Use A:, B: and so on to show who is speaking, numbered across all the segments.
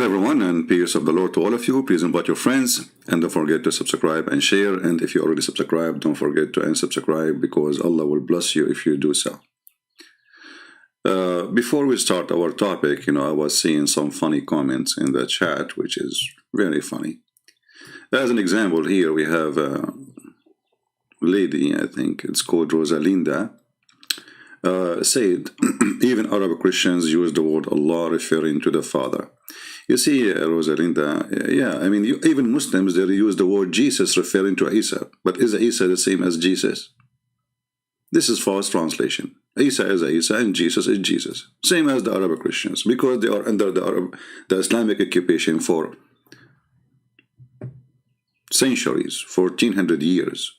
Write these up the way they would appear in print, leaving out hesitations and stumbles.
A: everyone, and peace of the Lord to all of you. Please invite your friends and don't forget to subscribe and share. And if you already subscribed, don't forget to unsubscribe because Allah will bless you if you do so. Before we start our topic, I was seeing some funny comments in the chat, which is very funny. As an example, here we have a lady, I think it's called Rosalinda, said, even Arab Christians use the word Allah referring to the Father. You see, Rosalinda, yeah, I mean, even Muslims, they use the word Jesus referring to Isa. But is Isa the same as Jesus? This is false translation. Isa is Isa and Jesus is Jesus. Same as the Arab Christians, because they are under the Islamic occupation for centuries, 1400 years.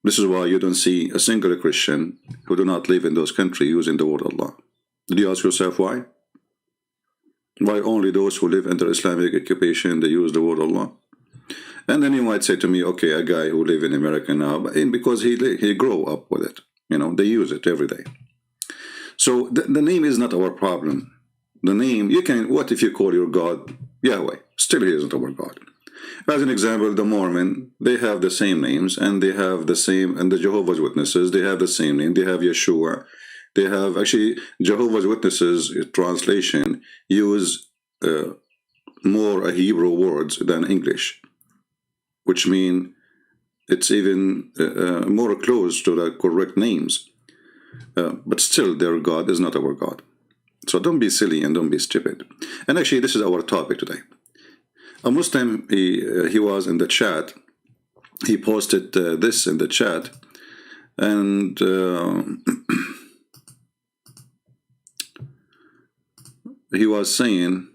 A: This is why you don't see a single Christian who do not live in those countries using the word Allah. Did you ask yourself why? Why only those who live under Islamic occupation, they use the word Allah? And then you might say to me, okay, a guy who live in America now, because he grew up with it. They use it every day. So the name is not our problem. The name, what if you call your God Yahweh? Still he isn't our God. As an example, the Mormon, they have the same names, and they have the same, and the Jehovah's Witnesses, they have the same name. They have Yeshua. They have, actually, Jehovah's Witnesses translation use more Hebrew words than English, which mean it's even more close to the correct names. But still, their God is not our God. So don't be silly and don't be stupid. And actually, this is our topic today. A Muslim, he was in the chat. He posted this in the chat, and he was saying,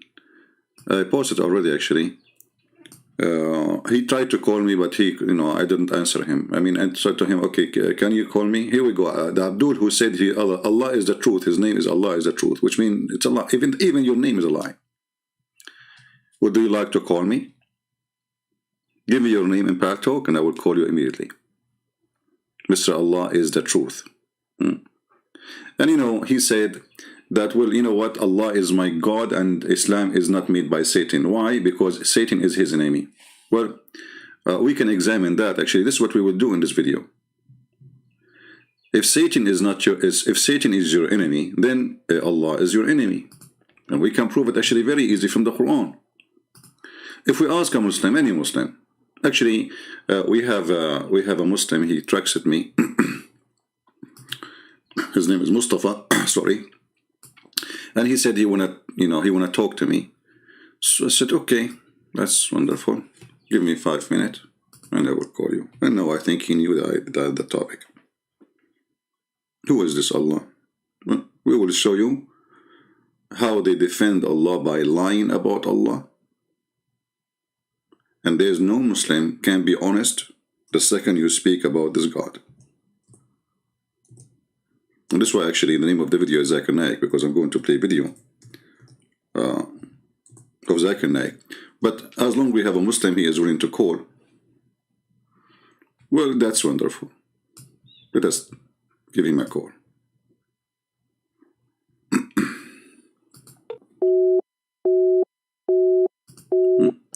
A: I posted already actually. He tried to call me, but I didn't answer him. I mean, I said to him, okay, can you call me? Here we go. The Abdul who said Allah is the truth. His name is Allah is the truth, which means it's Allah. Even your name is a lie. Would you like to call me? Give me your name in Path Talk and I will call you immediately. Mr. Allah is the truth. And he said that, well, you know what? Allah is my God and Islam is not made by Satan. Why? Because Satan is his enemy. Well, we can examine that. Actually, this is what we will do in this video. If Satan is if Satan is your enemy, then Allah is your enemy. And we can prove it actually very easy from the Quran. If we ask a Muslim, any Muslim, actually, we have a Muslim. He texted me. His name is Mustafa. Sorry, and he said he wanna talk to me. So I said, okay, that's wonderful. Give me 5 minutes, and I will call you. And now I think he knew the topic. Who is this Allah? Well, we will show you how they defend Allah by lying about Allah. And there's no Muslim can be honest the second you speak about this God. And this is why actually the name of the video is Zakir Naik, because I'm going to play video of Zakir Naik. But as long as we have a Muslim he is willing to call, well, that's wonderful. Let us give him a call.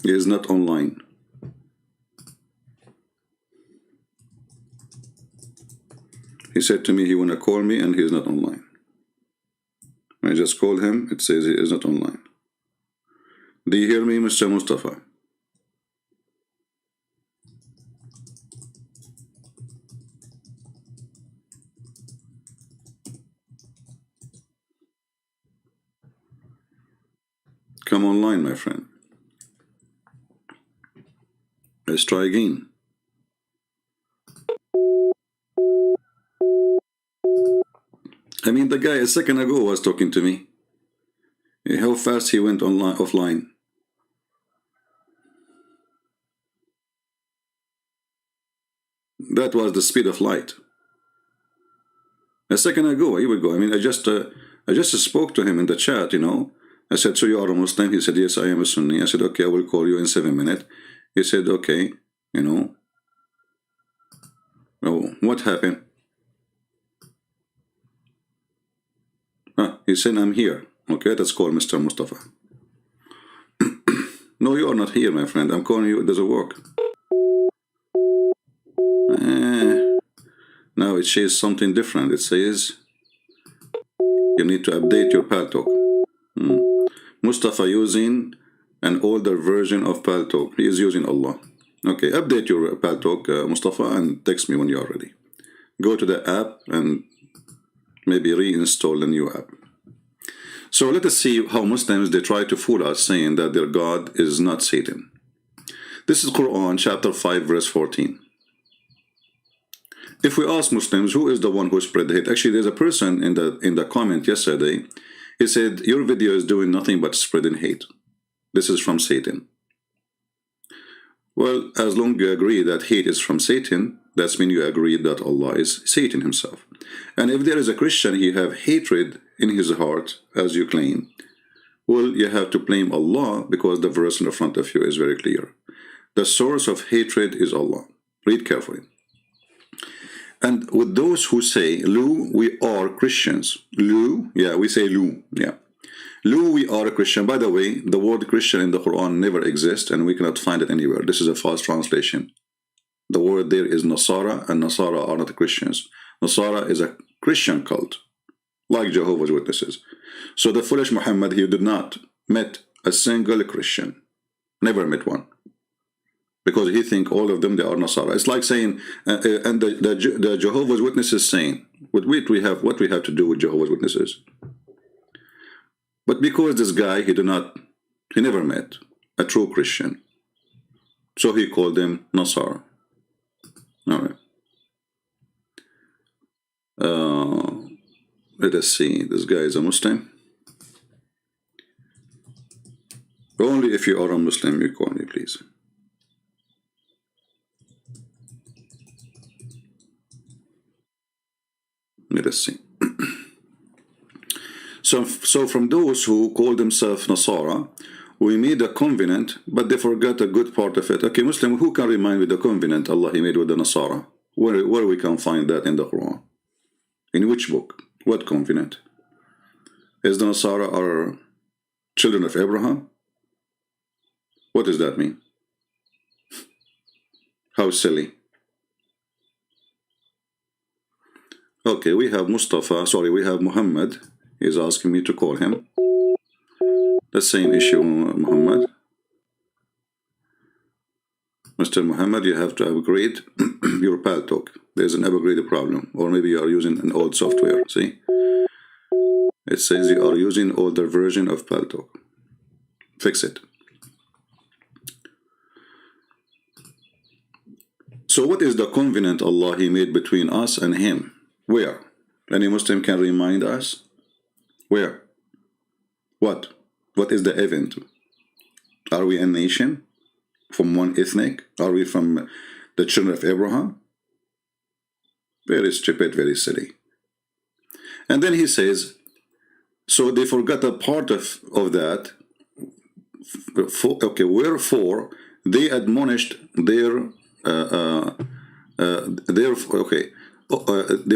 A: He is not online. He said to me he wanna call me and he is not online. I just called him, it says he is not online. Do you hear me, Mr. Mustafa? Come online, my friend. Let's try again. I mean, the guy a second ago was talking to me. How fast he went offline. That was the speed of light. A second ago, here we go. I mean, I just spoke to him in the chat, I said, so you are a Muslim? He said, yes, I am a Sunni. I said, okay, I will call you in 7 minutes. He said, okay, Oh, what happened? He said, I'm here. Okay, let's call Mr. Mustafa. No, you are not here, my friend. I'm calling you. It doesn't work. Now it says something different. It says you need to update your Paltalk. Mustafa using an older version of Paltalk. He is using Allah. Okay, update your Paltalk, Mustafa, and text me when you are ready. Go to the app and maybe reinstall the new app. So let us see how Muslims, they try to fool us saying that their God is not Satan. This is Quran chapter 5 verse 14. If we ask Muslims who is the one who spread the hate, actually there's a person in the comment yesterday, he said your video is doing nothing but spreading hate. This is from Satan. Well, as long as you agree that hate is from Satan, that means you agree that Allah is Satan himself. And if there is a Christian, he have hatred in his heart, as you claim, well, you have to blame Allah, because the verse in the front of you is very clear. The source of hatred is Allah. Read carefully. And with those who say, Lu, we are Christians. Lu, yeah, we say Lu, yeah. Lu, we are a Christian. By the way, the word Christian in the Quran never exists, and we cannot find it anywhere. This is a false translation. The word there is Nasara, and Nasara are not Christians. Nasara is a Christian cult, like Jehovah's Witnesses. So the foolish Muhammad, he did not met a single Christian. Never met one. Because he think all of them, they are Nasara. It's like saying, and the Jehovah's Witnesses saying, what we have to do with Jehovah's Witnesses? But because this guy, he never met a true Christian, so he called them Nasara. All right. Let us see. This guy is a Muslim. Only if you are a Muslim, you call me, please. Let us see. So from those who call themselves Nasara, we made a covenant, but they forgot a good part of it. Okay, Muslim, who can remind me the covenant Allah he made with the Nasara? Where we can find that in the Quran? In which book? What covenant? Is the Nasara are children of Abraham? What does that mean? How silly. Okay, we have Mohammed. He's asking me to call him. The same issue, Muhammad. Mr. Muhammad, you have to upgrade your Paltalk. There's an upgrade problem. Or maybe you are using an old software. See? It says you are using older version of Paltalk. Fix it. So what is the covenant Allah he made between us and him? Where? Any Muslim can remind us? Where? What? What is the event? Are we a nation? From one ethnic? Are we from the children of Abraham? Very stupid, very silly. And then he says, so they forgot a part of that. Okay, wherefore they admonished they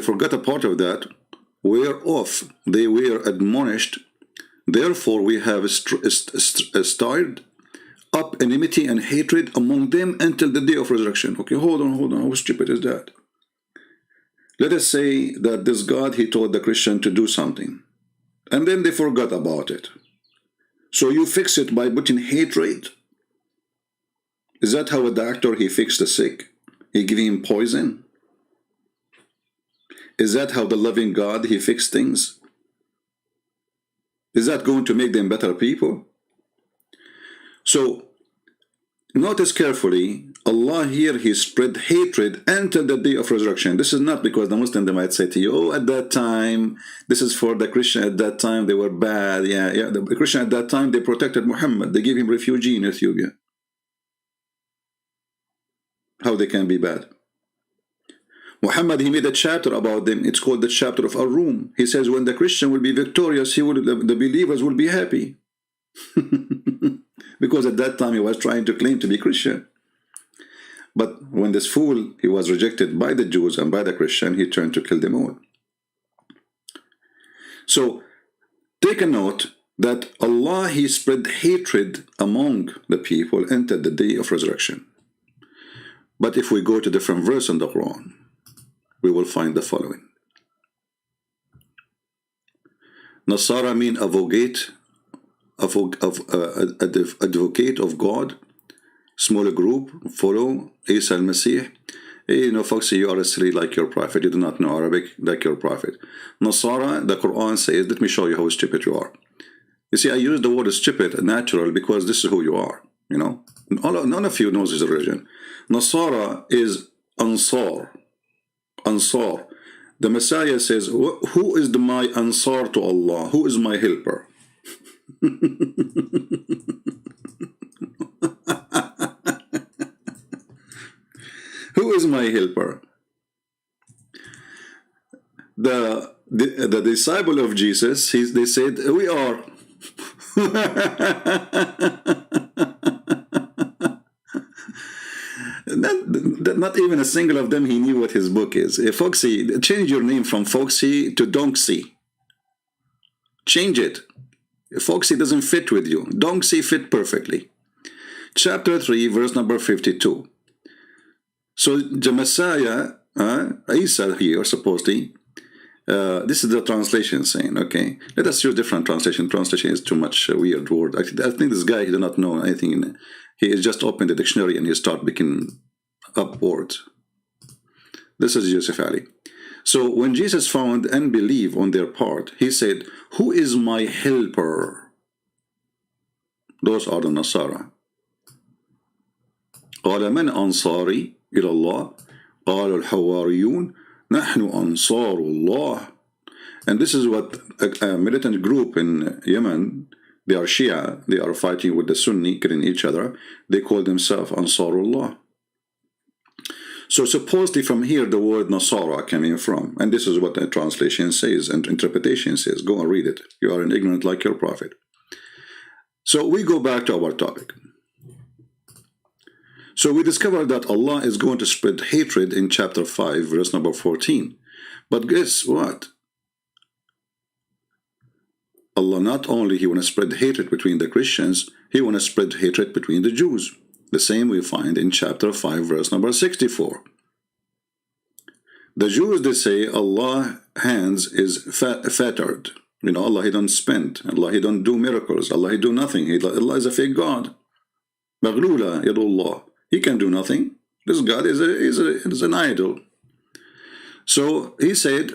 A: forgot a part of that, whereof they were admonished. Therefore we have stirred up enmity and hatred among them until the day of resurrection. Okay, hold on. How stupid is that? Let us say that this God, he told the Christian to do something, and then they forgot about it. So you fix it by putting hatred. Is that how a doctor, he fixed the sick? He gave him poison? Is that how the loving God, he fixed things? Is that going to make them better people? So, notice carefully, Allah here, he spread hatred until the day of resurrection. This is not because the Muslim, they might say to you, oh, at that time, this is for the Christian at that time, they were bad. Yeah, the Christian at that time, they protected Muhammad. They gave him refugee in Ethiopia. How they can be bad? Muhammad, he made a chapter about them. It's called the chapter of Ar-Rum. He says when the Christian will be victorious, the believers will be happy. Because at that time he was trying to claim to be Christian. But when this fool, he was rejected by the Jews and by the Christian, he turned to kill them all. So take a note, that Allah, He spread hatred among the people until the day of resurrection. But if we go to different verse in the Quran, we will find the following. Nasara mean advocate of God, smaller group, follow Isa al-Masih. Hey, you know, folks, you are asleep like your prophet. You do not know Arabic like your prophet. Nasara, the Quran says, let me show you how stupid you are. You see, I use the word stupid, natural, because this is who you are, you know. None of you knows his religion. Nasara is Ansar. Ansar. The Messiah says, who is my Ansar to Allah? Who is my helper? Who is my helper? The disciple of Jesus, they said, we are. Not even a single of them he knew what his book is. Foxy, change your name from Foxy to Donksy. Change it. Foxy doesn't fit with you. Donksy fit perfectly. Chapter 3, verse number 52. So the Messiah, Isa here, supposedly, this is the translation saying, okay, let us use different translation. Translation is too much weird word. I think this guy, he does not know anything. He has just opened the dictionary and he start picking up words. This is Yusuf Ali. So when Jesus found unbelief on their part, he said, who is my helper? Those are the Nasara. قال من أنصاري إلى الله قال الحواريون نحن أنصار الله. And this is what a militant group in Yemen, they are Shia, they are fighting with the Sunni, killing each other. They call themselves Ansarullah. So supposedly from here the word Nasara coming from, and this is what the translation says and interpretation says. Go and read it. You are an ignorant like your prophet. So we go back to our topic. So we discovered that Allah is going to spread hatred in chapter 5, verse number 14. But guess what? Allah not only He want to spread hatred between the Christians, He want to spread hatred between the Jews. The same we find in chapter 5, verse number 64. The Jews, they say Allah hands is fettered. You know, Allah He don't spend. Allah He don't do miracles. Allah He do nothing. Allah is a fake God. Maghlula yadullah. He can do nothing. This God is an idol. So he said,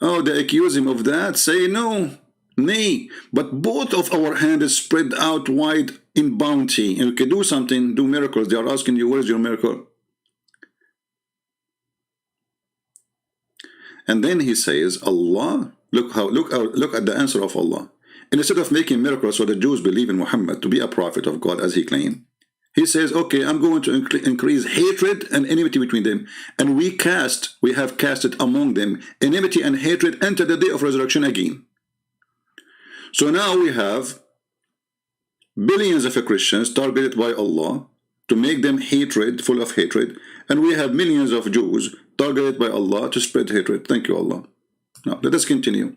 A: oh, they accuse him of that. Say no, nay. But both of our hands is spread out wide in bounty. And we can do something, do miracles. They are asking you, where's your miracle? And then he says, Allah, look at the answer of Allah. And instead of making miracles so the Jews believe in Muhammad to be a prophet of God as he claimed, he says, okay, I'm going to increase hatred and enmity between them. And we have casted among them enmity and hatred until the day of resurrection again. So now we have billions of Christians targeted by Allah to make them hatred, full of hatred. And we have millions of Jews targeted by Allah to spread hatred. Thank you, Allah. Now, let us continue.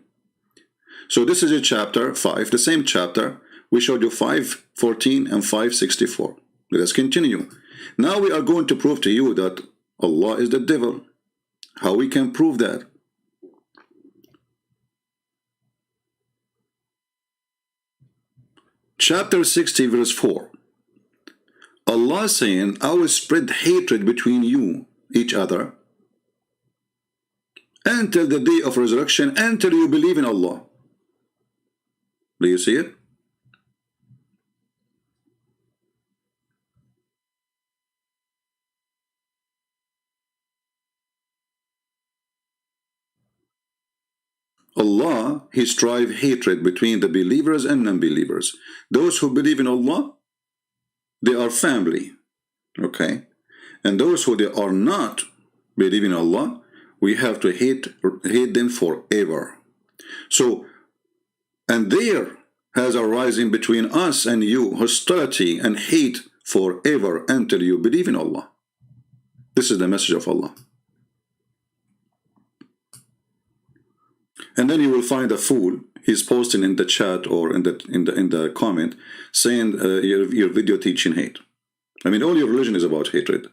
A: So this is a chapter 5, the same chapter. We showed you 5:14 and 5:64. Let us continue. Now we are going to prove to you that Allah is the devil. How we can prove that? Chapter 60, verse 4. Allah saying, I will spread hatred between you, each other, until the day of resurrection, until you believe in Allah. Do you see it? Allah, He strive hatred between the believers and non-believers. Those who believe in Allah, they are family, okay? And those who they are not believing in Allah, we have to hate them forever. So, and there has arisen between us and you hostility and hate forever until you believe in Allah. This is the message of Allah. And then you will find a fool, he's posting in the chat or in the comment saying your video teaching hate. I mean, all your religion is about hatred.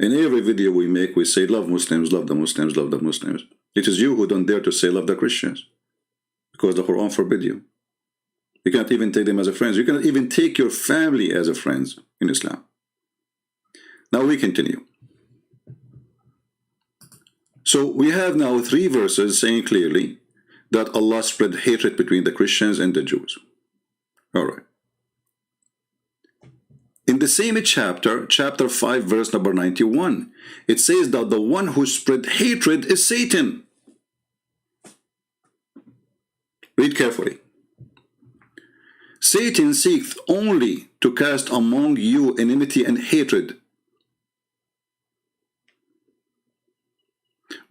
A: In every video we make, we say love Muslims, love the Muslims, love the Muslims. It is you who don't dare to say love the Christians, because the Quran forbid you. You cannot even take them as a friends. You cannot even take your family as a friends in Islam. Now we continue. So we have now 3 verses saying clearly that Allah spread hatred between the Christians and the Jews. All right. In the same chapter, chapter 5, verse number 91, it says that the one who spread hatred is Satan. Read carefully. Satan seeks only to cast among you enmity and hatred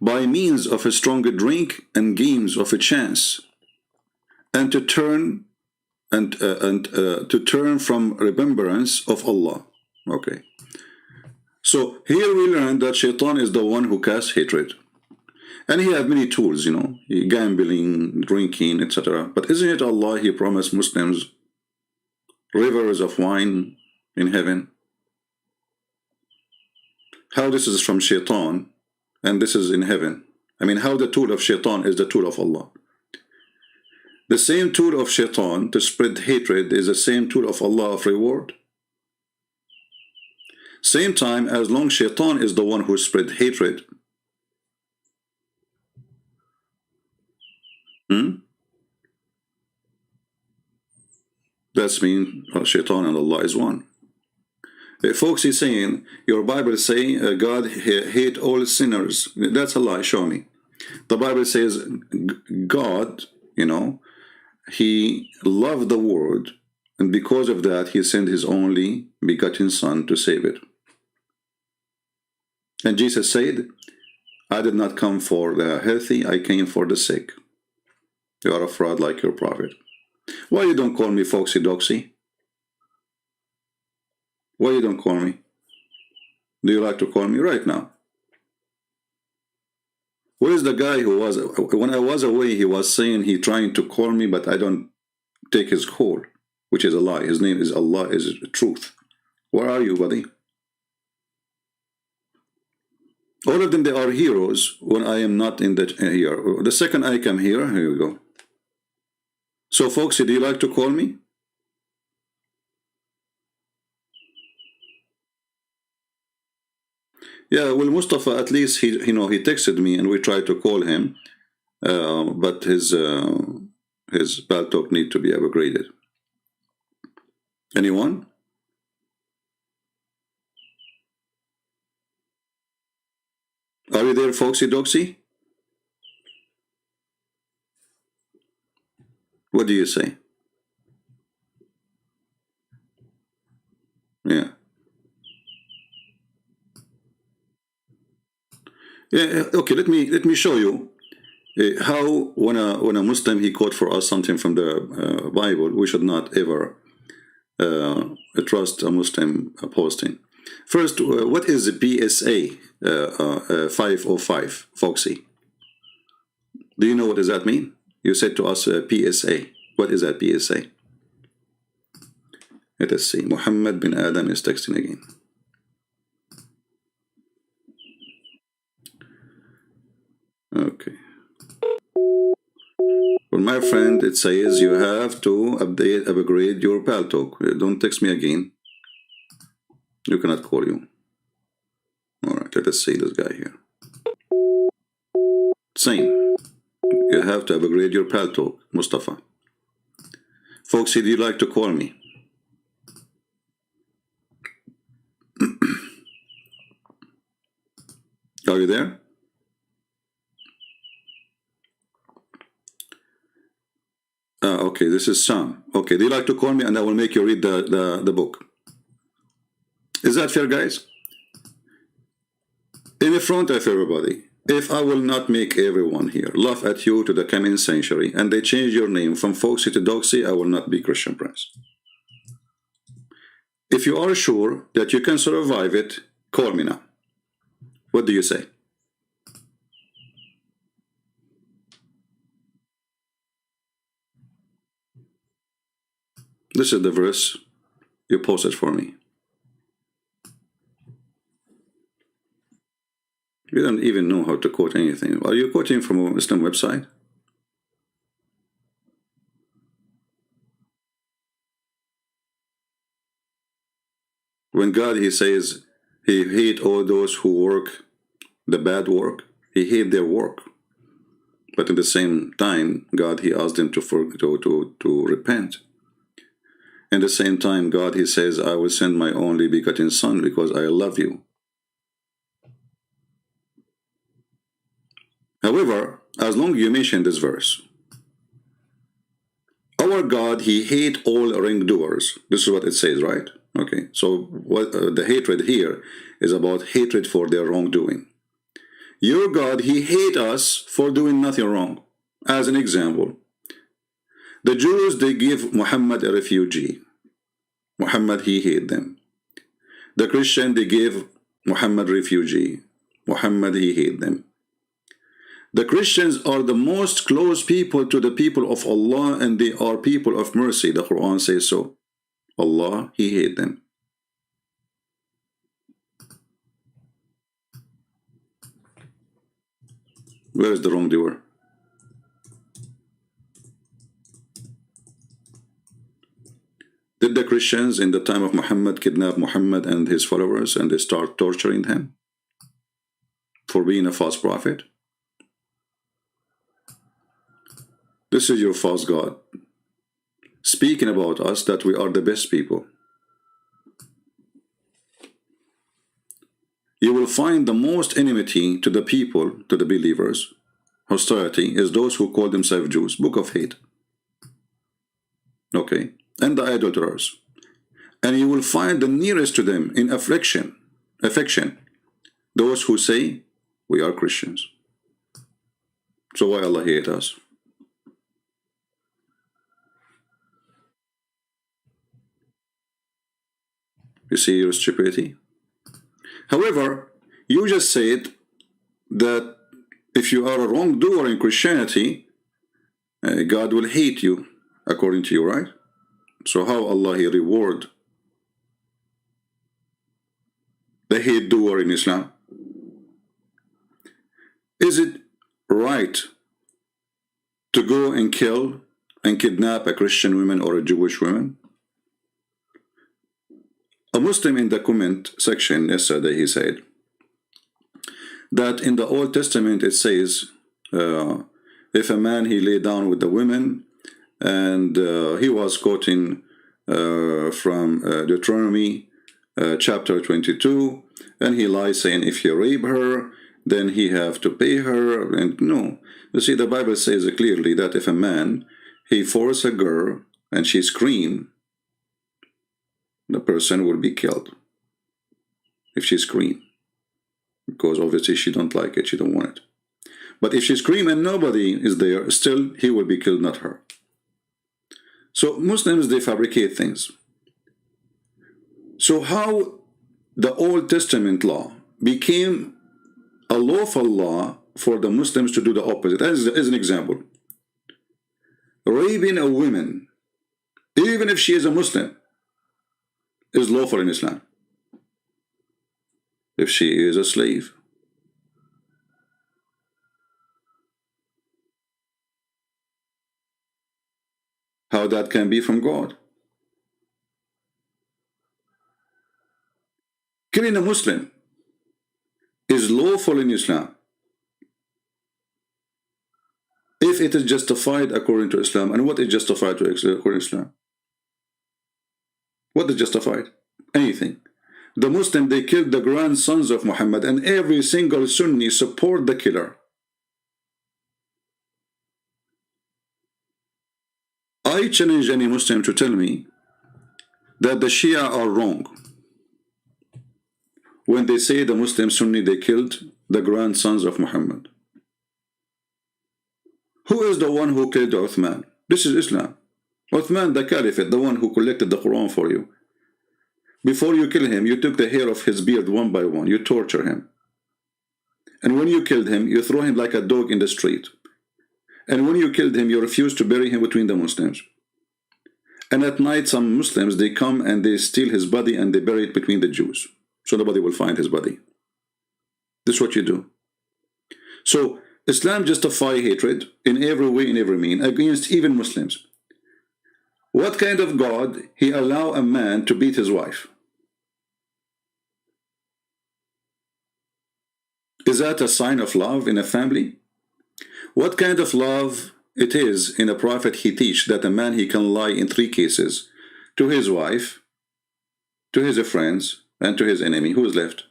A: by means of a stronger drink and games of a chance, and to turn from remembrance of Allah. Okay. So here we learn that Shaitan is the one who casts hatred. And he has many tools, you know, gambling, drinking, etc. But isn't it Allah, he promised Muslims rivers of wine in heaven? How this is from Shaitan and this is in heaven? I mean, how the tool of Shaitan is the tool of Allah? The same tool of Shaitan to spread hatred is the same tool of Allah of reward. Same time, as long Shaitan is the one who spread hatred, that's mean Shaitan and Allah is one. Folks, he's saying, your Bible say God hate all sinners. That's a lie, show me. The Bible says God, you know, he loved the world, and because of that he sent his only begotten son to save it. And Jesus said, I did not come for the healthy, I came for the sick. You are a fraud like your prophet. Why you don't call me Foxy Doxy? Why you don't call me? Do you like to call me right now? Where is the guy who was, when I was away, he was saying he trying to call me, but I don't take his call, which is a lie. His name is Allah, is truth. Where are you, buddy? All of them, they are heroes when I am not in the here. The second I come here you go. So, folks, do you like to call me? Yeah, well, Mustafa, at least he texted me and we tried to call him, but his Baltalk need to be upgraded. Anyone? Are you there, Foxy Doxy? What do you say? Yeah. Yeah, okay, let me show you how when a Muslim he quote for us something from the Bible, we should not ever trust a Muslim posting. First, what is the PSA 505, Foxy? Do you know what does that mean? You said to us PSA. What is that PSA? Let us see. Mohammed bin Adam is texting again. Okay. Well, my friend, it says you have to upgrade your Baltalk. Don't text me again. You cannot call you. All right, let us see this guy here. Same. You have to upgrade your Baltalk, Mustafa. Foxy, do you like to call me? Are you there? Okay, this is Sam. Okay, do you like to call me and I will make you read the book? Is that fair, guys? In the front of everybody, if I will not make everyone here laugh at you to the coming century and they change your name from Foxy to Doxy, I will not be Christian Prince. If you are sure that you can survive it, call me now. What do you say? This is the verse you posted for me. You don't even know how to quote anything. Are you quoting from a Muslim website? When God, he says, he hate all those who work the bad work. He hate their work. But at the same time, God, he asked them to repent. At the same time, God, he says, I will send my only begotten son because I love you. However, as long as you mention this verse, our God, he hate all wrongdoers. This is what it says, right? Okay, so what the hatred here is about hatred for their wrongdoing. Your God, he hate us for doing nothing wrong. As an example, the Jews, they give Muhammad a refugee. Muhammad, he hate them. The Christian, they give Muhammad refugee. Muhammad, he hate them. The Christians are the most close people to the people of Allah, and they are people of mercy. The Quran says so. Allah, he hate them. Where is the wrongdoer? Did the Christians in the time of Muhammad kidnap Muhammad and his followers and they start torturing him for being a false prophet? This is your false God speaking about us that we are the best people. You will find the most enmity to the people, to the believers, hostility, is those who call themselves Jews. Book of hate. Okay, and the idolaters. And you will find the nearest to them in affection, those who say, we are Christians. So why Allah hate us? You see your stupidity? However, you just said that if you are a wrongdoer in Christianity, God will hate you, according to you, right? So how Allah he reward the hate doer in Islam? Is it right to go and kill and kidnap a Christian woman or a Jewish woman? A Muslim in the comment section yesterday, he said that in the Old Testament it says if a man he lay down with the women, and he was quoting from Deuteronomy chapter 22, and he lies saying if you rape her then he have to pay her. And no, you see, the Bible says clearly that if a man he force a girl and she scream, the person will be killed if she scream, because obviously she don't like it, she don't want it. But if she scream and nobody is there, still he will be killed, not her. So Muslims, they fabricate things. So how the Old Testament law became a lawful law for the Muslims to do the opposite? As an example, raping a woman, even if she is a Muslim, is lawful in Islam if she is a slave. How that can be from God? Killing a Muslim is lawful in Islam if it is justified according to Islam. And what is justified according to Islam? What is justified? Anything. The Muslim, they killed the grandsons of Muhammad, and every single Sunni support the killer. I challenge any Muslim to tell me that the Shia are wrong when they say the Muslim Sunni, they killed the grandsons of Muhammad. Who is the one who killed Uthman? This is Islam. Uthman, the Caliphate, the one who collected the Quran for you. Before you kill him, you took the hair of his beard one by one. You torture him. And when you killed him, you throw him like a dog in the street. And when you killed him, you refused to bury him between the Muslims. And at night, some Muslims, they come and they steal his body and they bury it between the Jews. So nobody will find his body. This is what you do. So Islam justifies hatred in every way, in every mean, against even Muslims. What kind of God he allow a man to beat his wife? Is that a sign of love in a family? What kind of love it is in a prophet he teach that a man he can lie in 3 cases to his wife, to his friends, and to his enemy? Who is left?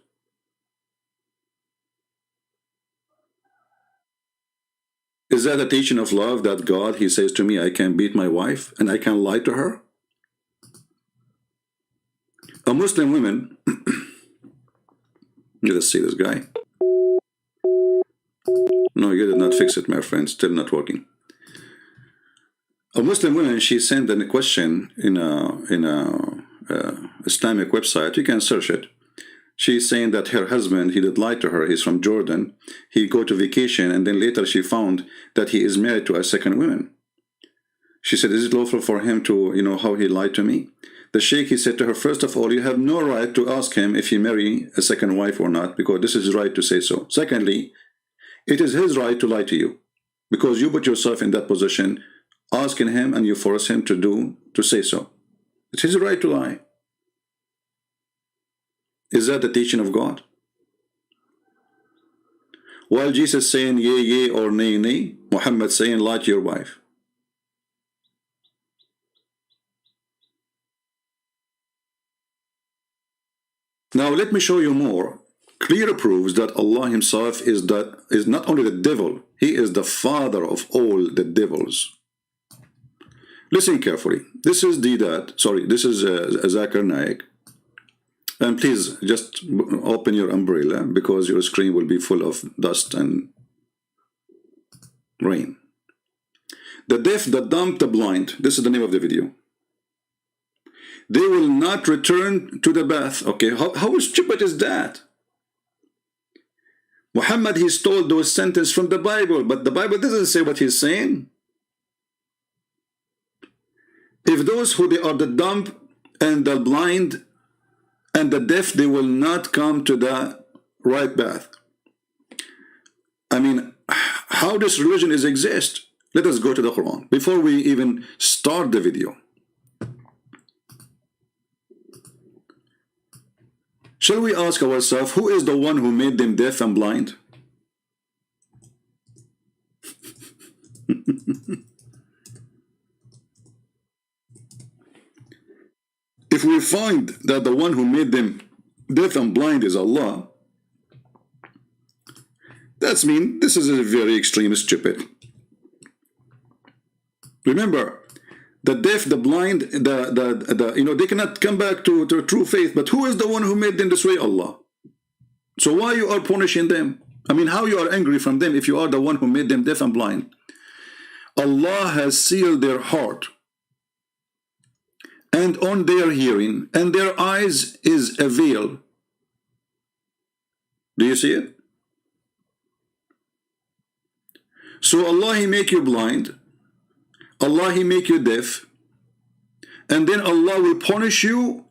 A: Is that a teaching of love that God, he says to me, I can beat my wife and I can lie to her? A Muslim woman, let's see this guy. No, you did not fix it, my friend, still not working. A Muslim woman, she sent a question in a Islamic website. You can search it. She's saying that her husband, he did lie to her. He's from Jordan. He go to vacation, and then later she found that he is married to a second woman. She said, is it lawful for him to, how he lied to me? The sheikh, he said to her, first of all, you have no right to ask him if he marry a second wife or not, because this is his right to say so. Secondly, it is his right to lie to you, because you put yourself in that position, asking him, and you force him to say so. It's his right to lie. Is that the teaching of God? While Jesus saying yea, yea, or nay, nay, Muhammad saying lie to your wife. Now let me show you more. Clear proofs that Allah himself is not only the devil, he is the father of all the devils. Listen carefully. This is Zakir Naik. And please just open your umbrella because your screen will be full of dust and rain. The deaf, the dumb, the blind. This is the name of the video. They will not return to the bath. Okay, how stupid is that? Muhammad, he stole those sentences from the Bible, but the Bible doesn't say what he's saying. If those who they are the dumb and the blind and the deaf, they will not come to the right path. I mean, how this religion is exist? Let us go to the Quran before we even start the video. Shall we ask ourselves, who is the one who made them deaf and blind? If we find that the one who made them deaf and blind is Allah, that means this is a very extreme stupid. Remember, the deaf, the blind, they cannot come back to true faith. But who is the one who made them this way? Allah. So why you are punishing them? I mean, how you are angry from them if you are the one who made them deaf and blind? Allah has sealed their heart and on their hearing, and their eyes is a veil. Do you see it? So Allah, he make you blind. Allah, he make you deaf. And then Allah will punish you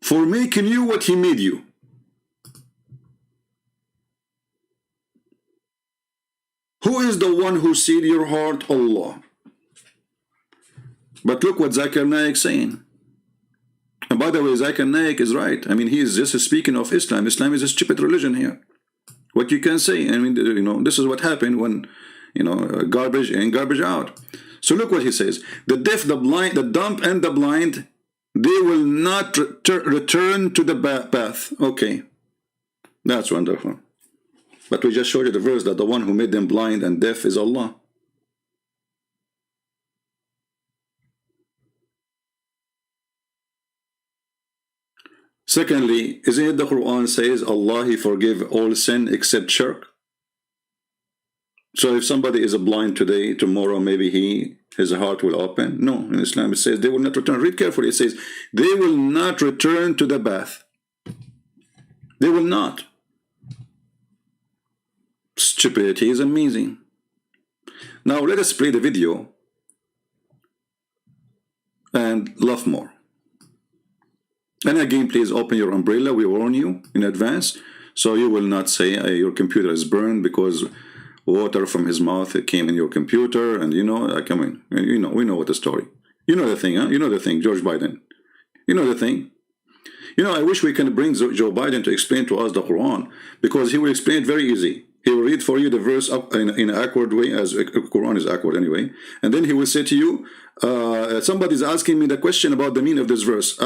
A: for making you what he made you. Who is the one who sealed your heart? Allah. But look what Zakir Naik saying. And by the way, Zakir Naik is right. I mean, he is just speaking of Islam. Islam is a stupid religion here. What you can say, I mean, this is what happened when, garbage in, garbage out. So look what he says. The deaf, the blind, the dumb, and the blind, they will not return to the path. Okay. That's wonderful. But we just showed you the verse that the one who made them blind and deaf is Allah. Secondly, isn't it the Quran says Allah, he forgive all sin except shirk? So if somebody is blind today, tomorrow maybe his heart will open? No, in Islam it says they will not return. Read carefully. It says they will not return to the path. They will not. Stupidity is amazing. Now let us play the video and love more. And again, please open your umbrella. We warn you in advance, so you will not say your computer is burned because water from his mouth came in your computer. And you know, I mean, we know what the story. You know the thing, huh? You know the thing, George Biden. You know the thing. You know, I wish we can bring Joe Biden to explain to us the Quran, because he will explain it very easy. He will read for you the verse up in an awkward way, as Quran is awkward anyway, and then he will say to you, somebody's asking me the question about the meaning of this verse.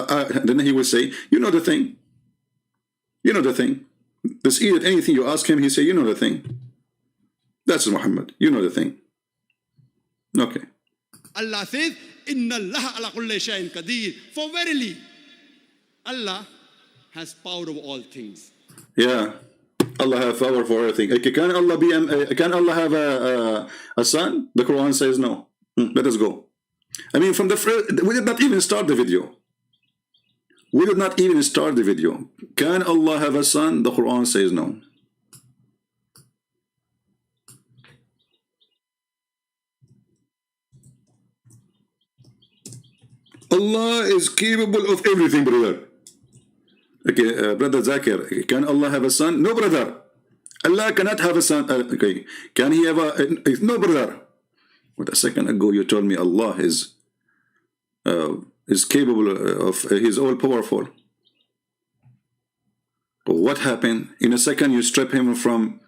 A: Then he will say, you know the thing. You know the thing. This idiot, anything you ask him, he say, you know the thing. That's Muhammad. You know the thing. Okay.
B: Allah says, Inna Allah ala kulli shay'in qadir. For verily, Allah has power over all things.
A: Yeah. Allah have power for everything. Can Allah have a son? The Quran says no. Let us go. I mean, from the first, we did not even start the video. We did not even start the video. Can Allah have a son? The Quran says no. Allah is capable of everything, brother. Okay, brother Zakir, can Allah have a son? No, brother. Allah cannot have a son. Okay, can he have a... No, brother. What a second ago you told me Allah is capable of... He's all powerful. But what happened? In a second you strip him from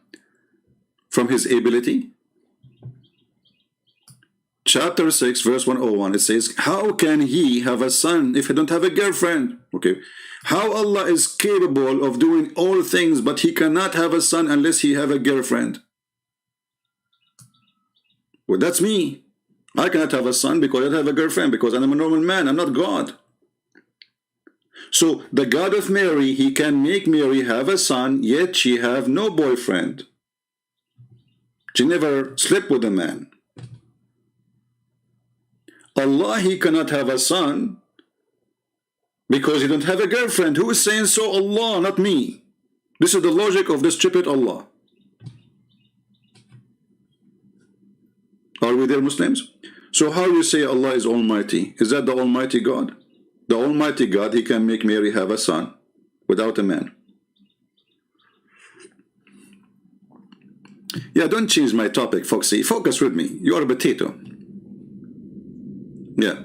A: his ability? Chapter 6, verse 101, it says, how can he have a son if he don't have a girlfriend? Okay. How Allah is capable of doing all things, but he cannot have a son unless he have a girlfriend? Well, that's me. I cannot have a son because I don't have a girlfriend, because I'm a normal man. I'm not God. So the God of Mary, he can make Mary have a son, yet she have no boyfriend. She never slept with a man. Allah, he cannot have a son because he don't have a girlfriend. Who is saying so? Allah, not me. This is the logic of this stupid Allah. Are we there, Muslims? So how you say Allah is Almighty? Is that the Almighty God? The Almighty God, he can make Mary have a son without a man. Yeah, don't change my topic, Foxy. Focus with me. You are a potato. Yeah.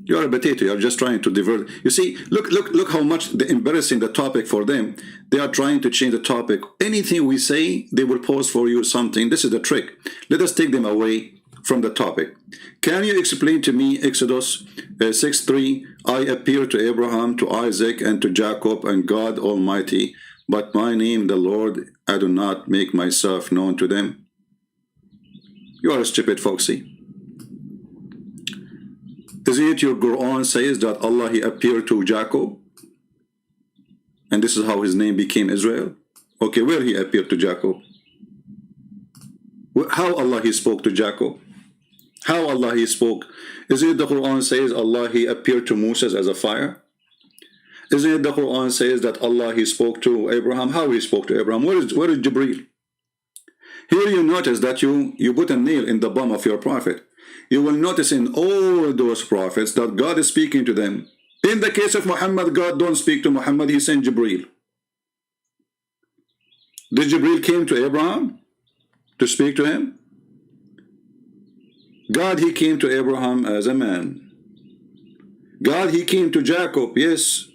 A: You are a potato. You are just trying to divert. You see, look how much they're embarrassing the topic for them. They are trying to change the topic. Anything we say, they will post for you something. This is the trick. Let us take them away from the topic. Can you explain to me Exodus 6:3? I appear to Abraham, to Isaac, and to Jacob, and God Almighty, but my name, the Lord, I do not make myself known to them. You are a stupid Foxy. Isn't it your Quran says that Allah, he appeared to Jacob? And this is how his name became Israel? Okay, where he appeared to Jacob? How Allah, he spoke to Jacob? How Allah, he spoke? Isn't it the Quran says Allah, he appeared to Moses as a fire? Isn't it the Quran says that Allah, he spoke to Abraham? How he spoke to Abraham? Where is Jibreel? Here you notice that you put a nail in the bum of your prophet. You will notice in all those prophets that God is speaking to them. In the case of Muhammad, God don't speak to Muhammad, he sent Jibreel. Did Jibreel came to Abraham to speak to him? God, he came to Abraham as a man. God, he came to Jacob, yes.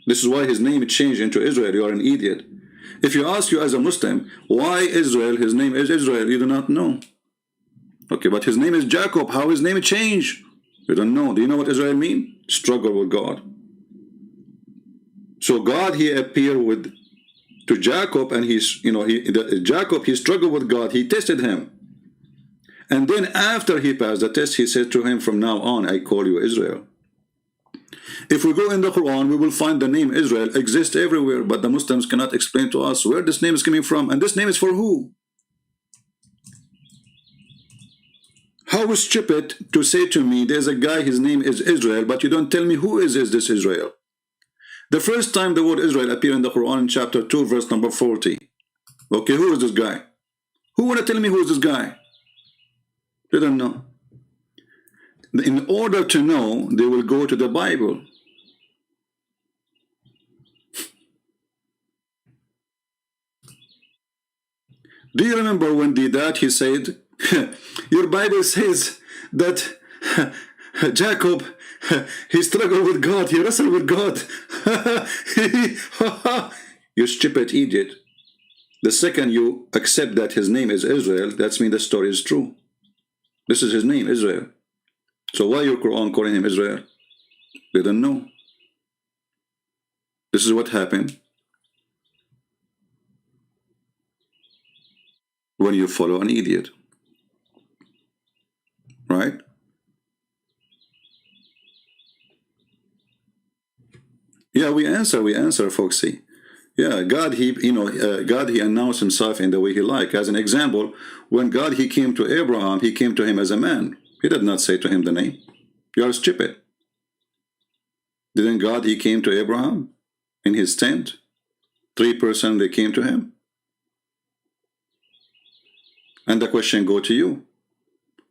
A: This is why his name changed into Israel. You are an idiot. If you ask you as a Muslim, why Israel, his name is Israel, you do not know. Okay, but his name is Jacob. How his name changed? You don't know. Do you know what Israel mean? Struggle with God. So God, he appeared to Jacob, and Jacob, he struggled with God. He tested him. And then after he passed the test, he said to him, from now on, I call you Israel. If we go in the Quran, we will find the name Israel exists everywhere, but the Muslims cannot explain to us where this name is coming from. And this name is for who? How stupid to say to me, there's a guy, his name is Israel, but you don't tell me who is this Israel. The first time the word Israel appeared in the Quran in chapter 2, verse number 40. Okay, who is this guy? Who want to tell me who is this guy? They don't know. In order to know, they will go to the Bible. Do you remember when Didat, he said, your Bible says that Jacob, he struggled with God, he wrestled with God. You stupid idiot. The second you accept that his name is Israel, that means the story is true. This is his name, Israel. So why your Quran calling him Israel? They don't know. This is what happened when you follow an idiot. Right? Yeah, we answer, Foxy. Yeah, God, God, he announced himself in the way he liked. As an example, when God, he came to Abraham, he came to him as a man. He did not say to him the name. You are stupid. Didn't God, he came to Abraham in his tent? 3 persons, they came to him. And the question go to you.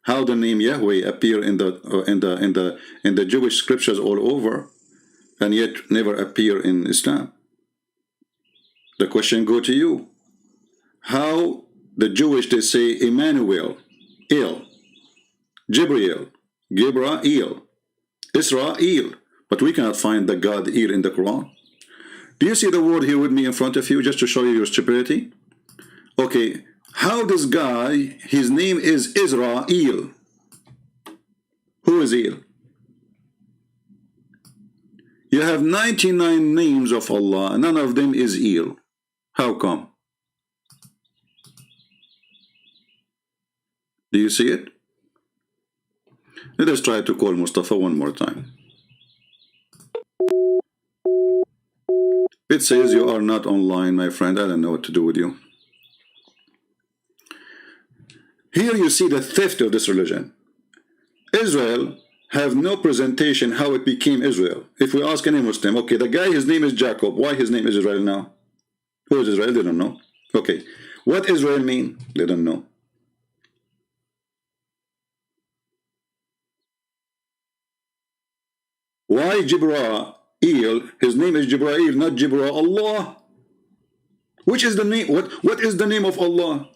A: How the name Yahweh appear in the Jewish scriptures all over, and yet never appear in Islam? The question go to you. How the Jewish, they say Emmanuel, El, Jibreel, Gibrael, Israel, but we cannot find the God El in the Quran. Do you see the word here with me in front of you, just to show you your stupidity? Okay, how this guy, his name is Israel. Who is El? You have 99 names of Allah, none of them is El. How come? Do you see it? Let us try to call Mustafa one more time. It says you are not online, my friend. I don't know what to do with you. Here you see the theft of this religion. Israel have no presentation how it became Israel. If we ask any Muslim, okay, the guy, his name is Jacob. Why his name is Israel now? Who is Israel? They don't know. Okay, what Israel mean? They don't know. Why Jibreel? His name is Jibreel, not Jibreel Allah. Which is the name? What is the name of Allah?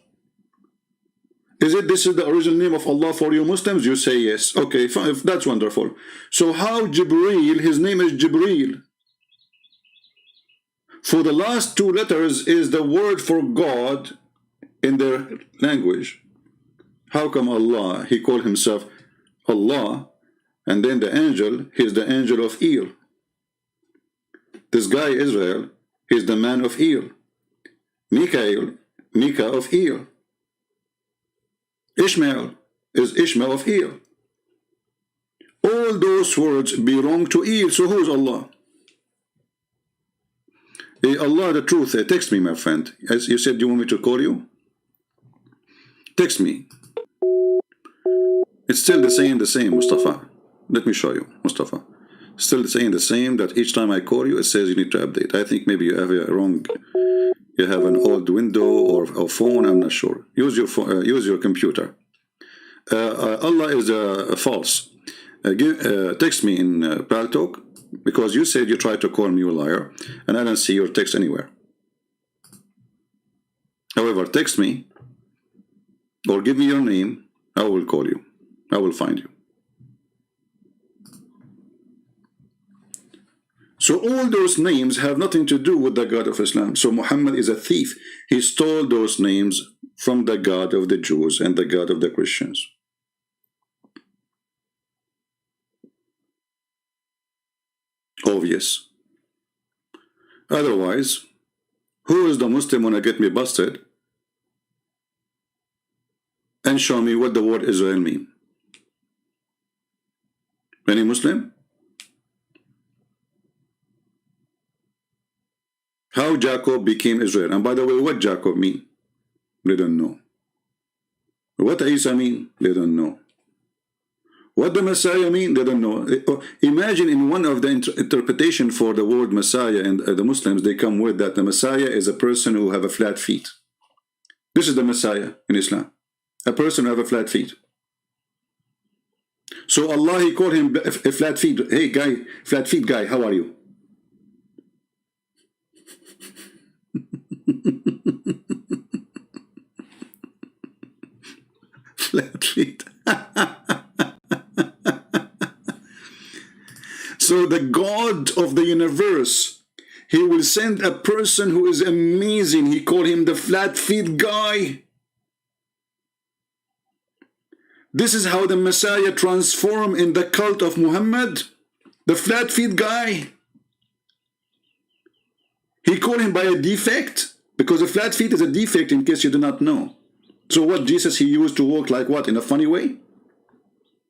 A: Is it this is the original name of Allah for you Muslims? You say yes. Okay, fine, that's wonderful. So how Jibreel, his name is Jibreel. For the last 2 letters is the word for God in their language. How come Allah, he called himself Allah, and then the angel, he's the angel of El. This guy Israel, he's the man of El. Mika of El. Ishmael is Ishmael of El. All those words belong to El. So who's Allah? Allah, the truth. Text me, my friend. As you said, you want me to call you? Text me. It's still the same, Mustafa. Let me show you, Mustafa. Still saying the same, that each time I call you, it says you need to update. I think maybe you have a wrong, you have an old window or phone, I'm not sure. Use your phone, use your computer. Allah is false. Text me in Paltalk, because you said you tried to call me a liar, and I don't see your text anywhere. However, text me, or give me your name, I will call you. I will find you. So all those names have nothing to do with the God of Islam. So Muhammad is a thief. He stole those names from the God of the Jews and the God of the Christians. Obvious. Otherwise, who is the Muslim when I get me busted and show me what the word Israel mean? Any Muslim? How Jacob became Israel. And by the way, what Jacob mean? They don't know. What Isa mean? They don't know. What the Messiah mean? They don't know. Imagine in one of the interpretation for the word Messiah, and the Muslims, they come with that the Messiah is a person who have a flat feet. This is the Messiah in Islam. A person who have a flat feet. So Allah, he called him a flat feet. Hey guy, flat feet guy, how are you? Flat feet. So the God of the universe, he will send a person who is amazing. He called him the flat feet guy. This is how the Messiah transformed in the cult of Muhammad, the flat feet guy. He called him by a defect, because a flat feet is a defect, in case you do not know. So what Jesus, he used to walk like what, in a funny way?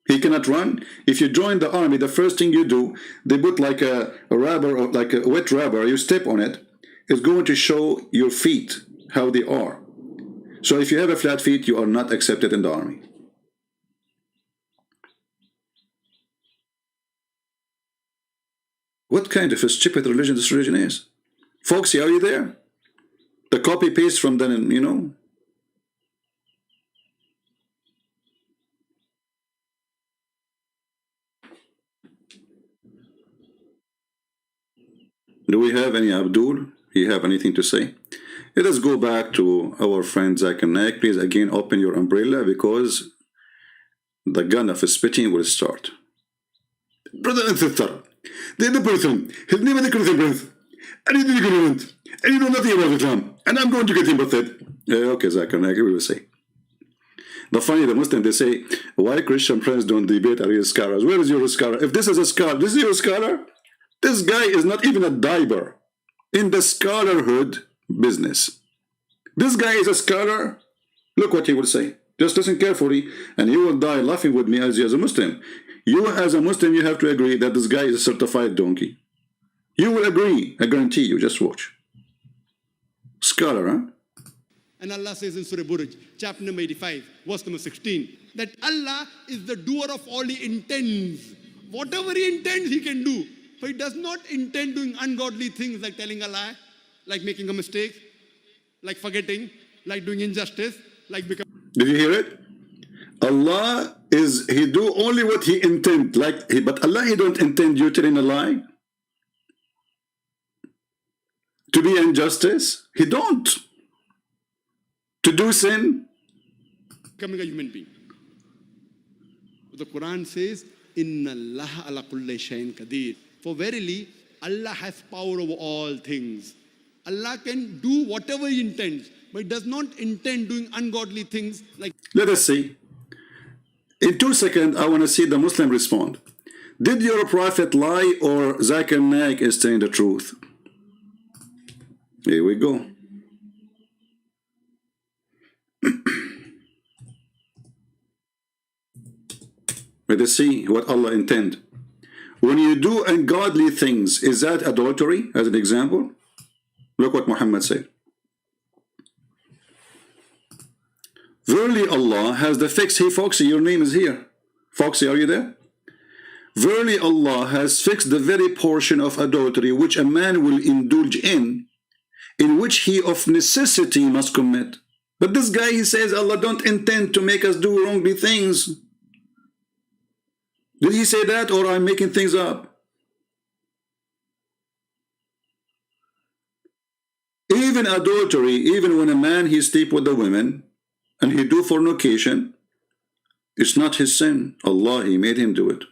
A: He cannot run. If you join the army, the first thing you do, they put like a rubber, or like a wet rubber, you step on it, it's going to show your feet, how they are. So if you have a flat feet, you are not accepted in the army. What kind of a stupid religion this religion is? Foxy, are you there? The copy paste from the, you know. Do we have any Abdul? You have anything to say? Let us go back to our friend Zakir Naik. Please again open your umbrella, because the gun of spitting will start. Brother and sister, the person, his name is the Christian Prince, and he's ignorant, and you know nothing about Islam, and I'm going to get him busted. Okay, Zakir Naik, we will say. The funny, the Muslims, they say, why Christian Prince don't debate are you scholars? Where is your scholar? If this is a scholar, this is your scholar? This guy is not even a diver in the scholarhood business. This guy is a scholar. Look what he will say. Just listen carefully, and you will die laughing with me as a Muslim. You as a Muslim, you have to agree that this guy is a certified donkey. You will agree, I guarantee you, just watch. Scholar, huh?
B: And Allah says in Surah Buruj, chapter number 85, verse number 16, that Allah is the doer of all he intends. Whatever he intends, he can do. But he does not intend doing ungodly things like telling a lie, like making a mistake, like forgetting, like doing injustice, like becoming...
A: Did you hear it? Allah is, he do only what he intend, but Allah, he don't intend you telling a lie, to be injustice. He don't. To do sin.
B: Becoming a human being. The Quran says, Inna Allah ala kulli shayin qadir. For verily, Allah has power over all things. Allah can do whatever he intends, but he does not intend doing ungodly things like...
A: Let us see. In 2 seconds, I want to see the Muslim respond. Did your prophet lie, or Zakir Naik is saying the truth? Here we go. Let us see what Allah intend. When you do ungodly things, is that adultery, as an example? Look what Muhammad said. Verily Allah has the fix. Hey Foxy, your name is here. Foxy, are you there? Verily Allah has fixed the very portion of adultery which a man will indulge in which he of necessity must commit. But this guy, he says Allah don't intend to make us do wrongly things. Did he say that, or I'm making things up? Even adultery, even when a man he sleep with the women and he do fornication, it's not his sin. Allah, he made him do it.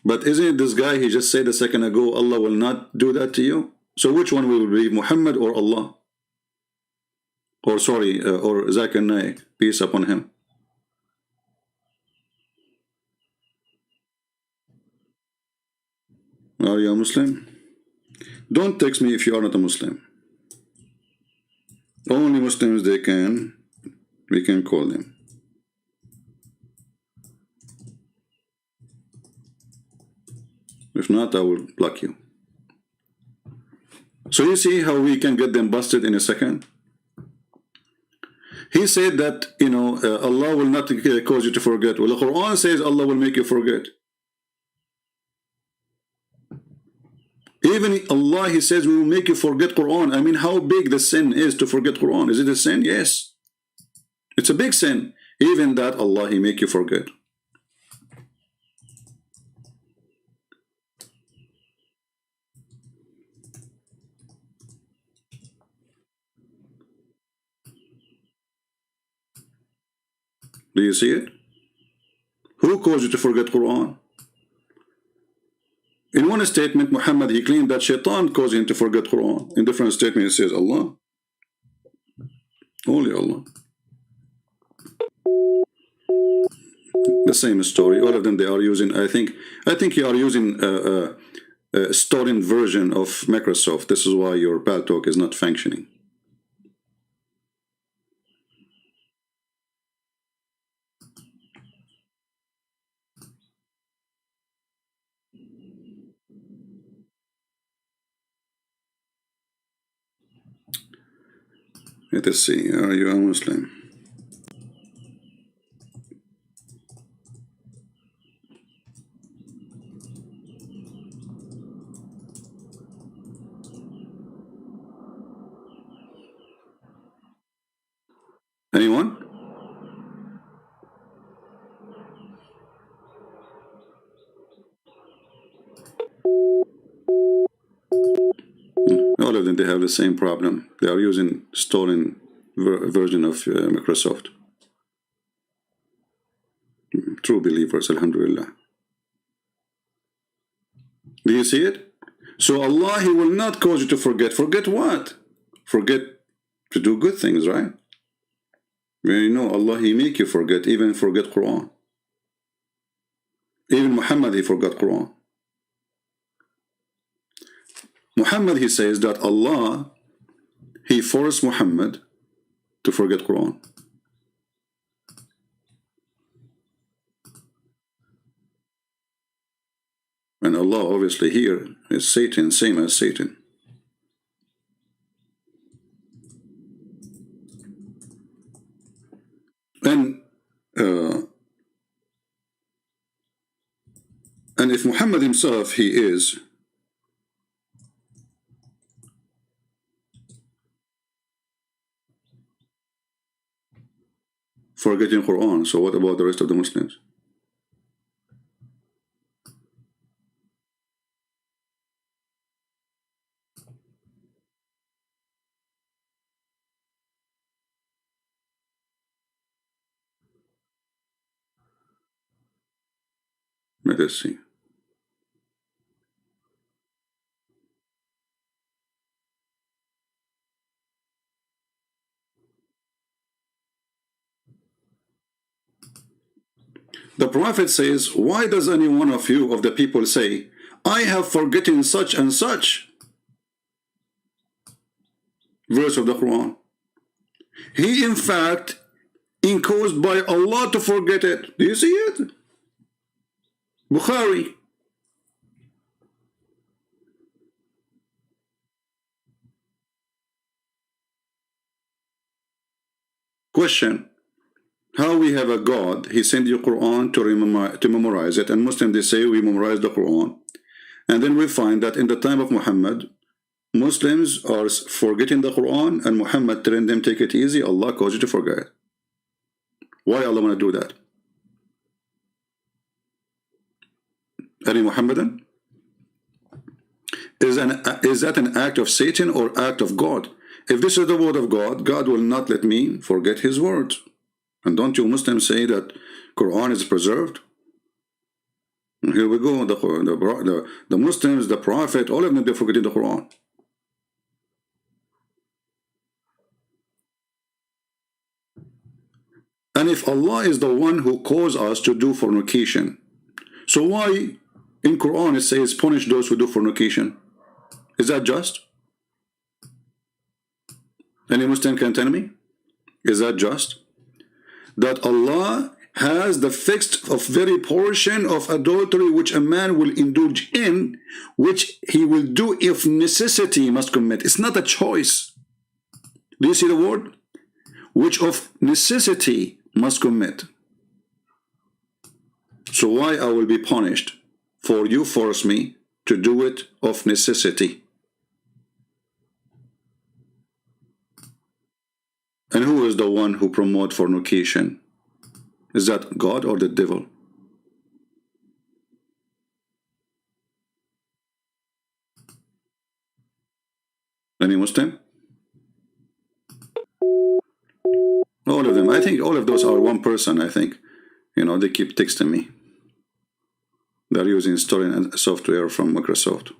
A: But isn't it this guy, he just said a second ago, Allah will not do that to you? So which one will believe, Muhammad or Allah? Or sorry, or Zakir Naik, peace upon him. Are you a Muslim? Don't text me if you are not a Muslim. Only Muslims we can call them. If not, I will block you. So you see how we can get them busted in a second? He said that, you know, Allah will not cause you to forget. Well, the Quran says Allah will make you forget. Even Allah, he says, we will make you forget Quran. I mean, how big the sin is to forget Quran. Is it a sin? Yes. It's It's a big sin. Even that Allah, He make you forget. Do you see it? Who caused you to forget Quran? In one statement, Muhammad, he claimed that Shaitan caused him to forget Quran. In different statement, he says Allah. Only Allah. The same story. All of them, they are using, I think you are using a stolen version of Microsoft. This is why your Paltalk is not functioning. Let us see. Are you a Muslim? Anyone? All of them, they have the same problem. They are using stolen version of Microsoft. True believers, alhamdulillah. Do you see it? So Allah, He will not cause you to forget. Forget what? Forget to do good things, right? You know, Allah, He make you forget, even forget Quran. Even Muhammad, he forgot Quran. Muhammad, he says that Allah, He forced Muhammad to forget Quran. And Allah, obviously, here is Satan, same as Satan. And if Muhammad himself, he is forgetting Quran, so what about the rest of the Muslims? Let us see. The Prophet says, why does any one of you, of the people, say, I have forgotten such and such verse of the Quran? He, in fact, caused by Allah to forget it. Do you see it? Bukhari. Question. How we have a God, He sent you Quran to memorize it, and Muslims, they say we memorize the Quran. And then we find that in the time of Muhammad, Muslims are forgetting the Quran, and Muhammad telling them, take it easy, Allah caused you to forget. Why Allah want to do that? Any Muhammadan? Is that an act of Satan or act of God? If this is the word of God, God will not let me forget His words. And don't you Muslims say that Quran is preserved? And here we go, the Muslims, the Prophet, all of them, they're forgetting the Quran. And if Allah is the one who caused us to do fornication, so why in Quran it says punish those who do fornication? Is that just? Any Muslim can tell me? Is that just? That Allah has the fixed of very portion of adultery which a man will indulge in, which he will do if necessity must commit. It's not a choice. Do you see the word? Which of necessity must commit. So why I will be punished for you force me to do it of necessity? And who is the one who promotes fornication? Is that God or the devil? Any Muslim? All of them. I think all of those are one person, I think. You know, they keep texting me. They're using storing software from Microsoft.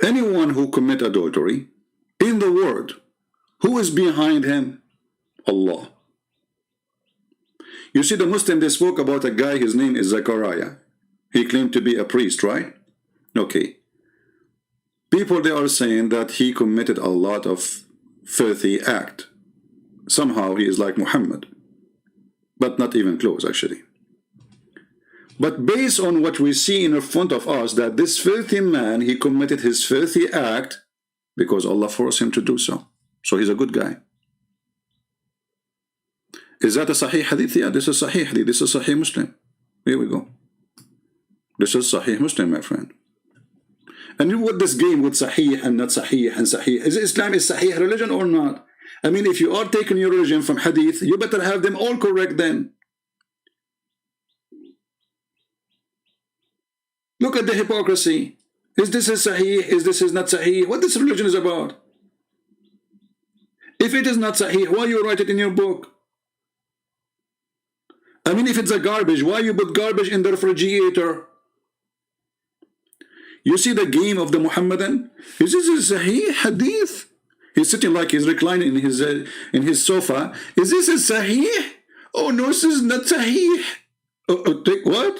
A: Anyone who commit adultery in the world, who is behind him? Allah. You see, the Muslim, they spoke about a guy, his name is Zachariah. He claimed to be a priest, right? Okay. People, they are saying that he committed a lot of filthy act. Somehow he is like Muhammad. But not even close, actually. But based on what we see in front of us, that this filthy man, he committed his filthy act because Allah forced him to do so. So he's a good guy. Is that a Sahih Hadith? Yeah, this is Sahih Hadith. This is Sahih Muslim. Here we go. This is Sahih Muslim, my friend. And you what this game with Sahih and not Sahih and Sahih. Is Islam is Sahih religion or not? I mean, if you are taking your religion from Hadith, you better have them all correct then. Look at the hypocrisy. Is this is Sahih? Is this is not Sahih? What this religion is about? If it is not Sahih, why you write it in your book? I mean, if it's a garbage, why you put garbage in the refrigerator? You see the game of the Muhammadan? Is this a Sahih Hadith? He's sitting like he's reclining in his sofa. Is this a Sahih? Oh no, this is not Sahih. What?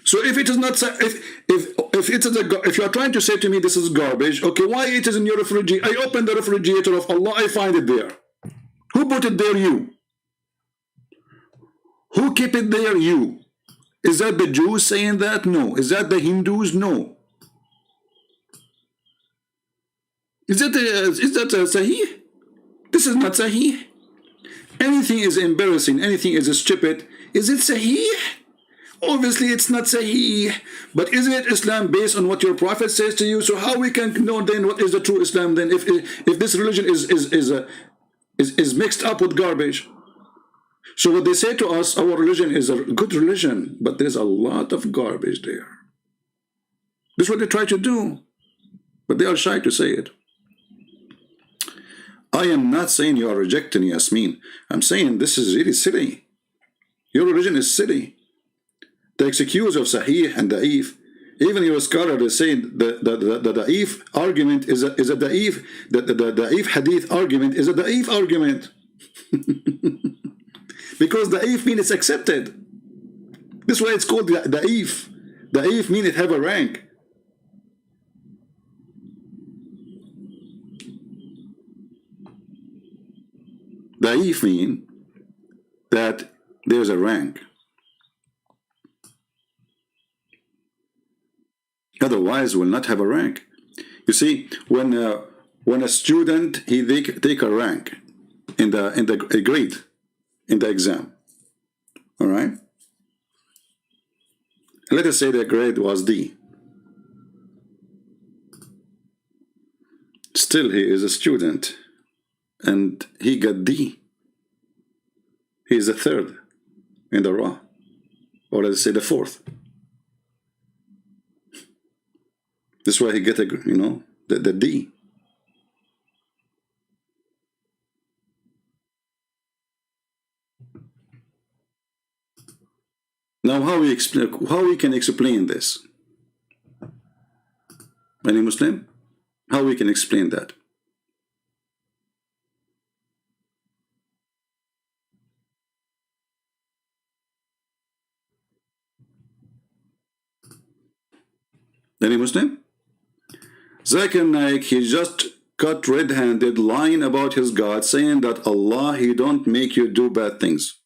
A: So if it is not, if you are trying to say to me this is garbage, okay, why it is in your refrigerator? I open the refrigerator of Allah, I find it there. Who put it there? You. Who keep it there? You. Is that the Jews saying that? No. Is that the Hindus? No. Is that Sahih? This is not Sahih. Anything is embarrassing. Anything is stupid. Is it Sahih? Obviously, it's not Sahih. But isn't it Islam based on what your Prophet says to you? So how we can know then what is the true Islam then if this religion is mixed up with garbage? So what they say to us, our religion is a good religion, but there's a lot of garbage there. This is what they try to do, but they are shy to say it. I am not saying you are rejecting Yasmin. I'm saying this is really silly. Your religion is silly. The excuse of Sahih and Da'if, even your scholar is saying the Da'if argument is a Da'if, the Da'if Hadith argument is a Da'if argument. Because Da'if means it's accepted. This is why it's called Da'if. Da'if means it have a rank. Da'if mean that there's a rank. Otherwise, will not have a rank. You see, when a student he take a rank in the grade in the exam, all right. Let us say the grade was D. Still, he is a student, and he got D. He is the third in the row, or let's say the fourth. This is why he get the D. Now, how we can explain this? Any Muslim? How we can explain that? Any Muslim? Zakir Naik, he just got red-handed lying about his God, saying that Allah, he don't make you do bad things.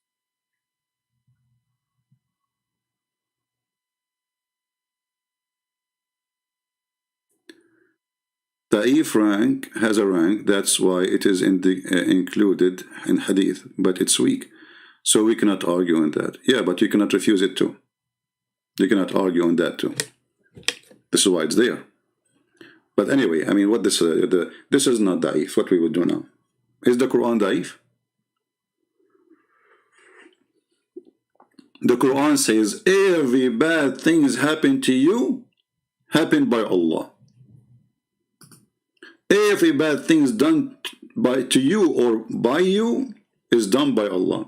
A: Da'if rank has a rank, that's why it is included in Hadith, but it's weak. So we cannot argue on that. Yeah, but you cannot refuse it too. You cannot argue on that too. This is why it's there. But anyway, I mean, what this is not da'if. What we would do now. Is the Quran da'if? The Quran says every bad thing is happened to you, happened by Allah. Every bad thing is done to you or by you is done by Allah.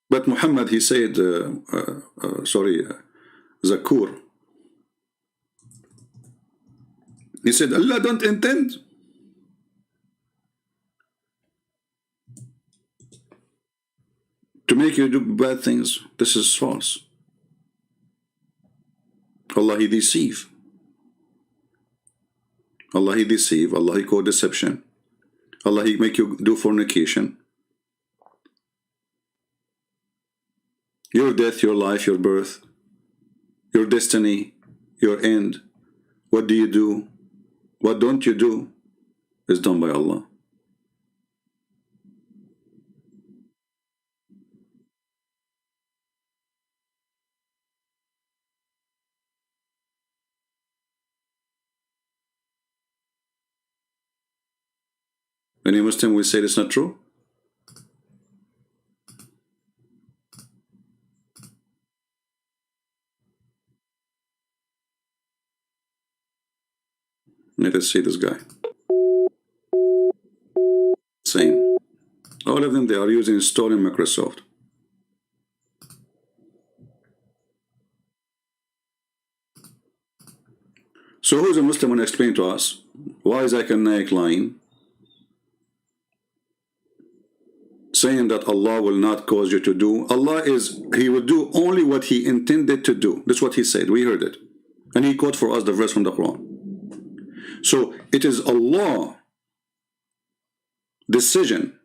A: But Muhammad, he said, Zakur, he said, Allah don't intend to make you do bad things. This is false. Allah, he deceive. Allah, he deceive. Allah, he call deception. Allah, he make you do fornication. Your death, your life, your birth, your destiny, your end. What do you do? What don't you do is done by Allah. Any Muslim will say it's not true? Let us see this guy. Same. All of them, they are using stolen Microsoft. So who's a Muslim to explain to us why is Zakir Naik lying? Saying that Allah will not cause you to do. Allah is, He will do only what He intended to do. That's what He said. We heard it. And He quoted for us the verse from the Quran. So it is Allah's decision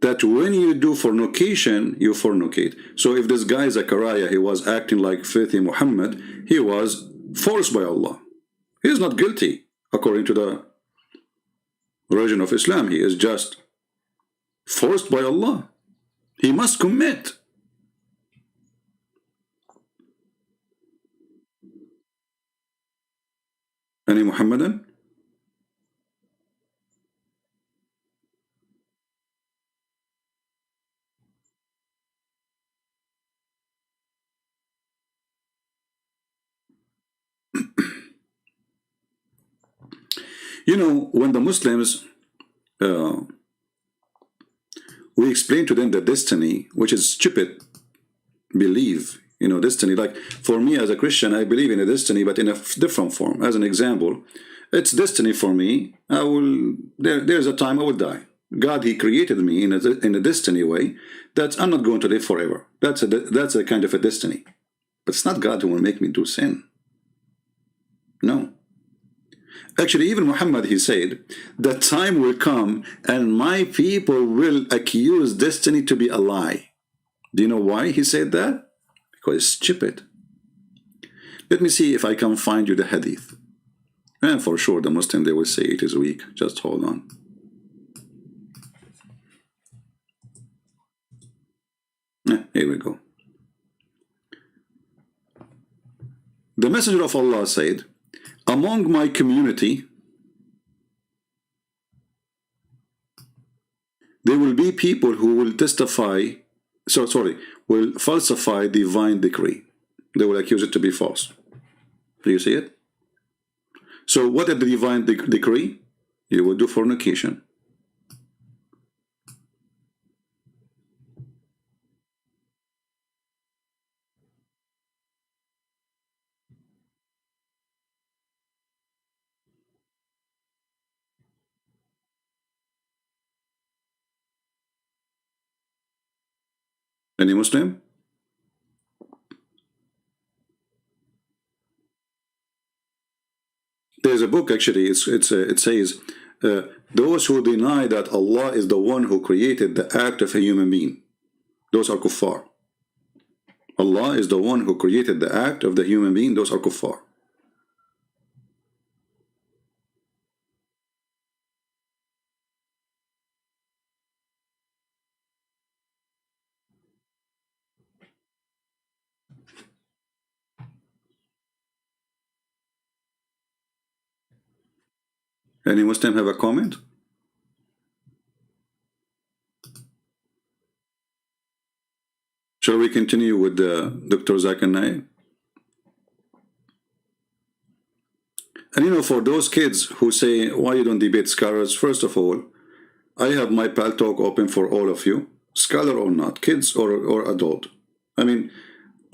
A: that when you do fornication, you fornicate. So if this guy Zachariah, he was acting like filthy Muhammad, he was forced by Allah. He is not guilty according to the religion of Islam. He is just forced by Allah. He must commit. Any Muhammadan? You know, when the Muslims, we explain to them the destiny, which is stupid belief, you know, destiny. Like for me as a Christian, I believe in a destiny, but in a different form. As an example, it's destiny for me. I will, there's a time I will die. God, He created me in a destiny way that I'm not going to live forever. That's a kind of a destiny. But it's not God who will make me do sin. No. Actually, even Muhammad, he said, the time will come and my people will accuse destiny to be a lie. Do you know why he said that? Because it's stupid. Let me see if I can find you the hadith. And for sure, the Muslim, they will say it is weak. Just hold on. Here we go. The Messenger of Allah said, among my community, there will be people who will will falsify divine decree. They will accuse it to be false. Do you see it? So what is the divine decree? You will do fornication. Any Muslim? There's a book actually. It says those who deny that Allah is the one who created the act of a human being, those are kuffar. Allah is the one who created the act of the human being. Those are kuffar. Any Muslim have a comment? Shall we continue with Dr. Zakir Naik? And you know, for those kids who say, why you don't debate scholars, first of all, I have my pal talk open for all of you, scholar or not, kids or adult. I mean,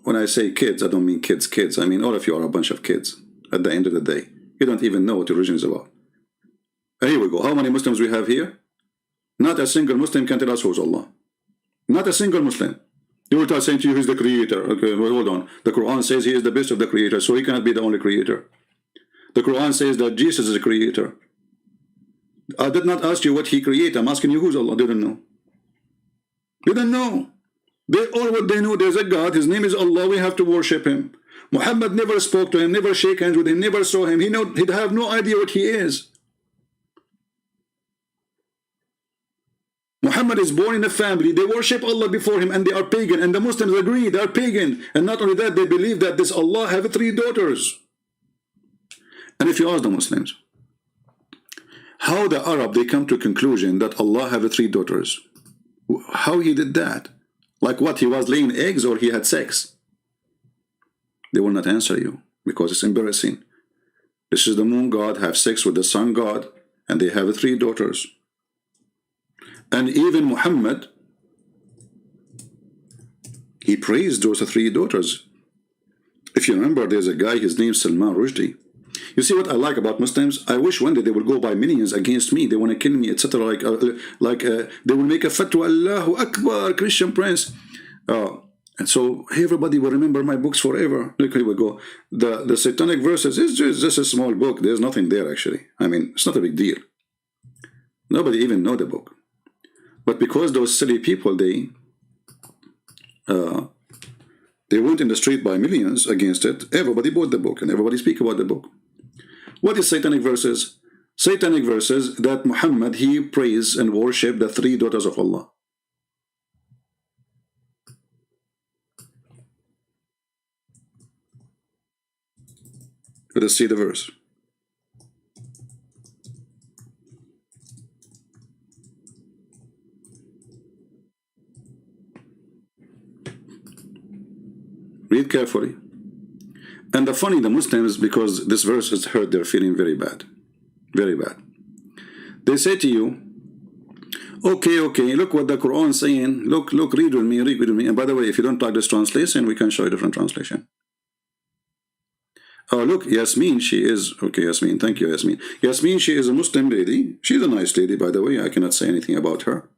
A: when I say kids, I don't mean kids. I mean, all of you are a bunch of kids at the end of the day. You don't even know what religion is about. And here we go. How many Muslims we have here? Not a single Muslim can tell us who's Allah. Not a single Muslim. They will start saying to you, he's the creator. Okay, well, hold on. The Quran says he is the best of the creators, so he cannot be the only creator. The Quran says that Jesus is a creator. I did not ask you what he created. I'm asking you who's Allah. They don't know. They don't know. They all what they know, there's a God. His name is Allah. We have to worship him. Muhammad never spoke to him, never shake hands with him, never saw him. He'd have no idea what he is. Muhammad is born in a family, they worship Allah before him, and they are pagan, and the Muslims agree they are pagan. And not only that, they believe that this Allah have 3 daughters. And if you ask the Muslims, how the Arab, they come to a conclusion that Allah have 3 daughters? How he did that? Like what, he was laying eggs or he had sex? They will not answer you, because it's embarrassing. This is the moon god, have sex with the sun god, and they have 3 daughters. And even Muhammad, he praised those 3 daughters. If you remember, there's a guy, his name's Salman Rushdie. You see what I like about Muslims? I wish one day they will go by millions against me. They want to kill me, etc. They will make a fatwa, Allahu Akbar, Christian prince. And so everybody will remember my books forever. Look, here we go. The satanic verses is just a small book. There's nothing there, actually. I mean, it's not a big deal. Nobody even know the book. But because those silly people, they went in the street by millions against it, everybody bought the book and everybody speak about the book. What is satanic verses? Satanic verses that Muhammad, he praised and worshiped the 3 daughters of Allah. Let us see the verse. Read carefully. And the Muslims, because this verse has hurt, they're feeling very bad. Very bad. They say to you, okay, look what the Quran is saying. Look, read with me. And by the way, if you don't like this translation, we can show you a different translation. Oh, look, Yasmin, she is, okay, Yasmin, thank you, Yasmin. Yasmin, she is a Muslim lady. She's a nice lady, by the way. I cannot say anything about her.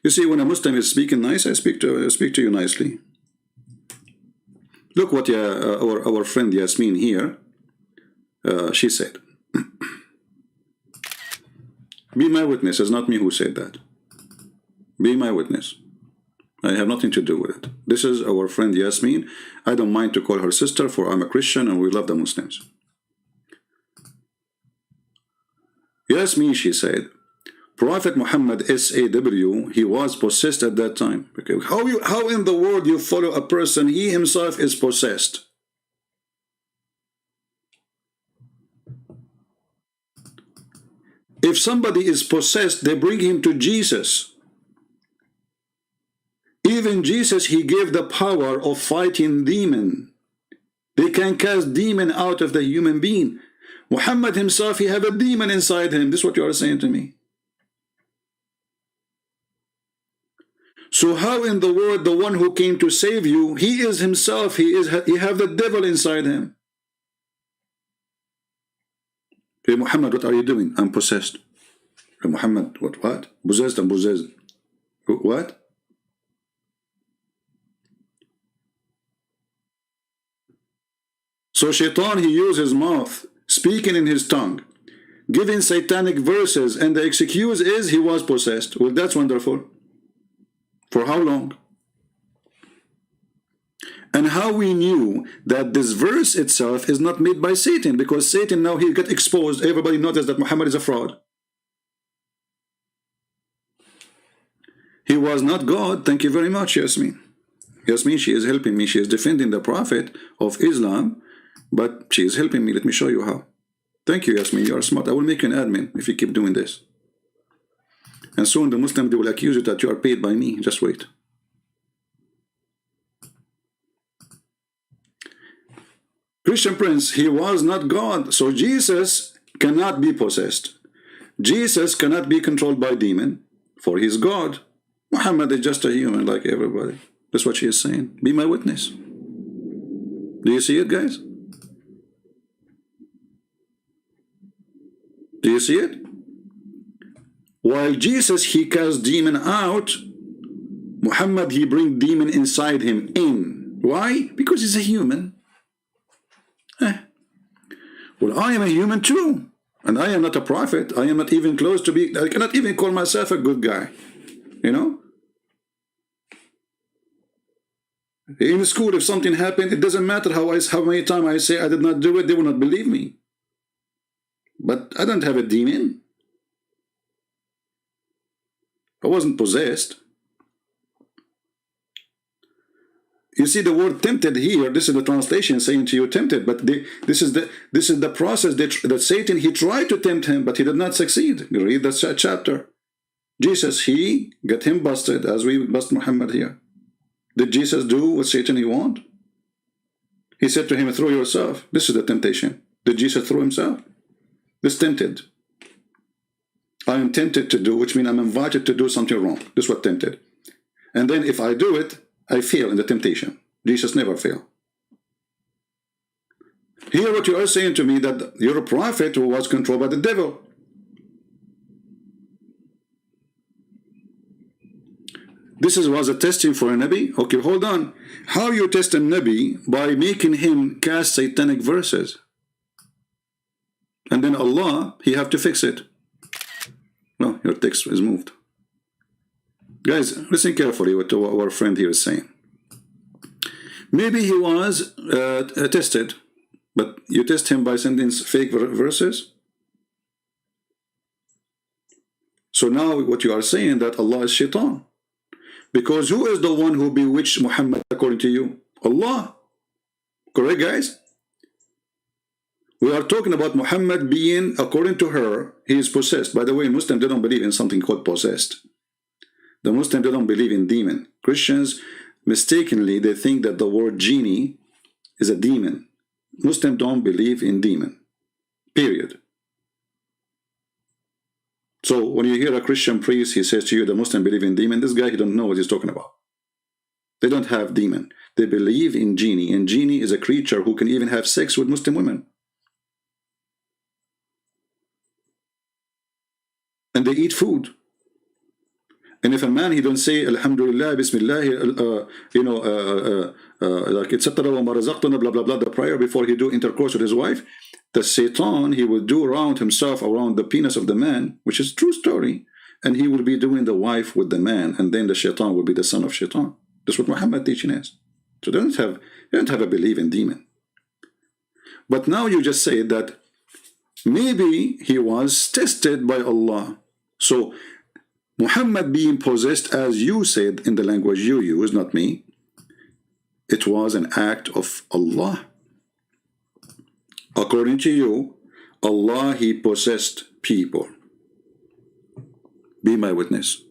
A: You see, when a Muslim is speaking nice, I speak to you nicely. Look what our friend Yasmin here, she said. Be my witness. It's not me who said that. Be my witness. I have nothing to do with it. This is our friend Yasmin. I don't mind to call her sister, for I'm a Christian and we love the Muslims. Yasmin, she said, Prophet Muhammad, SAW, he was possessed at that time. Okay. How in the world you follow a person, he himself is possessed? If somebody is possessed, they bring him to Jesus. Even Jesus, he gave the power of fighting demon. They can cast demon out of the human being. Muhammad himself, he have a demon inside him. This is what you are saying to me. So how in the world the one who came to save you, he is himself, he have the devil inside him. Hey Muhammad, what are you doing? I'm possessed. Hey Muhammad, what? Possessed, I'm possessed. What? So Shaitan, he used his mouth, speaking in his tongue, giving satanic verses, and the excuse is he was possessed. Well, that's wonderful. For how long? And how we knew that this verse itself is not made by Satan, because Satan now he got exposed. Everybody noticed that Muhammad is a fraud. He was not God. Thank you very much, Yasmin. Yasmin, she is helping me. She is defending the Prophet of Islam, but she is helping me. Let me show you how. Thank you, Yasmin. You are smart. I will make you an admin if you keep doing this. And soon the Muslim, they will accuse you that you are paid by me. Just wait. Christian Prince, he was not God. So Jesus cannot be possessed. Jesus cannot be controlled by demon, for he's God. Muhammad is just a human like everybody. That's what she is saying. Be my witness. Do you see it, guys? Do you see it? While Jesus, he cast demon out, Muhammad, he bring demon inside him in. Why? Because he's a human. Well, I am a human too. And I am not a prophet. I am not even close to be, I cannot even call myself a good guy. You know? In school, if something happened, it doesn't matter how many times I say I did not do it, they will not believe me. But I don't have a demon. I wasn't possessed. You see the word tempted here. This is the translation saying to you tempted, but this is the process that Satan, he tried to tempt him, but he did not succeed. You read that chapter. Jesus, he got him busted as we bust Muhammad here. Did Jesus do what Satan he want? He said to him, throw yourself. This is the temptation. Did Jesus throw himself? This tempted. I am tempted to do, which means I'm invited to do something wrong. This is what tempted. And then if I do it, I fail in the temptation. Jesus never failed. Here what you are saying to me, that you're a prophet who was controlled by the devil. This was a testing for a Nabi? Okay, hold on. How you test a Nabi? By making him cast satanic verses. And then Allah, he have to fix it. No, your text is moved. Guys, listen carefully to what our friend here is saying. Maybe he was tested, but you test him by sending fake verses. So now what you are saying that Allah is shaitan. Because who is the one who bewitched Muhammad according to you? Allah. Correct, guys? We are talking about Muhammad being, according to her, he is possessed. By the way, Muslims, they don't believe in something called possessed. The Muslims, they don't believe in demon. Christians, mistakenly, they think that the word genie is a demon. Muslims don't believe in demon. Period. So when you hear a Christian priest, he says to you, the Muslim believe in demon, this guy, he don't know what he's talking about. They don't have demon. They believe in genie, and genie is a creature who can even have sex with Muslim women. And they eat food. And if a man, he don't say Alhamdulillah, Bismillah, like etc. blah blah blah, the prayer before he do intercourse with his wife, the Satan, he will do around himself, around the penis of the man, which is true story, and he will be doing the wife with the man, and then the Shaitan will be the son of Shaitan. That's what Muhammad teaching is. So they don't have a belief in demon. But now you just say that maybe he was tested by Allah. So Muhammad being possessed, as you said in the language you use, not me, it was an act of Allah. According to you, Allah, he possessed people. Be my witness.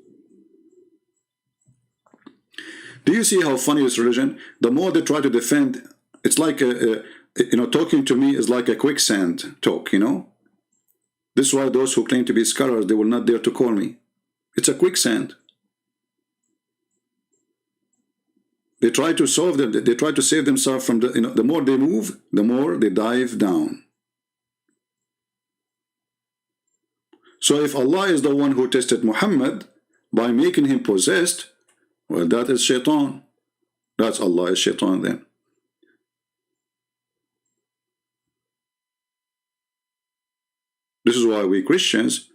A: Do you see how funny this religion? The more they try to defend, it's like talking to me is like a quicksand talk, you know. This is why those who claim to be scholars, they will not dare to call me. It's a quicksand. They try to solve them. They try to save themselves from the more they move, the more they dive down. So if Allah is the one who tested Muhammad by making him possessed, well, that is Shaitan. That's Allah is Shaitan then. This is why we Christians,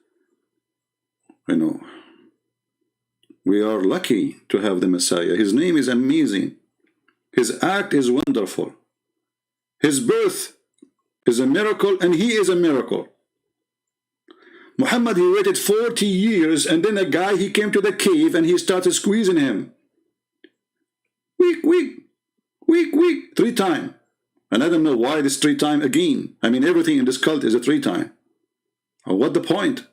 A: we are lucky to have the Messiah. His name is amazing. His act is wonderful. His birth is a miracle, and he is a miracle. Muhammad, he waited 40 years, and then a guy, he came to the cave and he started squeezing him. Weak, 3 times. And I don't know why this 3 times again. I mean, everything in this cult is a 3 times. What the point?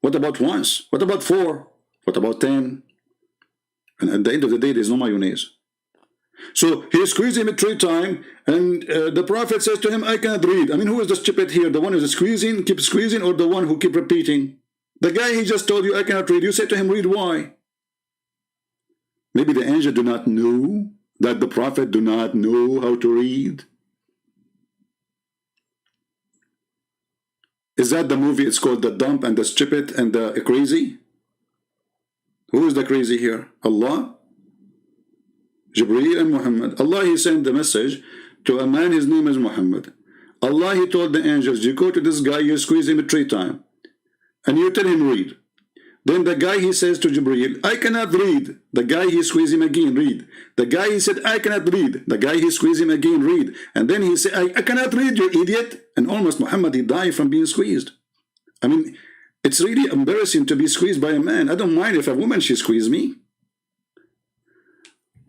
A: What about once? What about 4? What about 10? And at the end of the day, there's no mayonnaise. So he squeezed him 3 times, and the Prophet says to him, I cannot read. I mean, who is the stupid here? The one who's squeezing, keep squeezing, or the one who keep repeating? The guy he just told you, I cannot read. You said to him, read. Why? Maybe the angel do not know that the Prophet do not know how to read. Is that the movie? It's called The Dumb and the Stupid and the Crazy? Who is the crazy here? Allah? Jibreel and Muhammad. Allah, he sent the message to a man, his name is Muhammad. Allah, he told the angels, you go to this guy, you squeeze him 3 times, and you tell him read. Then the guy, he says to Jibreel, I cannot read. The guy, he squeeze him again, read. The guy, he said, I cannot read. The guy, he squeeze him again, read. And then he said, I cannot read, you idiot. And almost Muhammad, he died from being squeezed. I mean, it's really embarrassing to be squeezed by a man. I don't mind if a woman, she squeezed me.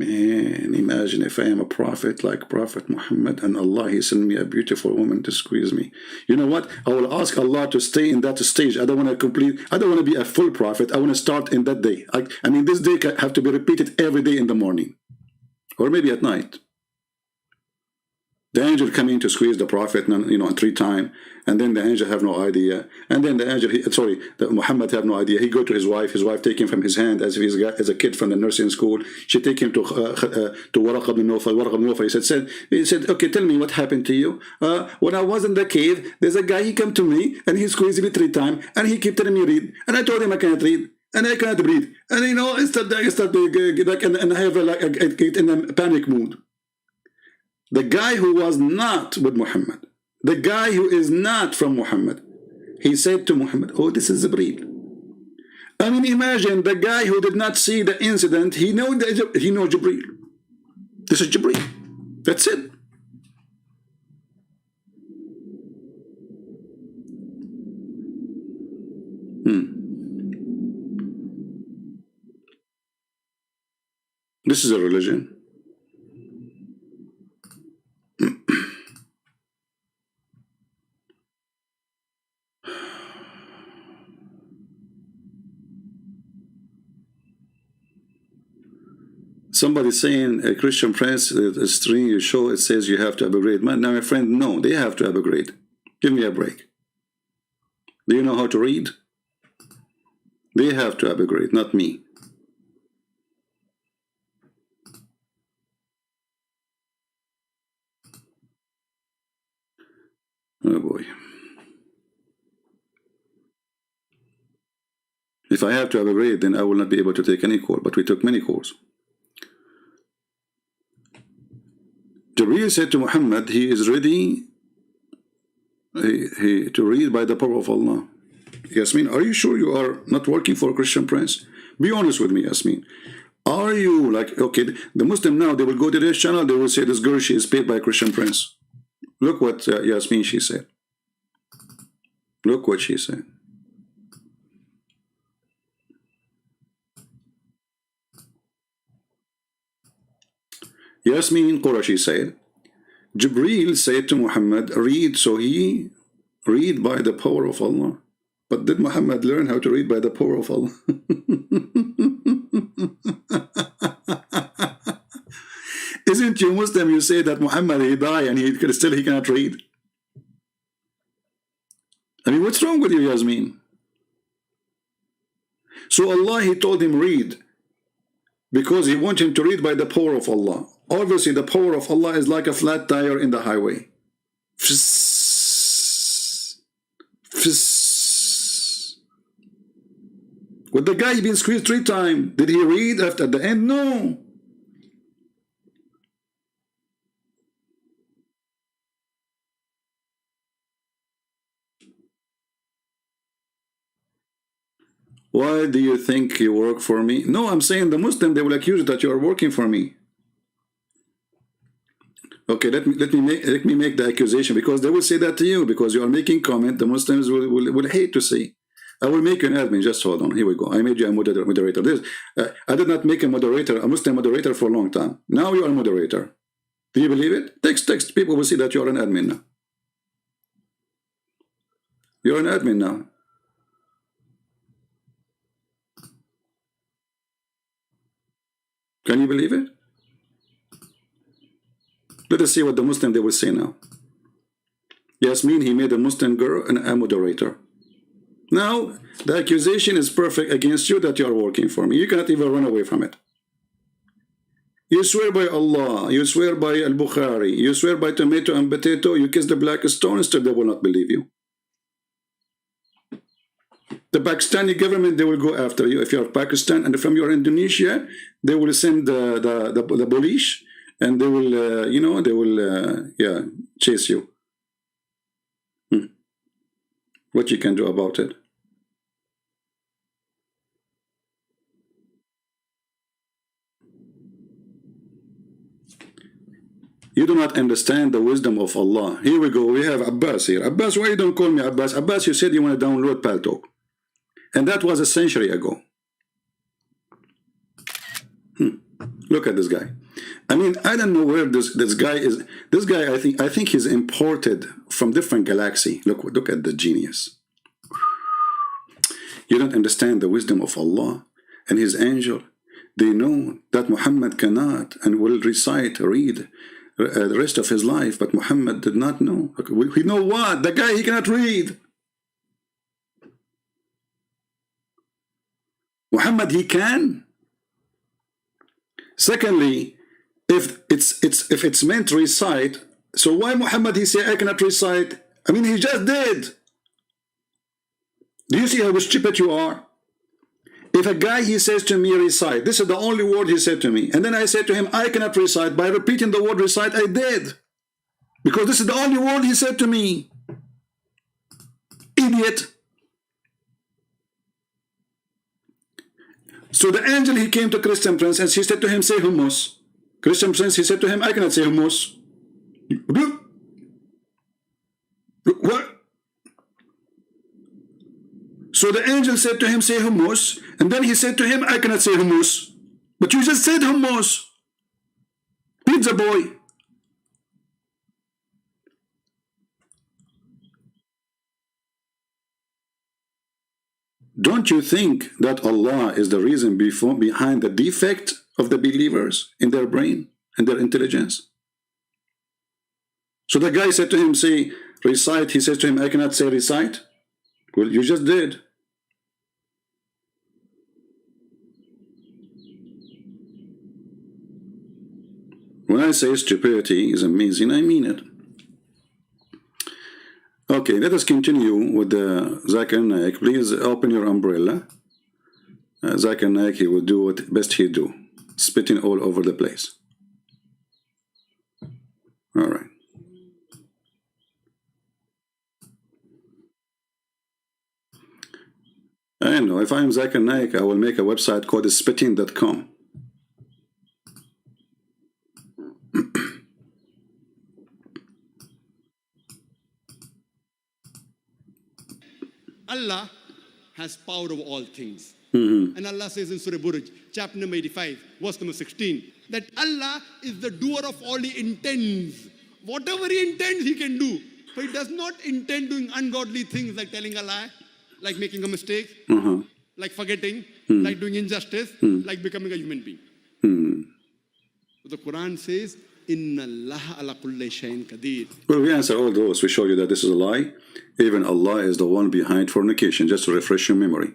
A: Man, imagine if I am a prophet like Prophet Muhammad, and Allah, he sent me a beautiful woman to squeeze me. You know what? I will ask Allah to stay in that stage. I don't want to be a full prophet. I want to start in that day. I mean, this day have to be repeated every day in the morning, or maybe at night. The angel come in to squeeze the Prophet, 3 times, and then the angel have no idea. And then the angel, Muhammad have no idea. He go to his wife take him from his hand as if he's as a kid from the nursing school. She take him to Waraq ibn Nawfal. He said, okay, tell me what happened to you. When I was in the cave, there's a guy, he come to me, and he squeezed me 3 times, and he kept telling me read. And I told him I cannot read. And I cannot breathe. And I start and I have in a panic mood. The guy who was not with Muhammad, the guy who is not from Muhammad, he said to Muhammad, oh, this is Jibreel. I mean, imagine the guy who did not see the incident, he know Jibreel. This is Jibreel. That's it. This is a religion. Somebody saying a Christian prince, a string you show, it says you have to upgrade. Now, my friend, no, they have to upgrade. Give me a break. Do you know how to read? They have to upgrade, not me. Oh boy. If I have to upgrade, then I will not be able to take any course, but we took many courses. Jibreel said to Muhammad, he is ready to read by the power of Allah. Yasmin, are you sure you are not working for a Christian prince? Be honest with me, Yasmin. Are you like, okay, the Muslim now, they will go to this channel, they will say this girl, she is paid by a Christian prince. Look what Yasmin, she said. Look what she said. Yasmin Qurashi said, Jibreel said to Muhammad, read, so he read by the power of Allah. But did Muhammad learn how to read by the power of Allah? Isn't you Muslim, you say that Muhammad, he died and he cannot read? I mean, what's wrong with you, Yasmin? So Allah, he told him read, because he wanted him to read by the power of Allah. Obviously, the power of Allah is like a flat tire in the highway. With the guy being squeezed 3 times, did he read after the end? No. Why do you think you work for me? No, I'm saying the Muslim, they will accuse you that you are working for me. Okay, let me make the accusation, because they will say that to you, because you are making comment. The Muslims will hate to see. I will make you an admin. Just hold on. Here we go. I made you a moderator. I did not make a moderator, a Muslim moderator, for a long time. Now you are a moderator. Do you believe it? Text. People will see that you're an admin now. You're an admin now. Can you believe it? Let us see what the Muslim they will say now. Yasmin, he made a Muslim girl a moderator. Now, the accusation is perfect against you that you are working for me. You cannot even run away from it. You swear by Allah, you swear by Al-Bukhari, you swear by tomato and potato, you kiss the black stone, still they will not believe you. The Pakistani government, they will go after you if you're Pakistan, and from your Indonesia, they will send the police, and they will, you know, they will, chase you. What you can do about it? You do not understand the wisdom of Allah. Here we go. We have Abbas here. Abbas, why you don't call me Abbas? Abbas, you said you want to download Paltalk. And that was a century ago. Look at this guy. I mean, I don't know where this guy is. This guy, I think he's imported from different galaxy. Look at the genius. You don't understand the wisdom of Allah and His angel. They know that Muhammad cannot and will read the rest of his life, but Muhammad did not know. We know what? The guy, he cannot read. Muhammad, he can. Secondly, if it's meant to recite, so why Muhammad he say I cannot recite? I mean, he just did. Do you see how stupid you are? If a guy he says to me recite, this is the only word he said to me, and then I said to him I cannot recite, by repeating the word recite I did, because this is the only word he said to me. Idiot. So the angel, he came to Christian Prince and he said to him, say hummus. Christian Prince, he said to him, I cannot say hummus. What? So the angel said to him, say hummus. And then he said to him, I cannot say hummus. But you just said hummus. Pizza boy. Don't you think that Allah is the reason behind the defect of the believers in their brain and their intelligence? So the guy said to him, say, recite. He says to him, I cannot say recite. Well, you just did. When I say stupidity is amazing, I mean it. Okay, let us continue with the Zakir Naik. Please open your umbrella. Zakir Naik, he will do what best he do, spitting all over the place. All right. I know, if I am Zakir Naik, I will make a website called spitting.com.
B: Allah has power over all things. And Allah says in Surah Buruj, chapter number 85, verse number 16, that Allah is the doer of all He intends. Whatever He intends, He can do. But He does not intend doing ungodly things like telling a lie, like making a mistake, like forgetting, like doing injustice, like becoming a human being. The Quran says, Inna Allah ala kulli shayin qadir.
A: Well, we answer all those. We show you that this is a lie. Even Allah is the one behind fornication, just to refresh your memory.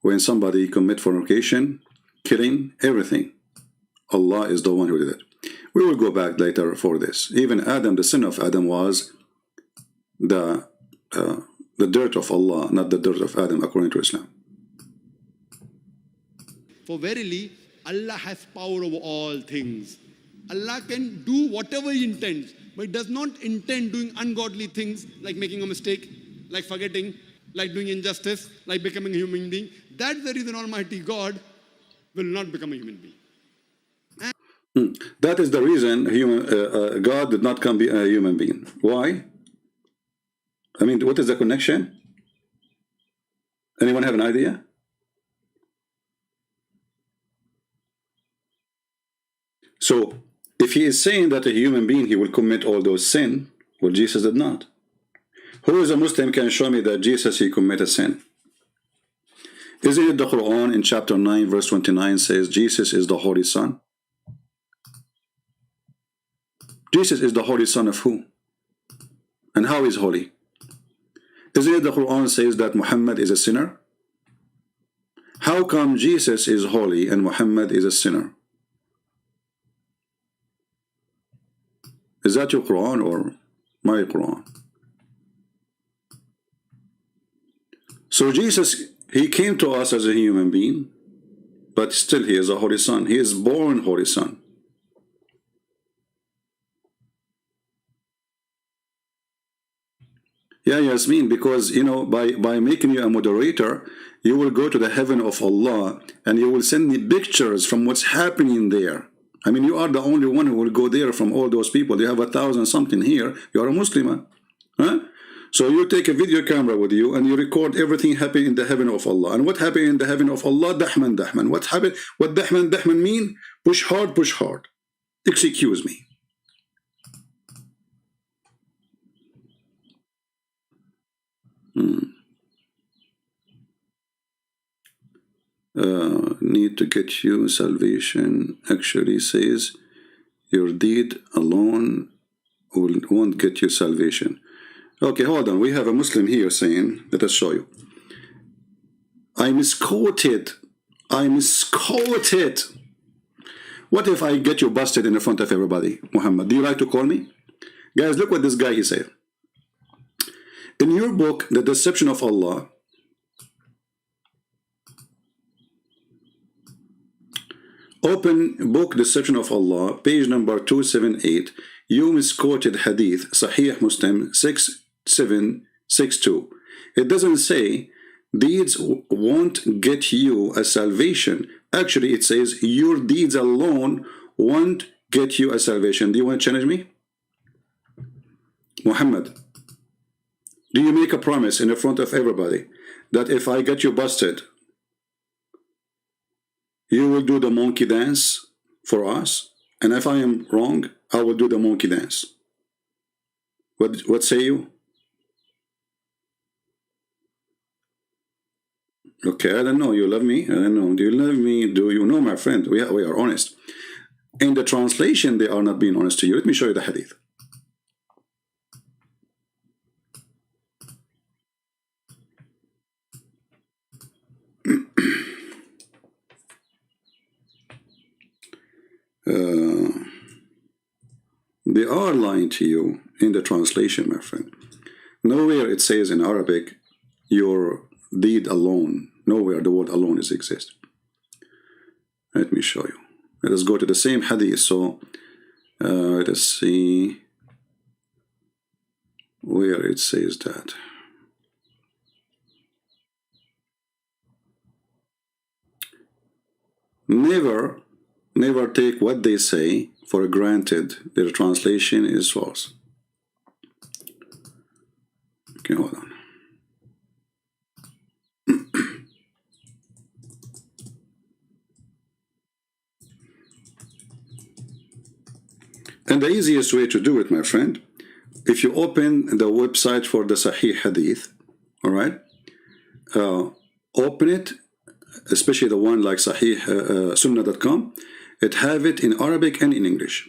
A: When somebody commit fornication, killing, everything, Allah is the one who did it. We will go back later for this. Even Adam, the sin of Adam was the dirt of Allah, not the dirt of Adam, according to Islam.
B: For verily, Allah has power over all things. Allah can do whatever He intends, but He does not intend doing ungodly things like making a mistake, like forgetting, like doing injustice, like becoming a human being. That's the reason Almighty God will not become a human being.
A: That is the reason God did not come be a human being. Why? I mean, what is the connection? Anyone have an idea? So, if if he is saying that a human being, he will commit all those sin, well, Jesus did not. Who is a Muslim can show me that Jesus, he committed sin? Isn't it the Quran in chapter 9 verse 29 says Jesus is the Holy Son? Jesus is the Holy Son of who? And how is holy? Isn't it the Quran says that Muhammad is a sinner? How come Jesus is holy and Muhammad is a sinner? Is that your Quran or my Quran? So Jesus, he came to us as a human being, but still he is a Holy Son. He is born Holy Son. Yeah, Yasmin, because you know, by making you a moderator, you will go to the heaven of Allah and you will send me pictures from what's happening there. I mean, you are the only one who will go there from all those people. They have 1,000 something here. You are a Muslim, huh? So you take a video camera with you and you record everything happening in the heaven of Allah. And what happened in the heaven of Allah? Dahman, Dahman. What happened? What Dahman, Dahman mean? Push hard, push hard. Excuse me. Need to get you salvation actually says your deed alone won't get you salvation. Okay, hold on. We have a Muslim here saying, let us show you. I misquoted. What if I get you busted in the front of everybody? Muhammad, do you like to call me? Guys, look what this guy he said. In your book, The Deception of Allah, open book Deception of Allah, page number 278. You misquoted hadith, Sahih Muslim 6762. It doesn't say deeds won't get you a salvation. Actually, it says your deeds alone won't get you a salvation. Do you want to challenge me? Muhammad, do you make a promise in the front of everybody that if I get you busted, you will do the monkey dance for us? And if I am wrong, I will do the monkey dance. What say you? Okay, I don't know. You love me? I don't know. Do you love me? Do you know, my friend? We are honest. In the translation, they are not being honest to you. Let me show you the hadith. They are lying to you in the translation, my friend. Nowhere it says in Arabic, your deed alone. Nowhere the word alone is exist. Let me show you. Let us go to the same hadith. So let us see where it says that. Never take what they say for granted. Their translation is false. Okay, hold on. And the easiest way to do it, my friend, if you open the website for the Sahih Hadith, all right, open it, especially the one like Sahih Sunnah.com. It have it in Arabic and in English.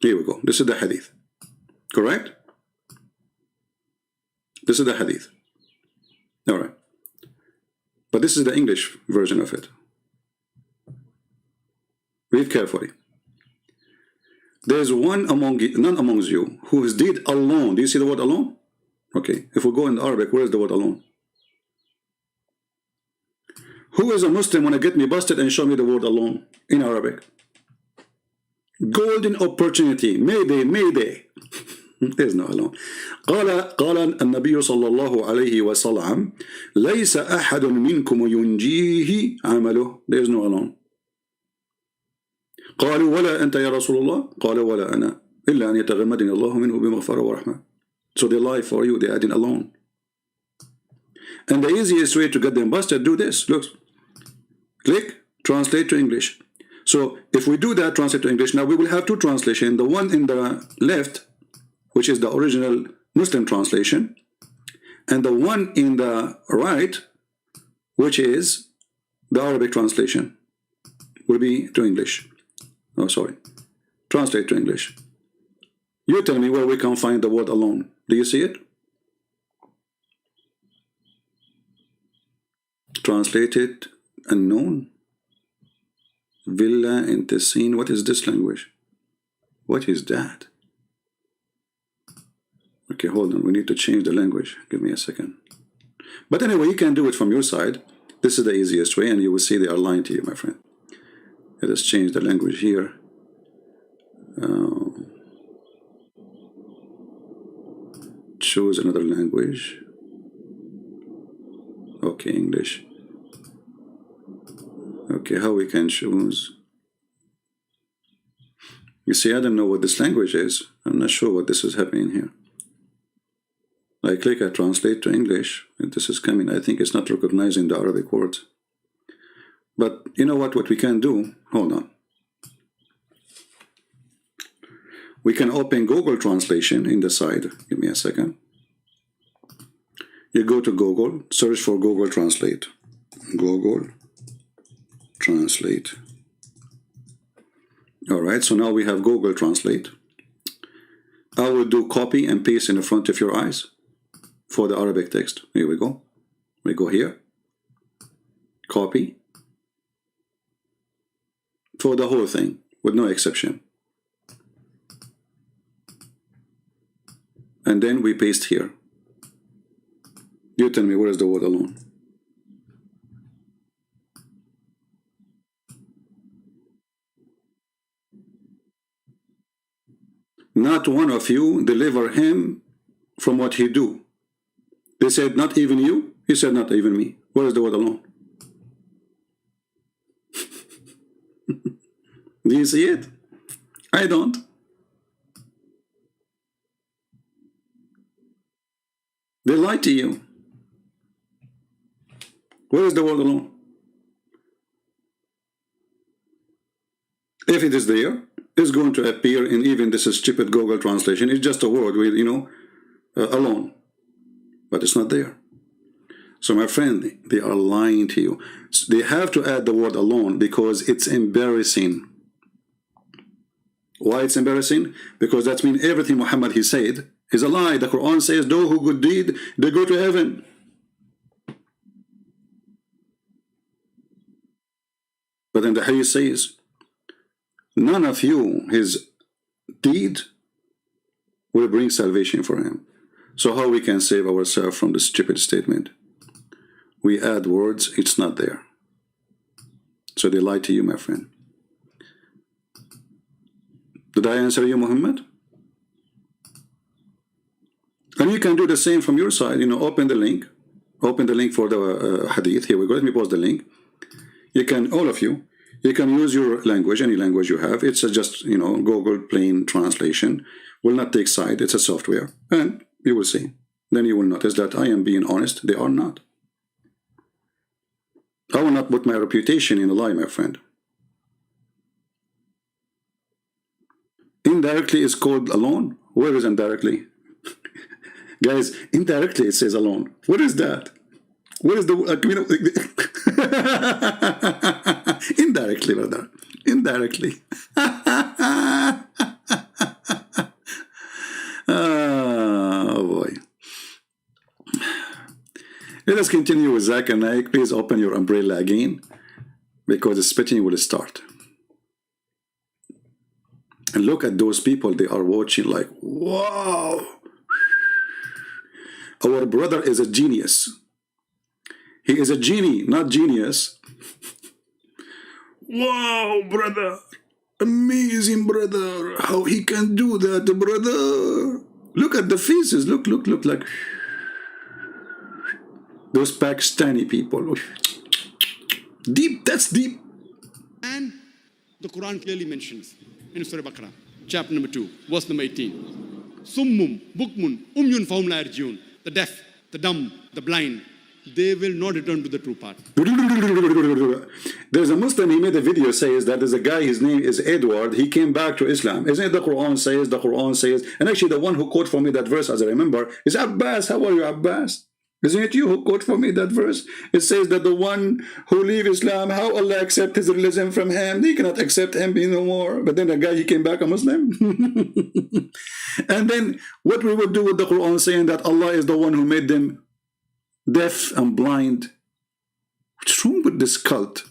A: Here we go. This is the hadith. Correct? This is the hadith. All right. But this is the English version of it. Read carefully. There's none amongst you who is deed alone. Do you see the word alone? Okay. If we go in Arabic, where is the word alone? Who is a Muslim want to get me busted and show me the word alone in Arabic? Golden opportunity. Mayday, mayday. There's no alone. قال النبي صلى الله عليه وسلم ليس أحد منكم ينجيه عمله. There's no alone. قالوا ولا أنت يا رسول الله قال ولا أنا إلا أن يتغمدني الله منه بمغفرة ورحمة. So they lie for you. They add in alone. And the easiest way to get them busted, do this. Look. Click, translate to English. So if we do that, translate to English, now we will have two translations. The one in the left, which is the original Muslim translation, and the one in the right, which is the Arabic translation, will be to English. Oh, sorry. Translate to English. You tell me where we can find the word alone. Do you see it? Translated unknown. Villa in Tessin. What is this language? What is that? Okay, hold on. We need to change the language. Give me a second. But anyway, you can do it from your side. This is the easiest way, and you will see they are lying to you, my friend. Let us change the language here. Choose another language. Okay, English. Okay, how we can choose? You see, I don't know what this language is. I'm not sure what this is happening here. I click, I translate to English, and this is coming. I think it's not recognizing the Arabic words. But you know what we can do? Hold on. We can open Google Translation in the side. Give me a second. You go to Google, search for Google Translate. Google Translate. All right, so now we have Google Translate. I will do copy and paste in the front of your eyes for the Arabic text. Here we go. We go here. Copy. For the whole thing, with no exception. And then we paste here. You tell me, where is the word alone? Not one of you deliver him from what he do. They said, not even you. He said, not even me. Where is the word alone? Do you see it? I don't. They lie to you. Where is the word alone? If it is there, it's going to appear in even this stupid Google translation. It's just a word with, alone. But it's not there. So my friend, they are lying to you. They have to add the word alone because it's embarrassing. Why it's embarrassing? Because that means everything Muhammad he said is a lie. The Quran says, those who good deed, they go to heaven. But then the hadith says, none of you, his deed, will bring salvation for him. So how we can save ourselves from this stupid statement? We add words, it's not there. So they lie to you, my friend. Did I answer you, Muhammad? And you can do the same from your side. Open the link. Open the link for the hadith. Here we go. Let me post the link. You can, all of you, you can use your language, any language you have. It's just, Google plain translation. Will not take side. It's a software. And you will see. Then you will notice that I am being honest. They are not. I will not put my reputation in a lie, my friend. Indirectly is called alone. Where is indirectly? Guys, indirectly it says alone. What is that? What is the indirectly, brother? Indirectly. Oh boy. Let us continue with Zakir Naik. Please open your umbrella again, because the spitting will start. And look at those people, they are watching like, wow. Our brother is a genius. He is a genie, not genius. Wow, brother. Amazing, brother. How he can do that, brother. Look at the faces. Look like those Pakistani people. Deep, that's deep.
B: And the Quran clearly mentions in Surah Baqarah, chapter number 2, verse number 18. Summum, bukmun, umyun fahum la yarjiun. The deaf, the dumb, the blind, they will not return to the true path.
A: There's a Muslim, he made a video, says that there's a guy, his name is Edward, he came back to Islam. Isn't it the Quran says, and actually the one who quote for me that verse, as I remember, is Abbas. How are you, Abbas? Isn't it you who quote for me that verse? It says that the one who leave Islam, how Allah accept his religion from him? He cannot accept him no more. But then the guy, he came back a Muslim. And then what we would do with the Quran saying that Allah is the one who made them deaf and blind. What's wrong with this cult?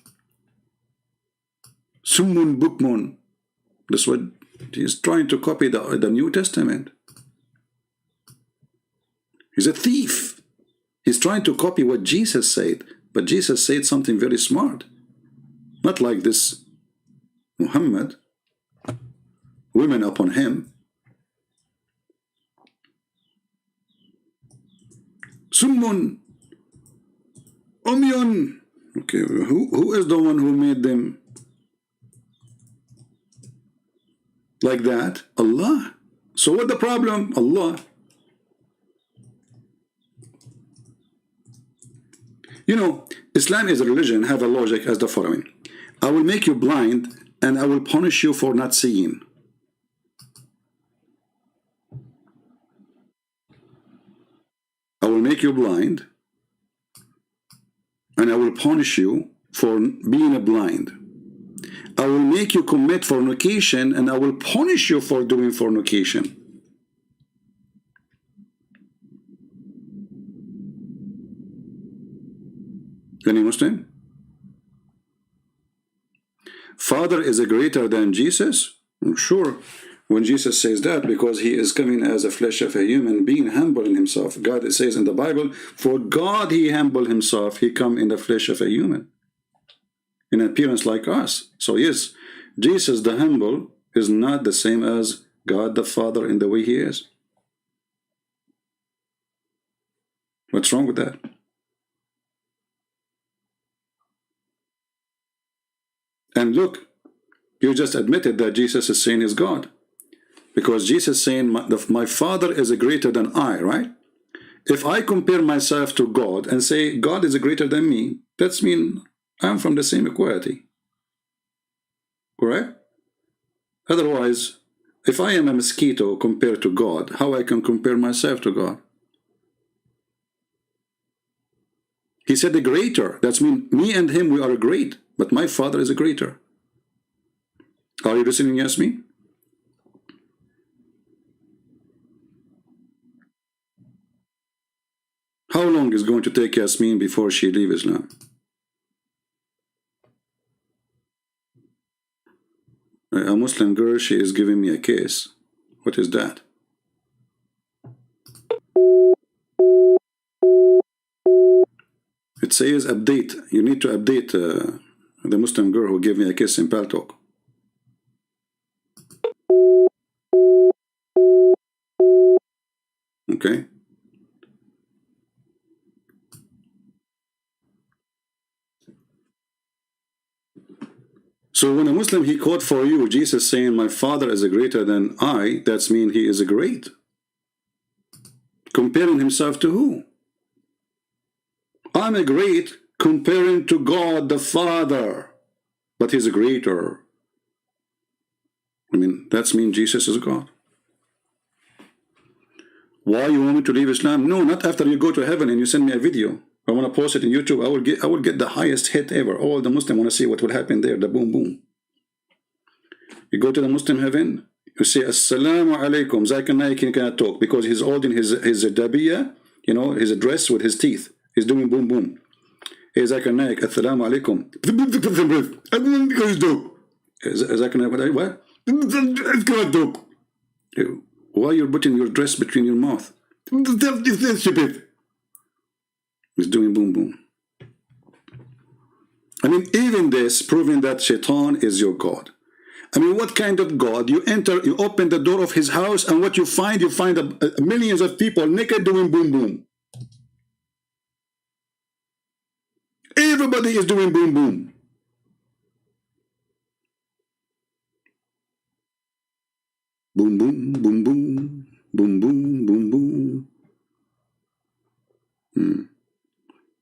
A: Summun Bukmun. That's what he's trying to copy the New Testament. He's a thief. He's trying to copy what Jesus said, but Jesus said something very smart. Not like this Muhammad, women upon him. Summun, Umyun. Okay, who is the one who made them like that? Allah. So what the problem? Allah. You know, Islam is a religion, have a logic as the following. I will make you blind and I will punish you for not seeing. I will make you blind and I will punish you for being blind. I will make you commit fornication and I will punish you for doing fornication. Any Muslim? Father is greater than Jesus? Sure. When Jesus says that, because he is coming as a flesh of a human being, humble in himself. God says in the Bible, for God he humbled himself, he come in the flesh of a human, in appearance like us. So yes, Jesus the humble is not the same as God the Father in the way he is. What's wrong with that? And look, you just admitted that Jesus is saying he's God. Because Jesus is saying, my Father is greater than I, right? If I compare myself to God and say God is greater than me, that's mean I'm from the same equality. Correct? Otherwise, if I am a mosquito compared to God, how I can compare myself to God? He said the greater. That's mean me and him, we are great. But my Father is greater. Are you listening, Yasmin? How long is going to take Yasmin before she leaves Islam? A Muslim girl, she is giving me a kiss. What is that? It says update. You need to update the Muslim girl who gave me a kiss in Paltalk. Okay. So when a Muslim, he quote for you, Jesus saying, my Father is greater than I, that's mean he is great. Comparing himself to who? I'm a great comparing to God the Father, but he's greater. I mean, that's mean Jesus is God. Why you want me to leave Islam? No, not after you go to heaven and you send me a video. I want to post it in YouTube. I will get the highest hit ever. All the Muslims want to see what will happen there, the boom boom. You go to the Muslim heaven, you say, Assalamu alaikum. Zakir Naik cannot talk because he's holding his dabiya, you know, his dress with his teeth. He's doing boom boom. Hey, Zakir Naik, Assalamu alaikum. Zakir Naik, what? Cannot talk. Why you're putting your dress between your mouth? He's doing boom boom. I mean, even this proving that Shaitan is your God. I mean, what kind of God? You enter, you open the door of his house, and what you find millions of people naked doing boom boom. Everybody is doing boom boom. Boom boom, boom boom, boom boom, boom boom.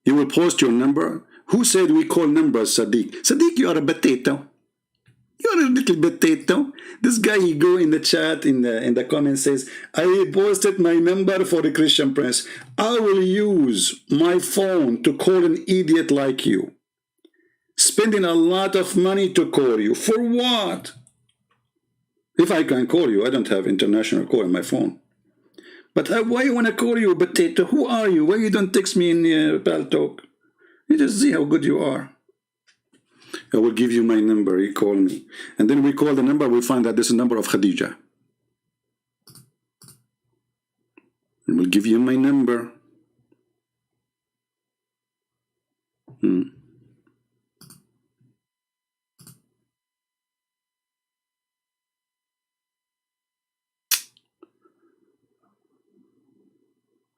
A: You will post your number. Who said we call numbers Sadiq? Sadiq, you are a potato. You're a little potato. This guy, he go in the chat, in the comments, says, I posted my number for the Christian Prince. I will use my phone to call an idiot like you. Spending a lot of money to call you. For what? If I can call you, I don't have international call on my phone. But why you want to call you a potato? Who are you? Why you don't text me in Pal Talk? You just see how good you are. I will give you my number, you call me. And then we call the number, we find that this is the number of Khadija. And we'll give you my number.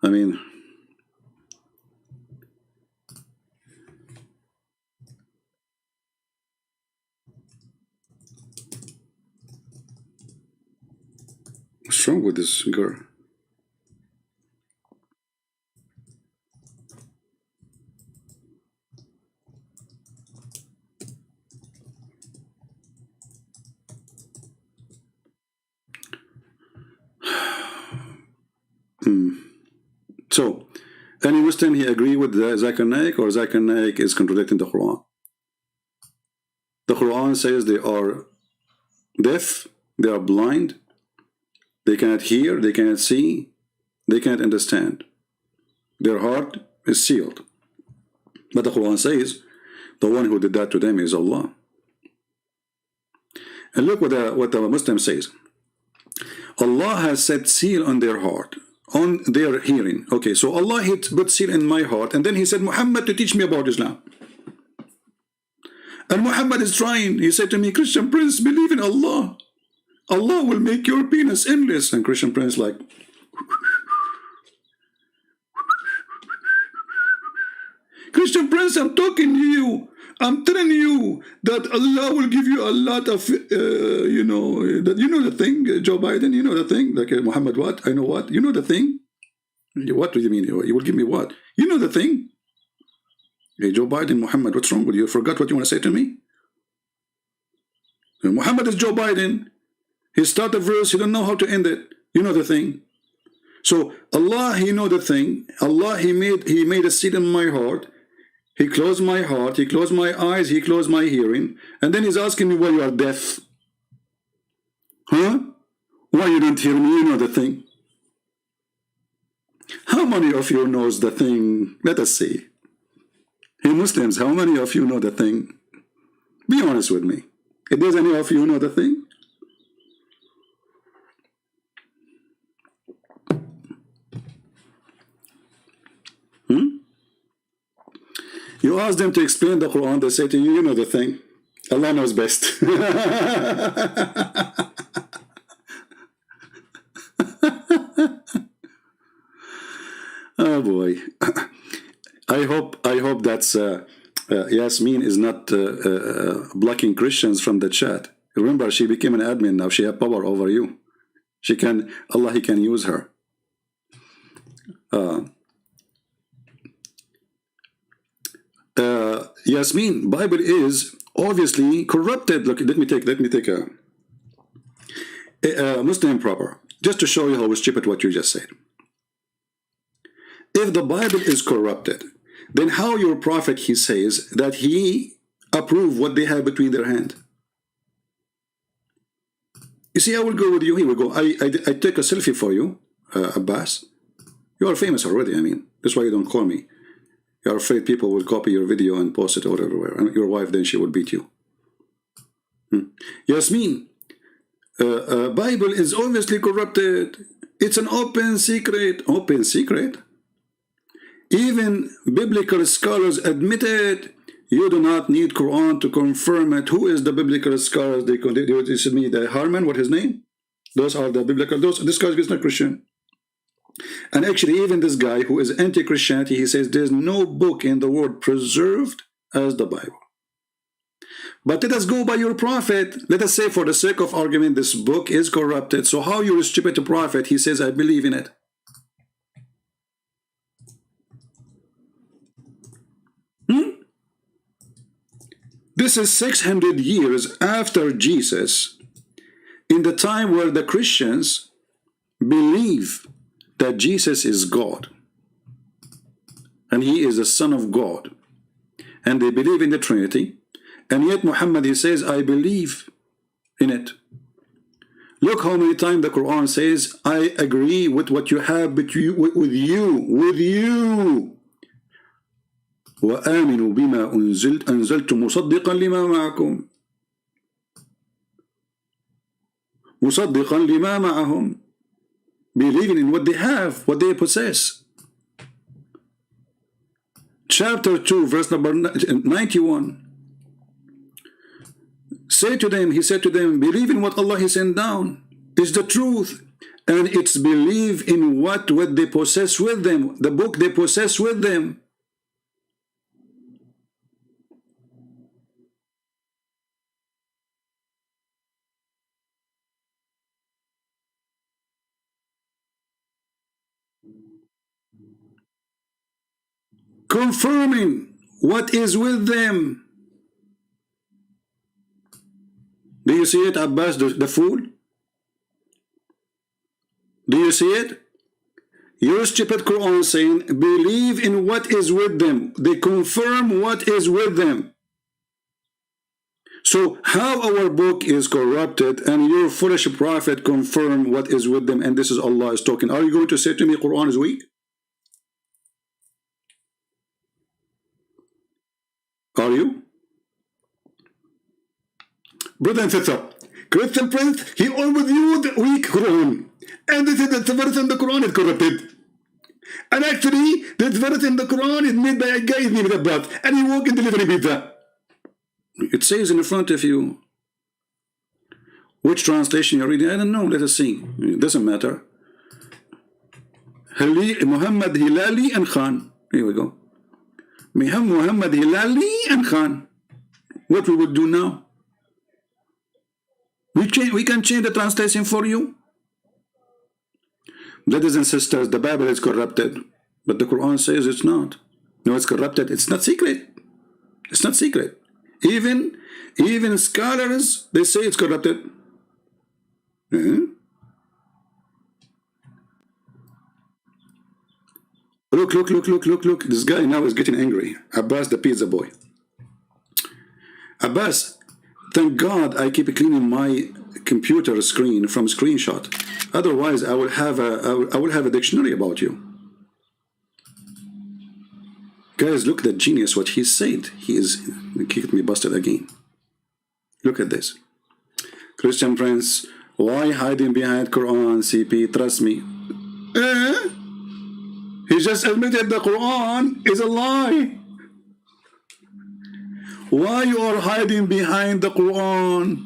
A: I mean, what's wrong with this girl? So, any Muslim, he agree with Zakir Naik, or Zakir Naik is contradicting the Quran? The Quran says they are deaf, they are blind, they cannot hear, they cannot see, they cannot understand. Their heart is sealed. But the Quran says the one who did that to them is Allah. And look what the Muslim says. Allah has set seal on their heart, on their hearing. Okay, so Allah put seal in my heart, and then he said, Muhammad, to teach me about Islam. And Muhammad is trying. He said to me, Christian Prince, believe in Allah. Allah will make your penis endless. And Christian Prince like, Christian Prince, I'm talking to you. I'm telling you that Allah will give you a lot of, you know the thing, Joe Biden, you know the thing, like Mohammed, what? I know what? You know the thing? What do you mean? You will give me what? You know the thing? Hey, Joe Biden, Mohammed, what's wrong with you? Forgot what you want to say to me? Mohammed is Joe Biden. He start a verse, he don't know how to end it. You know the thing? So Allah, he know the thing. Allah, he made a seed in my heart. He closed my heart, he closed my eyes, he closed my hearing, and then he's asking me why you are deaf. Huh? Why you don't hear me? You know the thing. How many of you knows the thing? Let us see. Hey Muslims, how many of you know the thing? Be honest with me. Does any of you know the thing? You ask them to explain the Quran, they say to you, you know the thing. Allah knows best. Oh boy. I hope that's Yasmin is not blocking Christians from the chat. Remember, she became an admin now. She has power over you. She can, Allah, he can use her. Yasmin, Bible is obviously corrupted. Look, let me take a Muslim proper, just to show you how stupid what you just said. If the Bible is corrupted, then how your prophet, he says that he approve what they have between their hand? You see, I will go with you. Here we go. I take a selfie for you, Abbas. You are famous already. I mean, that's why you don't call me. You're afraid people will copy your video and post it all everywhere. And your wife, then she will beat you. Yasmin, Bible is obviously corrupted. It's an open secret. Open secret? Even biblical scholars admitted you do not need Quran to confirm it. Who is the biblical scholars? They should be the Harman, what his name? Those are the biblical, this guy is not Christian. And actually, even this guy who is anti-Christianity, he says there's no book in the world preserved as the Bible. But let us go by your prophet. Let us say, for the sake of argument, this book is corrupted. So how you stupid prophet, he says, I believe in it. This is 600 years after Jesus, in the time where the Christians believe that Jesus is God and he is the Son of God, and they believe in the Trinity, and yet Muhammad, he says, I believe in it. Look how many times the Quran says, I agree with what you have with you. وآمنوا بما أنزلت مصدقا لما معكم. مصدقا لما معهم. Believing in what they have, what they possess. Chapter 2, verse number 91. Say to them, he said to them, believe in what Allah has sent down is the truth, and it's believe in what they possess with them, the book they possess with them. Confirming what is with them. Do you see it, Abbas, the fool? Do you see it? Your stupid Quran saying, believe in what is with them. They confirm what is with them. So how our book is corrupted and your foolish prophet confirm what is with them, and this is Allah is talking. Are you going to say to me Quran is weak? Are you? Brother and sister, Christian Prince, he overviewed the weak Quran. And they said that the verse in the Quran is corrupted. And actually, this verse in the Quran is made by a guy named Abbas. And he walked in delivering pizza. It says in front of you. Which translation you're reading? I don't know. Let us see. It doesn't matter. Muhammad Hilali and Khan. Here we go. Muhammad Hilali and Khan. What we would do now? We can change the translation for you. Brothers and sisters, the Bible is corrupted, but the Quran says it's not. No, it's corrupted. It's not secret. It's not secret. Even scholars, they say it's corrupted. Look. This guy now is getting angry. Abbas, the pizza boy. Abbas, thank God I keep cleaning my computer screen from screenshot. Otherwise, I will have a dictionary about you. Guys, look at the genius what he said. He kicked me busted again. Look at this. Christian Prince, why hiding behind Quran, CP? Trust me. He just admitted the Quran is a lie. Why you are hiding behind the Quran?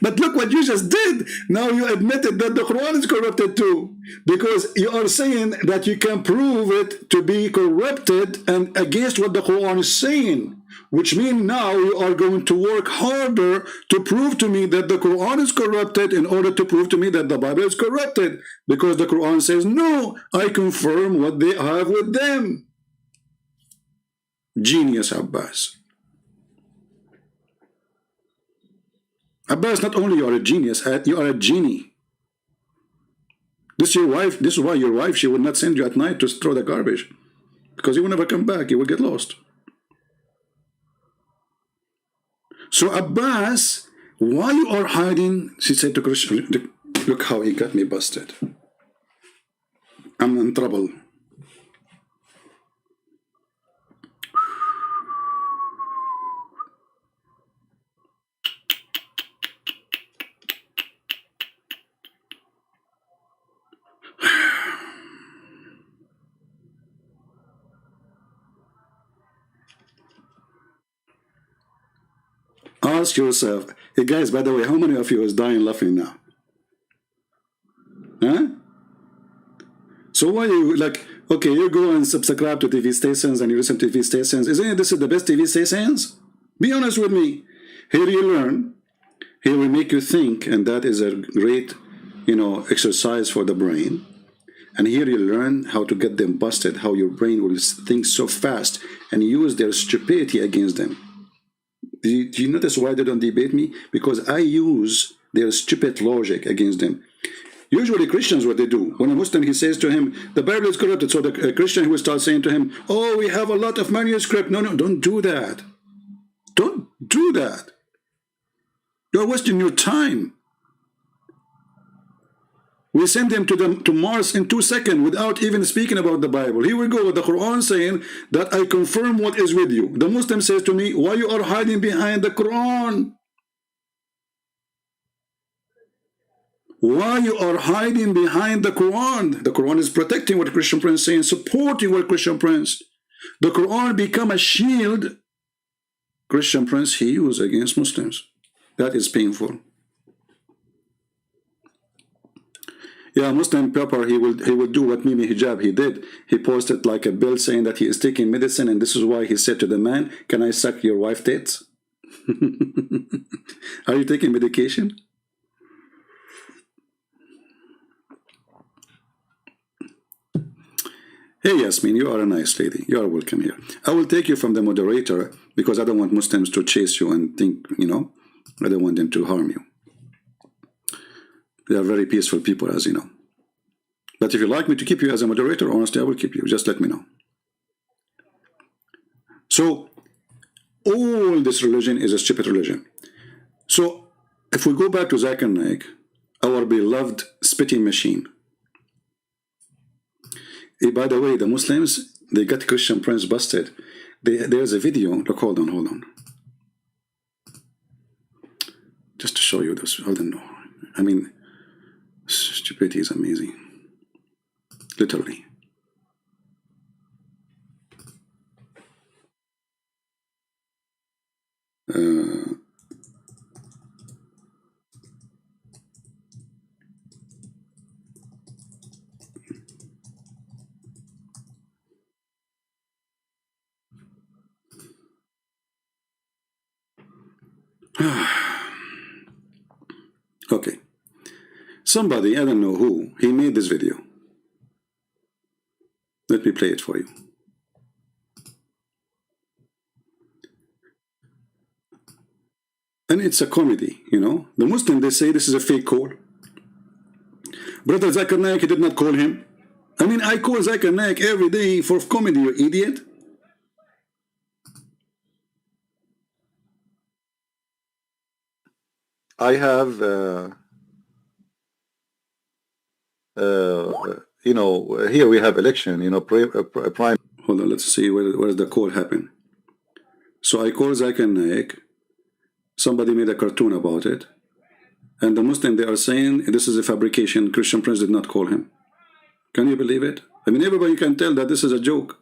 A: But look what you just did. Now you admitted that the Quran is corrupted too. Because you are saying that you can prove it to be corrupted and against what the Quran is saying. Which means now you are going to work harder to prove to me that the Quran is corrupted in order to prove to me that the Bible is corrupted. Because the Quran says, no, I confirm what they have with them. Genius, Abbas. Abbas, not only you are a genius, you are a genie. This is why your wife, she will not send you at night to throw the garbage. Because you will never come back, you will get lost. So Abbas, why you are hiding? She said to Christian, look how he got me busted. I'm in trouble. Ask yourself, hey guys, by the way, how many of you is dying laughing now? Huh? So why you like, okay, you go and subscribe to TV stations and you listen to TV stations. Isn't this the best TV stations? Be honest with me. Here you learn, here we make you think, and that is a great, exercise for the brain. And here you learn how to get them busted, how your brain will think so fast and use their stupidity against them. Do you notice why they don't debate me? Because I use their stupid logic against them. Usually Christians, what they do, when a Muslim, he says to him, the Bible is corrupted, so the Christian, he will start saying to him, oh, we have a lot of manuscript. No, don't do that. Don't do that. You're wasting your time. We send him to Mars in 2 seconds without even speaking about the Bible. Here we go with the Quran saying that I confirm what is with you. The Muslim says to me, why you are hiding behind the Quran? Why you are hiding behind the Quran? The Quran is protecting what Christian Prince is saying, supporting what Christian Prince. The Quran become a shield Christian Prince he used against Muslims. That is painful. Yeah, Muslim Pepper, he will do what Mimi Hijab he did. He posted like a bill saying that he is taking medicine, and this is why he said to the man, can I suck your wife tits? Are you taking medication? Hey Yasmin, you are a nice lady. You are welcome here. I will take you from the moderator because I don't want Muslims to chase you and think, you know, I don't want them to harm you. They are very peaceful people, as you know. But if you like me to keep you as a moderator, honestly, I will keep you. Just let me know. So, all this religion is a stupid religion. So, if we go back to Zakir Naik, our beloved spitting machine. By the way, the Muslims, they got Christian Prince busted. There's a video. Look, hold on. Just to show you this. I don't know. I mean, stupidity is amazing. Literally. Okay. Somebody, I don't know who, he made this video. Let me play it for you. And it's a comedy, you know. The Muslim, they say this is a fake call. Brother Zakir Naik, he did not call him. I mean, I call Zakir Naik every day for comedy, you idiot. I have, you know, here we have election, you know, prime. Hold on, let's see where does the call happen. So I call Zakir Naik. Somebody made a cartoon about it. And the Muslim, they are saying this is a fabrication. Christian Prince did not call him. Can you believe it? I mean, everybody can tell that this is a joke.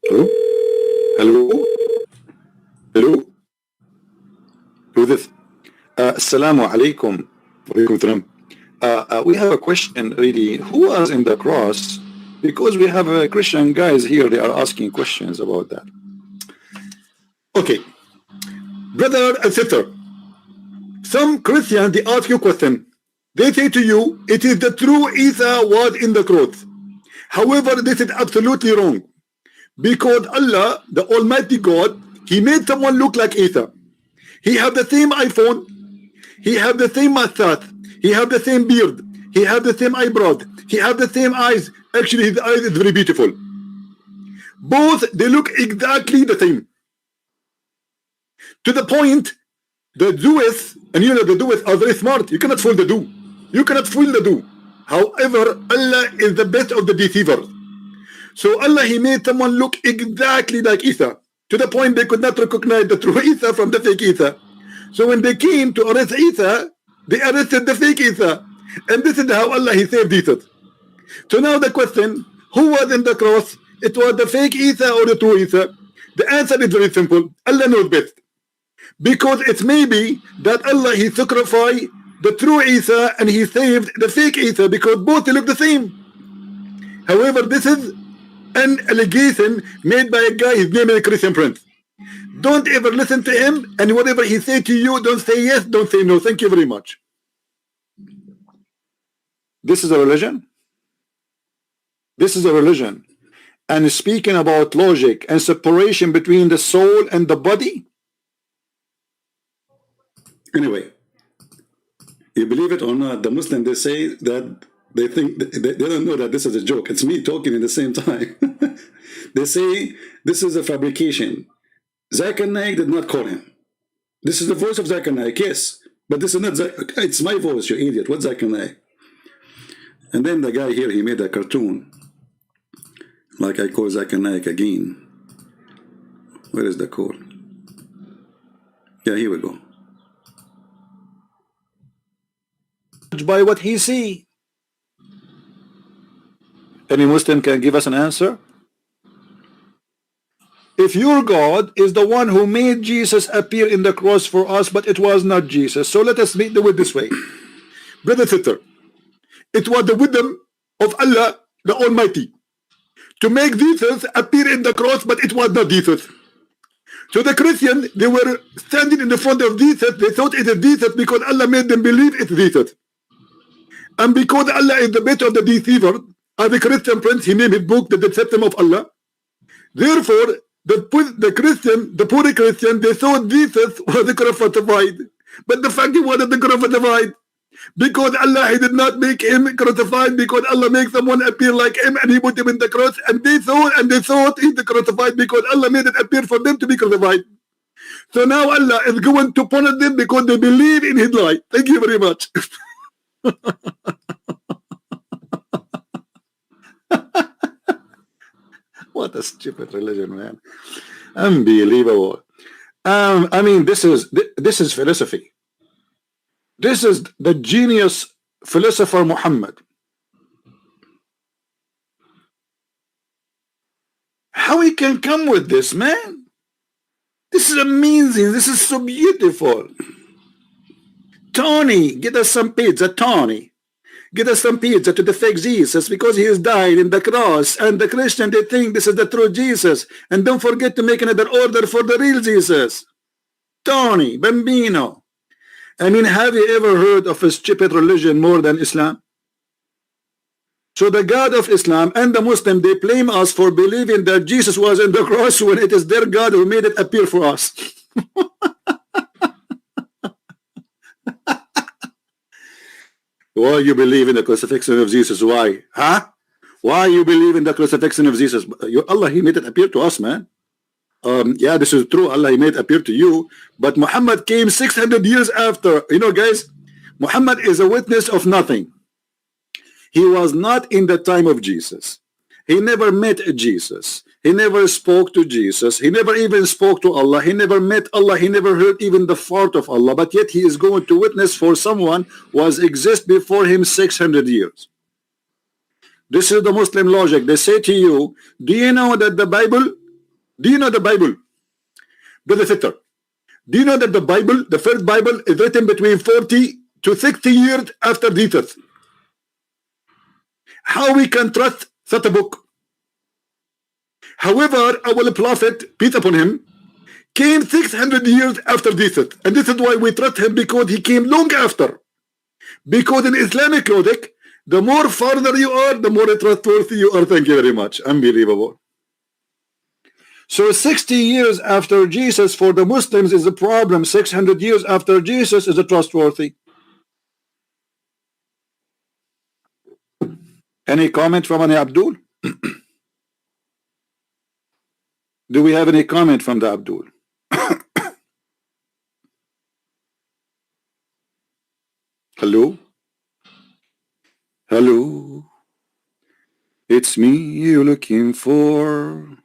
A: Hello? Hello? Hello? Who this? Assalamu alaikum. We have a question, really. Who was in the cross? Because we have Christian guys here, they are asking questions about that. Okay. Brother and sister, some Christians, they ask you a question. They say to you, it is the true Isa was in the cross. However, this is absolutely wrong. Because Allah, the Almighty God, He made someone look like Isa. He have the same iPhone, he have the same mustache, he have the same beard, he have the same eyebrows, he have the same eyes. Actually, his eyes is very beautiful. Both, they look exactly the same. To the point, the Jews, and you know the Jews are very smart. You cannot fool the Jew. You cannot fool the Jew. However, Allah is the best of the deceivers. So Allah, He made someone look exactly like Isa. To the point they could not recognize the true Isa from the fake Isa. So when they came to arrest Isa, they arrested the fake Isa. And this is how Allah, He saved Jesus. So now the question, who was in the cross? It was the fake Isa or the true Isa? The answer is very simple. Allah knows best. Because it may be that Allah, He sacrificed the true Isa and He saved the fake Isa because both they look the same. However, this is an allegation made by a guy, his name is Christian Prince. Don't ever listen to him, and whatever he say to you, don't say yes, don't say no. Thank you very much. This is a religion? This is a religion. And speaking about logic and separation between the soul and the body? Anyway, you believe it or not, the Muslims, they say that they think, they don't know that this is a joke. It's me talking at the same time. They say this is a fabrication. Zakir Naik did not call him. This is the voice of Zakir Naik, yes. But this is not, it's my voice, you idiot. What's Zakir Naik? And then the guy here, he made a cartoon. Like I call Zakir Naik again. Where is the call? Yeah, here we go. By what he see. Any Muslim can give us an answer? If your God is the one who made Jesus appear in the cross for us, but it was not Jesus, so let us do it this way. Brother Sitter, it was the wisdom of Allah the Almighty to make Jesus appear in the cross, but it was not Jesus. So the Christian, they were standing in the front of Jesus, they thought it is Jesus because Allah made them believe it's Jesus. And because Allah is the better of the deceiver, as a Christian prince, he named his book The Deception of Allah. Therefore, the Christian, the poor Christian, they thought Jesus was the crucified. But the fact he wasn't the crucified. Because Allah, he did not make him crucified, because Allah makes someone appear like him and he put him in the cross, and they thought he's the crucified because Allah made it appear for them to be crucified. So now Allah is going to punish them because they believe in his lie. Thank you very much. What a stupid religion, man. Unbelievable. I mean, this is philosophy. This is the genius philosopher Muhammad. How he can come with this, man? This is amazing. This is so beautiful. Tony, get us some pizza, Tony. Get us some pizza to the fake Jesus because he has died in the cross. And the Christian, they think this is the true Jesus. And don't forget to make another order for the real Jesus. Tony, Bambino. I mean, have you ever heard of a stupid religion more than Islam? So the God of Islam and the Muslim, they blame us for believing that Jesus was in the cross when it is their God who made it appear for us. Why you believe in the crucifixion of Jesus? Why? Huh? Why you believe in the crucifixion of Jesus? Allah, he made it appear to us, man. Yeah, this is true. Allah, he made it appear to you. But Muhammad came 600 years after. You know, guys, Muhammad is a witness of nothing. He was not in the time of Jesus. He never met Jesus. He never spoke to Jesus. He never even spoke to Allah. He never met Allah. He never heard even the fart of Allah. But yet he is going to witness for someone who was exist before him 600 years. This is the Muslim logic. They say to you, do you know that the Bible, do you know the Bible? Brother Fitter, do you know that the Bible, the first Bible, is written between 40 to 60 years after Jesus? How we can trust such a book? However, our prophet, peace upon him, came 600 years after Jesus. And this is why we trust him, because he came long after. Because in Islamic logic, the more farther you are, the more trustworthy you are. Thank you very much. Unbelievable. So 60 years after Jesus for the Muslims is a problem. 600 years after Jesus is a trustworthy. Any comment from Ani Abdul? Do we have any comment from the Abdul? Hello? Hello? It's me you're looking for.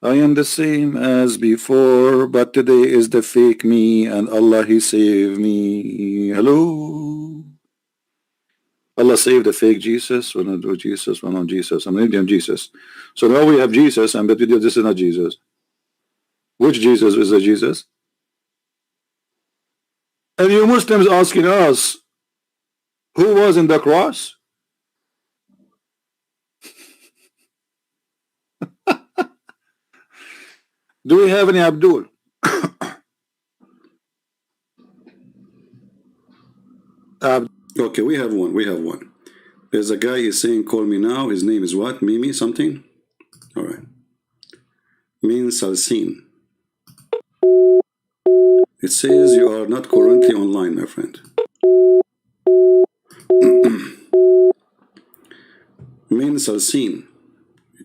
A: I am the same as before, but today is the fake me, and Allah, he saved me. Hello? Allah saved the fake Jesus. We're not doing Jesus. We're not Jesus. I'm Indian Jesus. So now we have Jesus, and but this is not Jesus. Which Jesus is the Jesus? And you Muslims asking us, who was in the cross? Do we have any Abdul? Okay, we have one. We have one. There's a guy is saying, call me now. His name is what? Mimi something? All right. Min Salsin. It says you are not currently online, my friend. Min Salsin.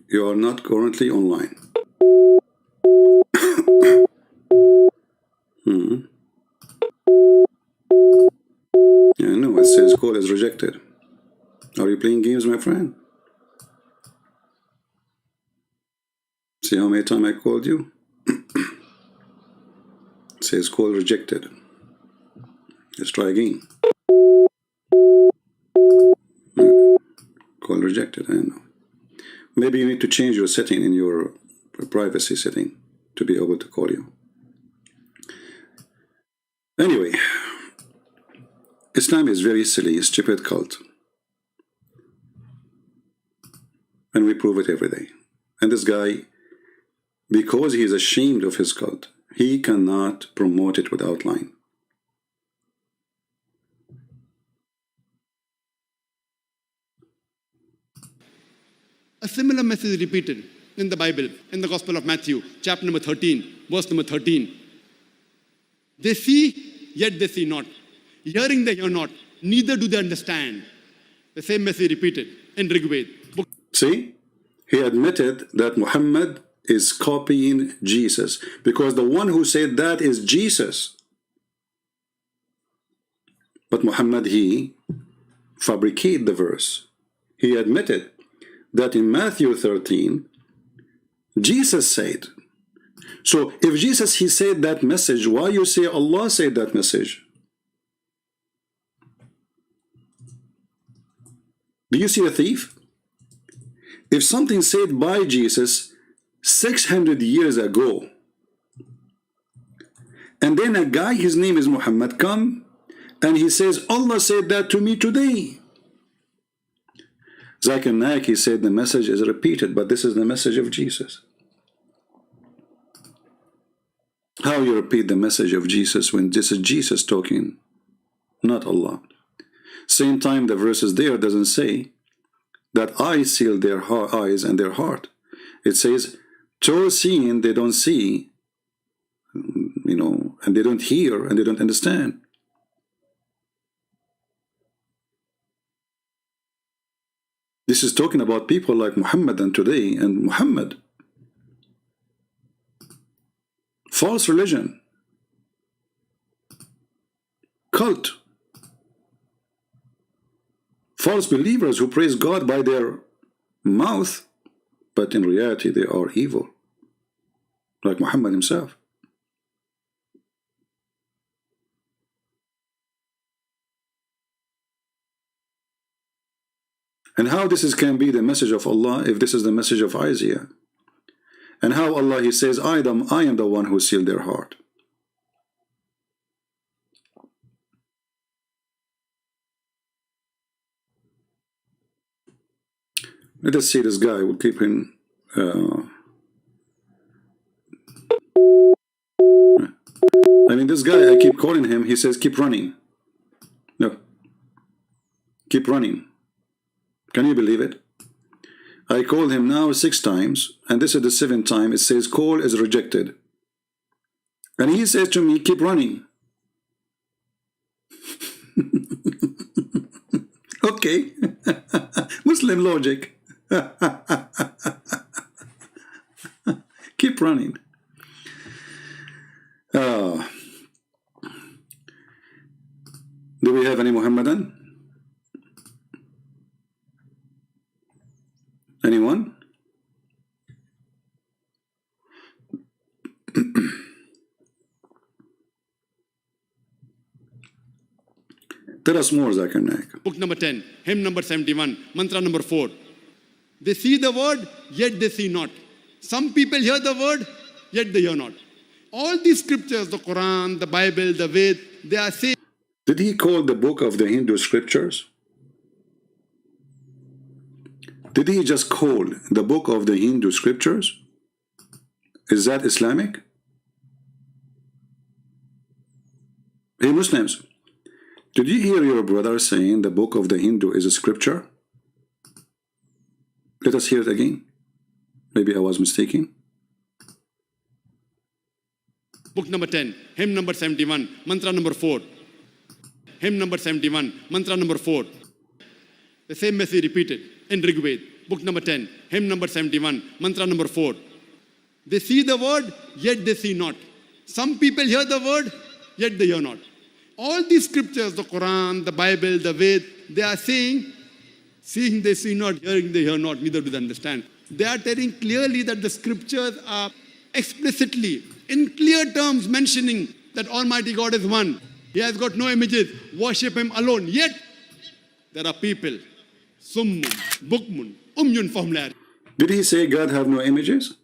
A: You are not currently online. Yeah, no, it says call is rejected. Are you playing games, my friend? See how many times I called you? It says call rejected. Let's try again. Call rejected, I don't know. Maybe you need to change your setting in your privacy setting to be able to call you. Anyway, Islam is very silly, stupid cult. And we prove it every day. And this guy, because he is ashamed of his cult, he cannot promote it without lying.
B: A similar message is repeated in the Bible, in the Gospel of Matthew, chapter number 13, verse number 13. They see, yet they see not. Hearing they hear not, neither do they understand. The same message repeated in Rigved.
A: See, he admitted that Muhammad is copying Jesus because the one who said that is Jesus. But Muhammad, he fabricated the verse. He admitted that in Matthew 13, Jesus said. So if Jesus, he said that message, why you say Allah said that message? Do you see a thief? If something said by Jesus 600 years ago, and then a guy, his name is Muhammad, come and he says, Allah said that to me today. Zakir Naik, he said the message is repeated, but this is the message of Jesus. How you repeat the message of Jesus when this is Jesus talking, not Allah? Same time the verses there doesn't say that I seal their eyes and their heart. It says, to seeing they don't see, you know, and they don't hear and they don't understand. This is talking about people like Muhammad and today and Muhammad. False religion. Cult. False believers who praise God by their mouth, but in reality they are evil, like Muhammad himself. And how this can be the message of Allah if this is the message of Isaiah? And how Allah, he says, I am the one who sealed their heart. Let us see this guy. We'll keep him. I mean, this guy, I keep calling him. He says, keep running. No. Keep running. Can you believe it? I called him now 6 times, and this is the 7th time. It says, call is rejected. And he says to me, keep running. Okay. Muslim logic. Keep running. Do we have any Muhammadan? Anyone? Tell us more, Zakir Naik.
B: Book number 10, hymn number 71, mantra number 4. They see the word, yet they see not. Some people hear the word, yet they hear not. All these scriptures, the Quran, the Bible, the Ved, they are saying.
A: Did he call the book of the Hindu scriptures? Did he just call the book of the Hindu scriptures? Is that Islamic? Hey Muslims, Did you hear your brother saying the book of the Hindu is a scripture? Let us hear it again. Maybe I was mistaken.
B: Book number 10, hymn number 71, mantra number 4. Hymn number 71, mantra number 4. The same message repeated in Rig Veda. Book number 10, hymn number 71, mantra number 4. They see the word, yet they see not. Some people hear the word, yet they hear not. All these scriptures, the Quran, the Bible, the Ved, they are saying, seeing they see not, hearing they hear not, neither do they understand. They are telling clearly that the scriptures are explicitly, in clear terms, mentioning that Almighty God is one. He has got no images. Worship Him alone. Yet, there are people, summun, bukmun, umyun fahum.
A: Did he say God have no images?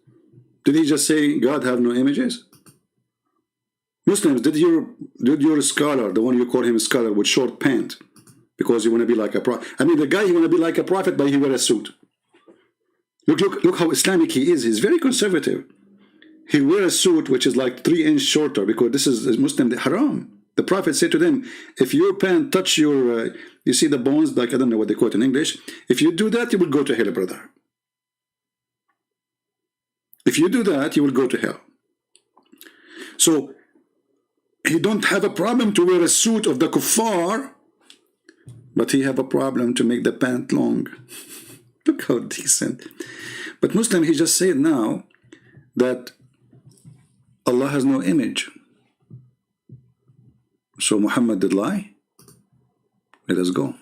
A: Did he just say God have no images? Muslims, did your scholar, the one you call him a scholar with short pant, because you want to be like a prophet? I mean, the guy, he want to be like a prophet, but he wear a suit. Look how Islamic he is. He's very conservative. He wear a suit which is like 3 inches shorter, because this is Muslim haram. The Prophet said to them, if your pant touch your, you see the bones, like I don't know what they call it in English. If you do that, you will go to hell, brother. If you do that, you will go to hell. So he don't have a problem to wear a suit of the kuffar, but he have a problem to make the pant long. Look how decent. But Muslim, he just said now that Allah has no image. So Muhammad did lie? Let us go.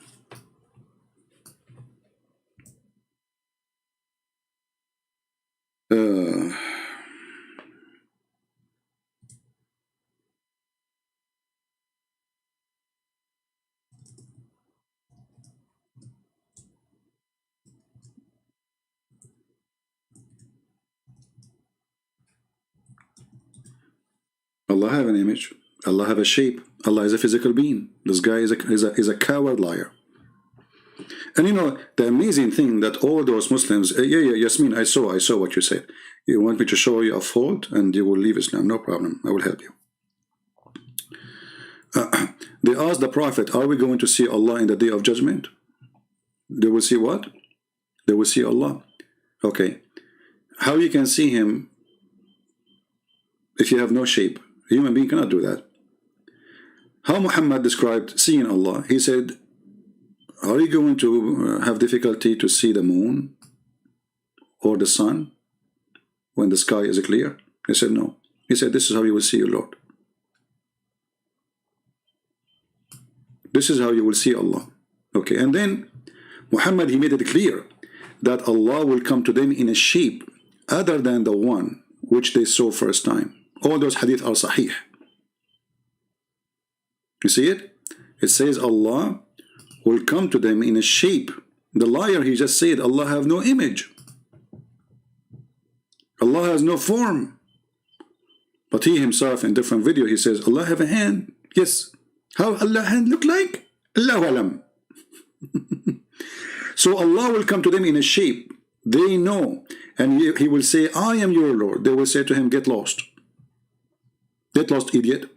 A: Allah have an image. Allah have a shape. Allah is a physical being. This guy is a coward liar. And you know, the amazing thing that all those Muslims, Yasmin, I saw what you said. You want me to show you a fault and you will leave Islam. No problem. I will help you. They asked the Prophet, are we going to see Allah in the day of judgment? They will see what? They will see Allah. Okay. How you can see Him if you have no shape? A human being cannot do that. How Muhammad described seeing Allah? He said, are you going to have difficulty to see the moon or the sun when the sky is clear? He said, no. He said, this is how you will see your Lord. This is how you will see Allah. Okay, and then Muhammad, he made it clear that Allah will come to them in a shape other than the one which they saw first time. All those hadith are sahih. You see it? It says Allah will come to them in a shape. The liar, he just said Allah have no image. Allah has no form. But he himself in different video, he says Allah have a hand. Yes. How Allah hand look like? Allahu alam. So Allah will come to them in a shape. They know. And he will say, I am your Lord. They will say to him, get lost. Get lost, idiot.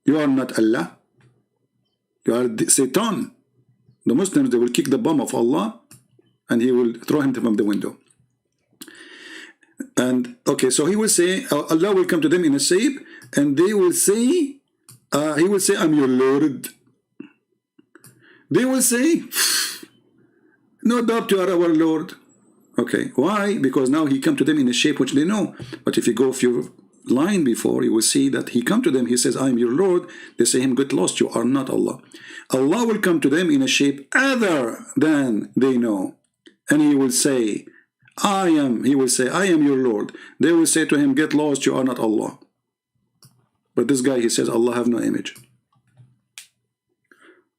A: You are not Allah. You are Satan. The Muslims, they will kick the bum of Allah and he will throw him from the window. And okay, so he will say, Allah will come to them in a shape and they will say, he will say, I'm your Lord. They will say, no doubt you are our Lord. Okay, why? Because now he come to them in a shape which they know. But if you go a few line before, you will see that he come to them, he says, I am your Lord. They say him, get lost, you are not Allah. Allah will come to them in a shape other than they know. And he will say, he will say, I am your Lord. They will say to him, get lost, you are not Allah. But this guy, he says, Allah have no image.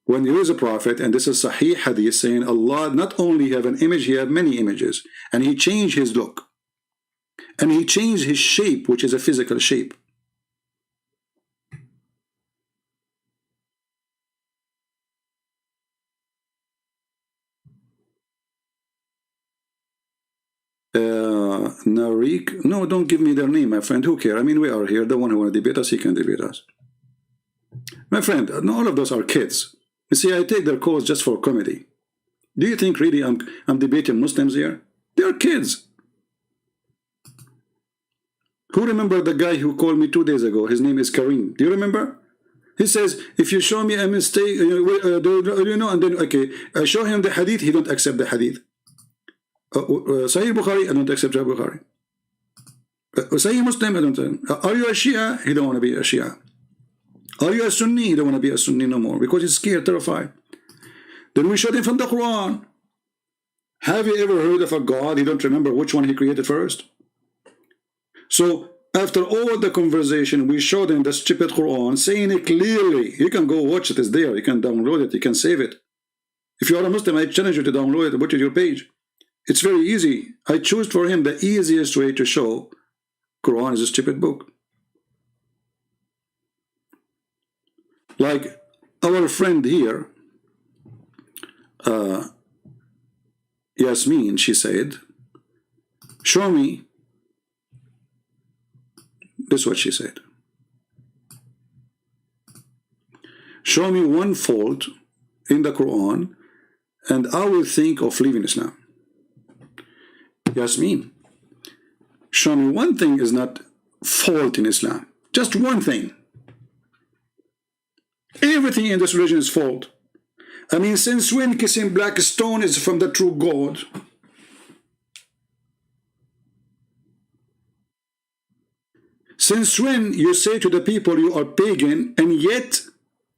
A: When there is a prophet, and this is Sahih Hadith, saying Allah not only have an image, he have many images. And he changed his look. And he changed his shape, which is a physical shape. Narik, no, don't give me their name, my friend. Who cares? I mean, we are here. The one who want to debate us, he can debate us. My friend, all of those are kids. You see, I take their calls just for comedy. Do you think really I'm debating Muslims here? They are kids. Who remember the guy who called me 2 days ago? His name is Kareem. Do you remember? He says, if you show me a mistake, and then, okay, I show him the hadith, he don't accept the hadith. Sahih Bukhari, I don't accept Sahih Bukhari. Sahih Muslim, I don't. Are you a Shia? He don't want to be a Shia. Are you a Sunni? He don't want to be a Sunni no more because he's scared, terrified. Then we showed him from the Quran. Have you ever heard of a God? He don't remember which one he created first. So after all the conversation, we showed him the stupid Quran, saying it clearly. You can go watch it, it's there. You can download it, you can save it. If you are a Muslim, I challenge you to download it and put it on your page. It's very easy. I choose for him the easiest way to show Quran is a stupid book. Like our friend here, Yasmin, she said, show me. This is what she said. Show me one fault in the Quran and I will think of leaving Islam. Yasmin, show me one thing is not fault in Islam. Just one thing. Everything in this religion is fault. I mean, since when kissing black stone is from the true God? Since when you say to the people you are pagan and yet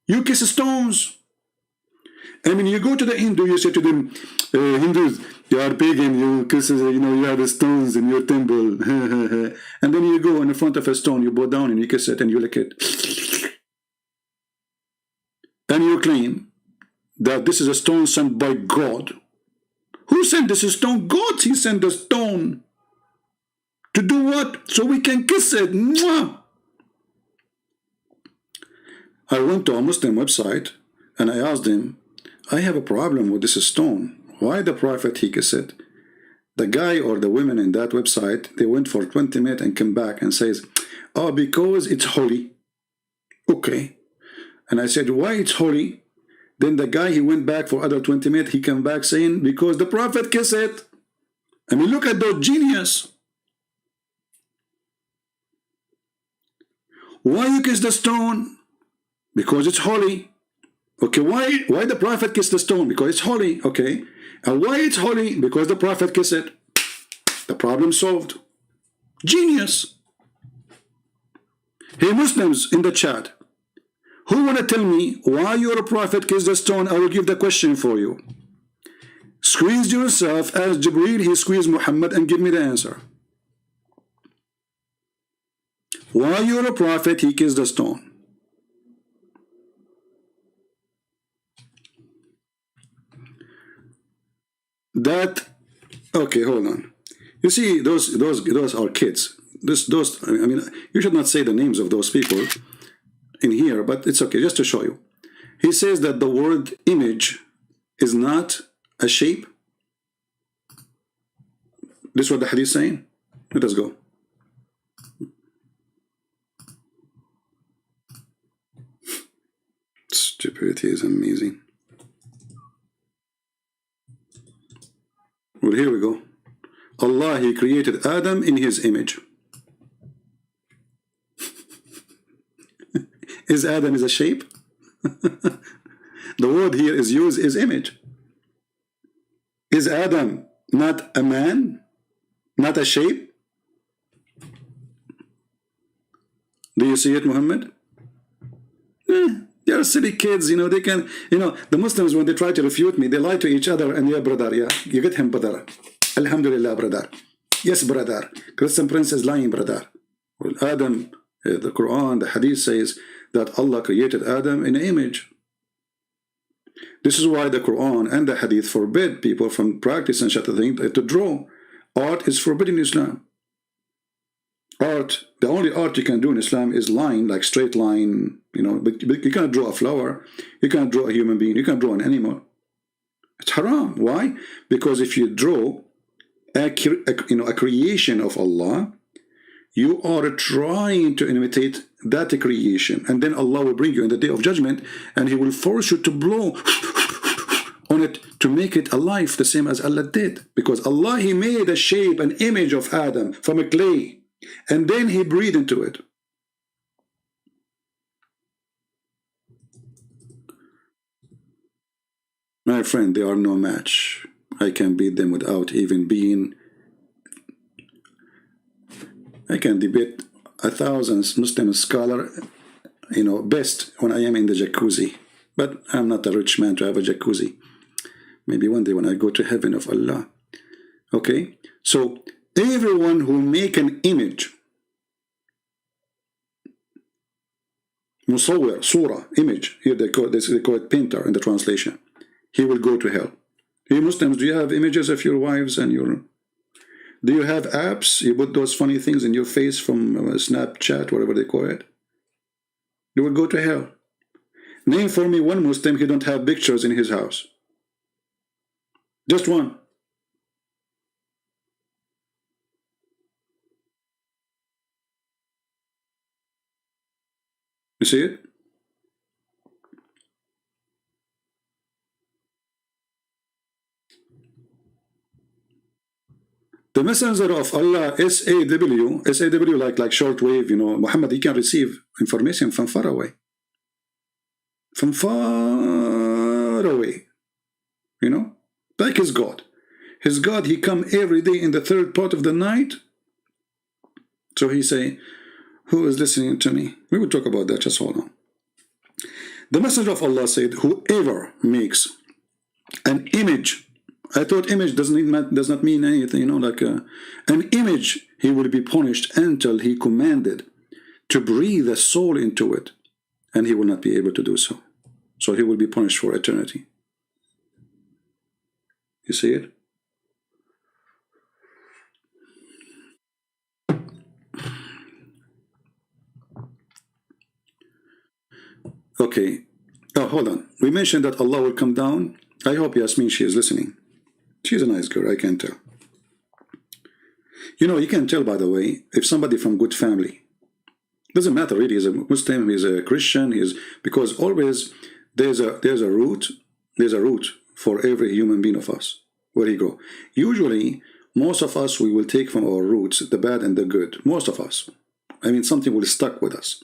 A: you kiss stones? I mean, you go to the Hindu, you say to them, Hindus, you are pagan, you kiss, you have the stones in your temple. And then you go in front of a stone, you bow down and you kiss it and you lick it. And you claim that this is a stone sent by God. Who sent this stone? God, he sent the stone. To do what? So we can kiss it. Mwah! I went to a Muslim website and I asked him, I have a problem with this stone. Why the Prophet he kissed it? The guy or the women in that website, they went for 20 minutes and came back and says, oh, because it's holy. Okay. And I said, why it's holy? Then the guy, he went back for other 20 minutes. He came back saying, because the Prophet kissed it. I mean, look at those genius. Why you kiss the stone? Because it's holy. Okay, why the Prophet kissed the stone? Because it's holy. Okay. And why it's holy? Because the Prophet kissed it. The problem solved. Genius. Hey, Muslims in the chat, who want to tell me why your Prophet kissed the stone? I will give the question for you. Squeeze yourself as Jibreel, he squeezed Muhammad, and give me the answer. Why your Prophet, he kissed the stone? That, okay, hold on. You see, those are kids. I mean, you should not say the names of those people in here, but it's okay, just to show you. He says that the word image is not a shape. This is what the hadith is saying. Let us go. Stupidity is amazing. Well, here we go. Allah, he created Adam in his image. Is Adam is a shape? The word here is used is image. Is Adam not a man? Not a shape? Do you see it, Muhammad? They are silly kids, they can, the Muslims, when they try to refute me, they lie to each other, and yeah, brother, yeah, you get him, brother. Alhamdulillah, brother. Yes, brother. Christian Prince is lying, brother. Well, Adam, the Quran, the Hadith says that Allah created Adam in an image. This is why the Quran and the Hadith forbid people from practicing such a thing to draw. Art is forbidden in Islam. Art, the only art you can do in Islam is line, like straight line, but you cannot draw a flower, you cannot draw a human being, you cannot draw an animal. It's haram. Why? Because if you draw a creation of Allah, You are trying to imitate that creation, and then Allah will bring you in the day of judgment, and He will force you to blow on it to make it alive, the same as Allah did. Because Allah, He made a shape, an image of Adam from a clay, and then He breathed into it. My friend, they are no match. I can beat them without even being... I can debate 1,000 Muslim scholar, best when I am in the jacuzzi. But I'm not a rich man to have a jacuzzi. Maybe one day when I go to heaven of Allah. Okay? So, everyone who make an image, musawwir, surah, image, here they call it painter in the translation, he will go to hell. You Muslims, do you have images of your wives and your... Do you have apps? You put those funny things in your face from Snapchat, whatever they call it. You will go to hell. Name for me one Muslim who don't have pictures in his house. Just one. You see it? The messenger of Allah, SAW, like shortwave, Muhammad, he can receive information from far away. From far away. Like his God. His God, he come every day in the third part of the night. So he say, who is listening to me? We will talk about that, just hold on. The messenger of Allah said, whoever makes an image, I thought image does not mean anything, an image, he will be punished until he commanded to breathe a soul into it, and he will not be able to do so. So he will be punished for eternity. You see it? Okay. Oh, hold on. We mentioned that Allah will come down. I hope Yasmin, she is listening. She's a nice girl, I can tell. You can tell, by the way, if somebody from good family. Doesn't matter really, he's a Muslim, he's a Christian, because always there's a root for every human being of us. Where he go? Usually, most of us, we will take from our roots the bad and the good. Most of us. I mean, something will stuck with us.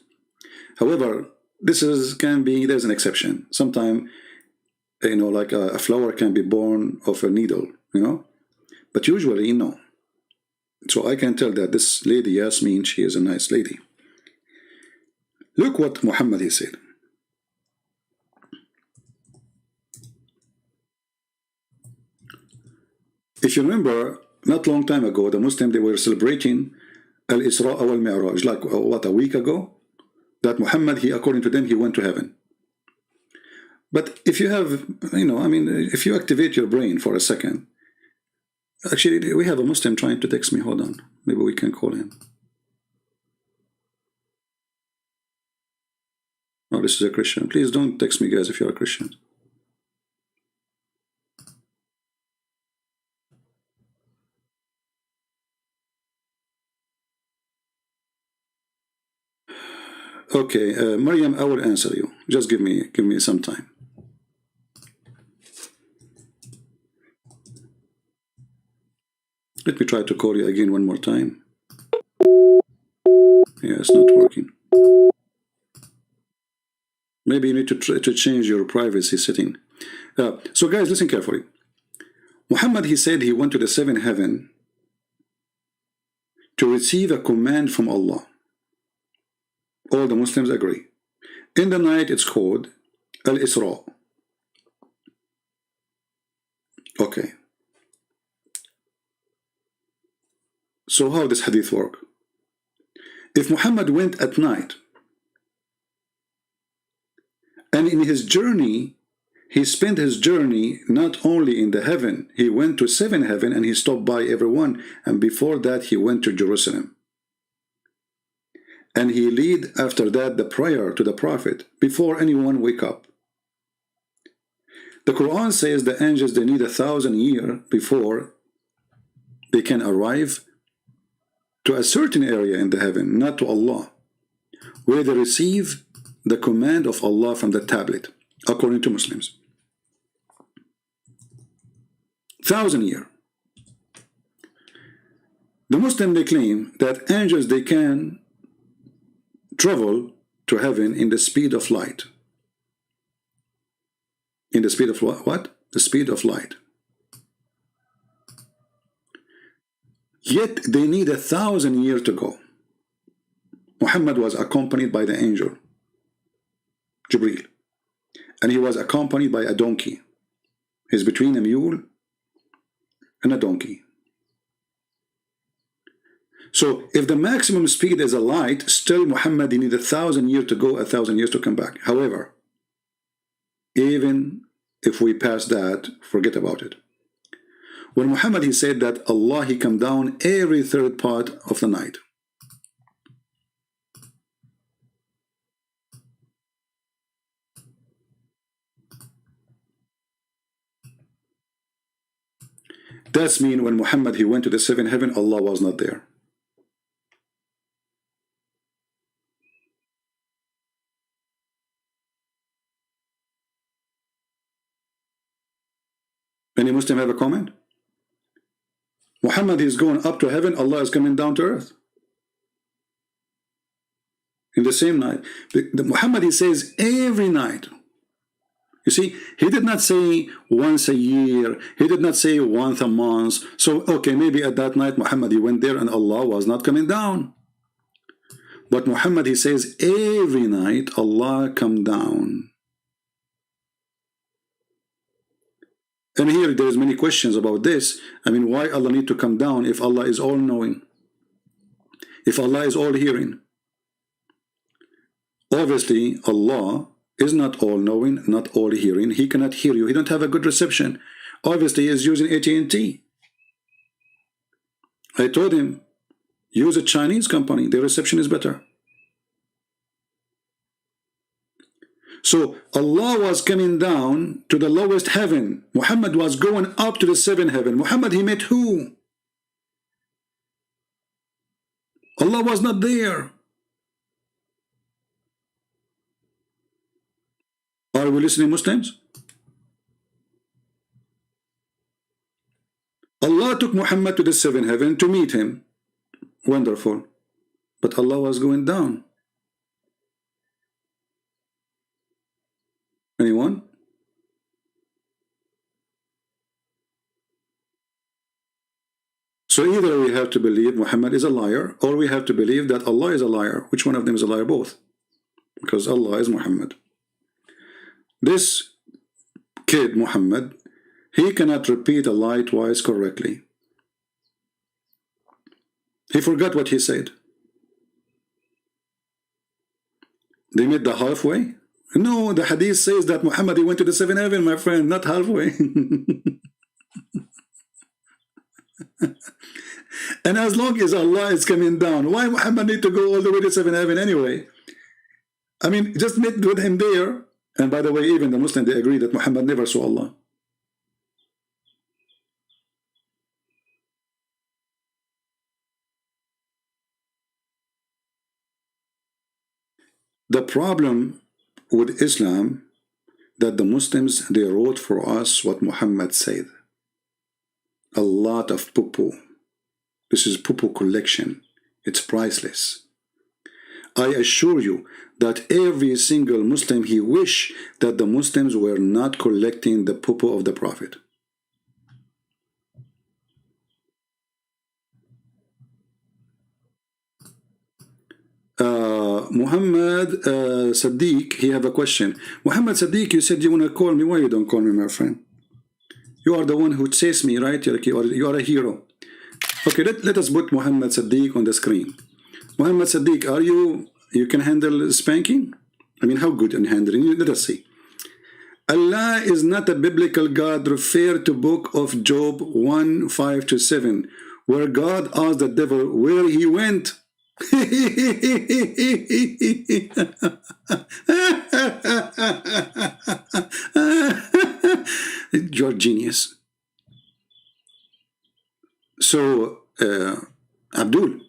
A: However, there's an exception. Sometimes, like a flower can be born of a needle, But usually, no. So I can tell that this lady, Yasmin, she is a nice lady. Look what Muhammad, he said. If you remember, not long time ago, the Muslims, they were celebrating Al-Isra wal-Mi'raj, like a week ago, that Muhammad, according to them, he went to heaven. But if you have, if you activate your brain for a second, actually, we have a Muslim trying to text me. Hold on. Maybe we can call him. Oh, this is a Christian. Please don't text me, guys, if you're a Christian. Okay, Maryam, I will answer you. Just give me some time. Let me try to call you again one more time. Yeah, it's not working. Maybe you need to change your privacy setting. So guys, listen carefully. Muhammad, he said he went to the seventh heaven to receive a command from Allah. All the Muslims agree. In the night, it's called Al-Isra. Okay. So how does hadith work? If Muhammad went at night, and in his journey, he spent his journey not only in the heaven, he went to seven heaven and he stopped by everyone, and before that he went to Jerusalem. And he lead after that the prayer to the Prophet before anyone wake up. The Quran says the angels, they need 1,000 years before they can arrive to a certain area in the heaven, not to Allah, where they receive the command of Allah from the tablet, according to Muslims. 1,000 years. The Muslims, they claim that angels, they can travel to heaven in the speed of light. In the speed of what? The speed of light. Yet they need 1,000 years to go. Muhammad was accompanied by the angel Jibreel, and he was accompanied by a donkey. He's between a mule and a donkey. So if the maximum speed is a light, still Muhammad, he needs 1,000 years to go, 1,000 years to come back. However, even if we pass that, forget about it. When Muhammad, he said that Allah, he come down every third part of the night. That's mean when Muhammad, he went to the seventh heaven, Allah was not there. Any Muslim have a comment? Muhammad is going up to heaven, Allah is coming down to earth. In the same night. Muhammad, he says every night. You see, he did not say once a year, he did not say once a month. So, okay, maybe at that night Muhammad, he went there and Allah was not coming down. But Muhammad, he says every night Allah come down. And here there's many questions about this. I mean, why Allah need to come down if Allah is all-knowing? If Allah is all-hearing? Obviously, Allah is not all-knowing, not all-hearing. He cannot hear you. He don't have a good reception. Obviously, he is using AT&T. I told him, use a Chinese company. Their reception is better. So Allah was coming down to the lowest heaven. Muhammad was going up to the seventh heaven. Muhammad, he met who? Allah was not there. Are we listening, Muslims? Allah took Muhammad to the seventh heaven to meet him. Wonderful. But Allah was going down. Anyone? So either we have to believe Muhammad is a liar, or we have to believe that Allah is a liar. Which one of them is a liar? Both. Because Allah is Muhammad. This kid, Muhammad, he cannot repeat a lie twice correctly. He forgot what he said. They met the halfway. No, the hadith says that Muhammad, he went to the seventh heaven, my friend, not halfway. And as long as Allah is coming down, why Muhammad need to go all the way to seventh heaven anyway? I mean, just meet with him there. And by the way, even the Muslims, they agree that Muhammad never saw Allah. The problem with Islam, that the Muslims, they wrote for us what Muhammad said. A lot of poo-poo. This is poo-poo collection. It's priceless. I assure you that every single Muslim, he wish that the Muslims were not collecting the poo-poo of the Prophet. Muhammad Sadiq, he have a question. Muhammad Sadiq, you said you want to call me. Why you don't call me, my friend? You are the one who chased me, right? You are a hero. Okay, let us put Muhammad Sadiq on the screen. Muhammad Sadiq, you can handle spanking? I mean, how good in handling? Let us see. Allah is not a biblical God. Refer to book of Job 1:5-7, where God asked the devil where he went. You're genius. So, Abdul,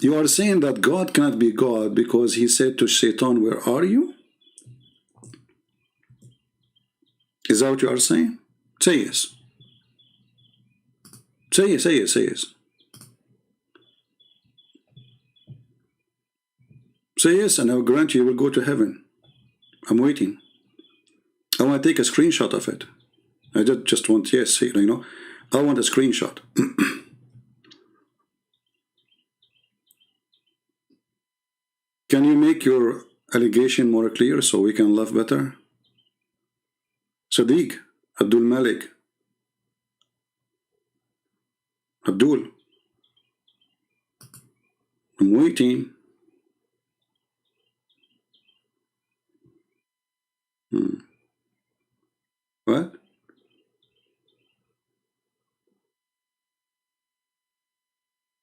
A: You are saying that God cannot be God because he said to Satan, where are you? Is that what you are saying? Say yes. Say yes, say yes, say yes. Say yes, and I will grant you will go to heaven. I'm waiting. I want to take a screenshot of it. I just want, yes, you know, I want a screenshot. Can you make your allegation more clear so we can laugh better? Sadiq, Abdul Malik. Abdul. I'm waiting. What?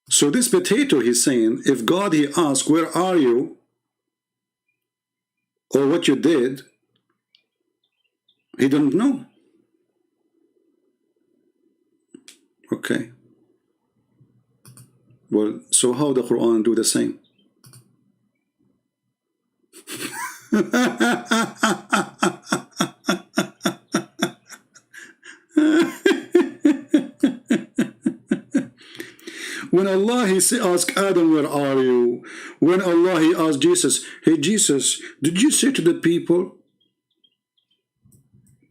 A: So this potato, he's saying, if God, he asks, where are you? Or what you did, he didn't know. Okay. Well, so how the Quran do the same? When Allah, he asked Adam, where are you? When Allah, he asked Jesus, hey Jesus, did you say to the people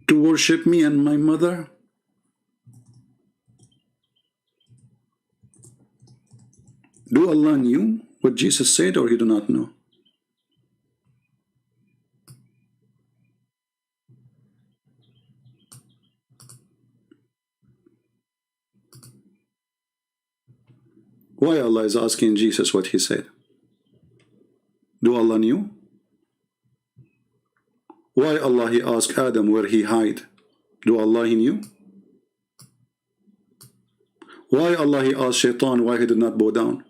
A: to worship me and my mother? Do Allah knew what Jesus said, or he do not know? Why Allah is asking Jesus what he said? Do Allah knew? Why Allah, he asked Adam where he hid? Do Allah, he knew? Why Allah, he asked Shaitan why he did not bow down?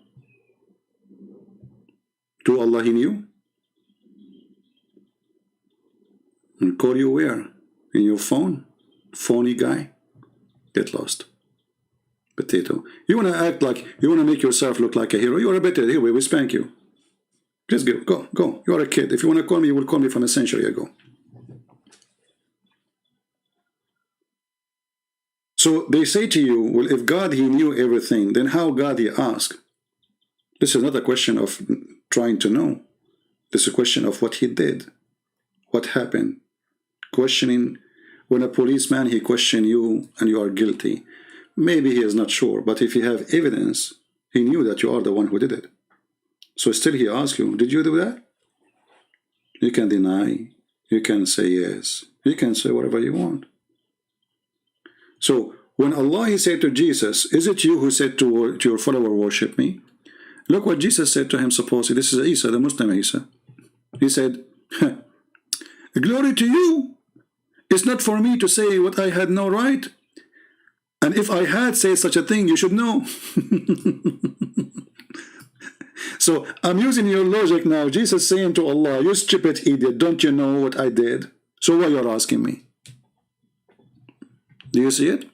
A: Do Allah, he knew? And call you where? In your phone? Phony guy? Get lost. Potato. You want to act like, you want to make yourself look like a hero. You are a better hero. We spank you. Just go, go. You are a kid. If you want to call me, you will call me from a century ago. So they say to you, well, if God, he knew everything, then how God, he asked? This is not a question of trying to know. This is a question of what he did. What happened? Questioning, when a policeman, he questions you and you are guilty. Maybe he is not sure, but if you have evidence, he knew that you are the one who did it. So still he asks you, did you do that? You can deny, you can say yes, you can say whatever you want. So when Allah, he said to Jesus, is it you who said to your follower, worship me? Look what Jesus said to him, supposedly. This is Isa, the Muslim Isa. He said, glory to you. It's not for me to say what I had no right. And if I had said such a thing, you should know. So I'm using your logic now. Jesus saying to Allah, you stupid idiot, don't you know what I did? So why you're asking me? Do you see it?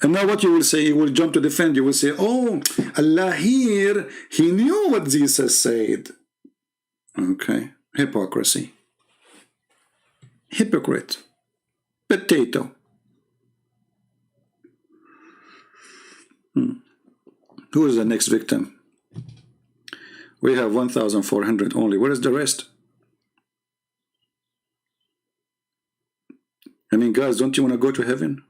A: And now what you will say, you will jump to defend. You will say, oh, Allah here, he knew what Jesus said. Okay. Hypocrisy. Hypocrite. Potato. Who is the next victim? We have 1,400 only. Where is the rest? I mean, guys, don't you want to go to heaven?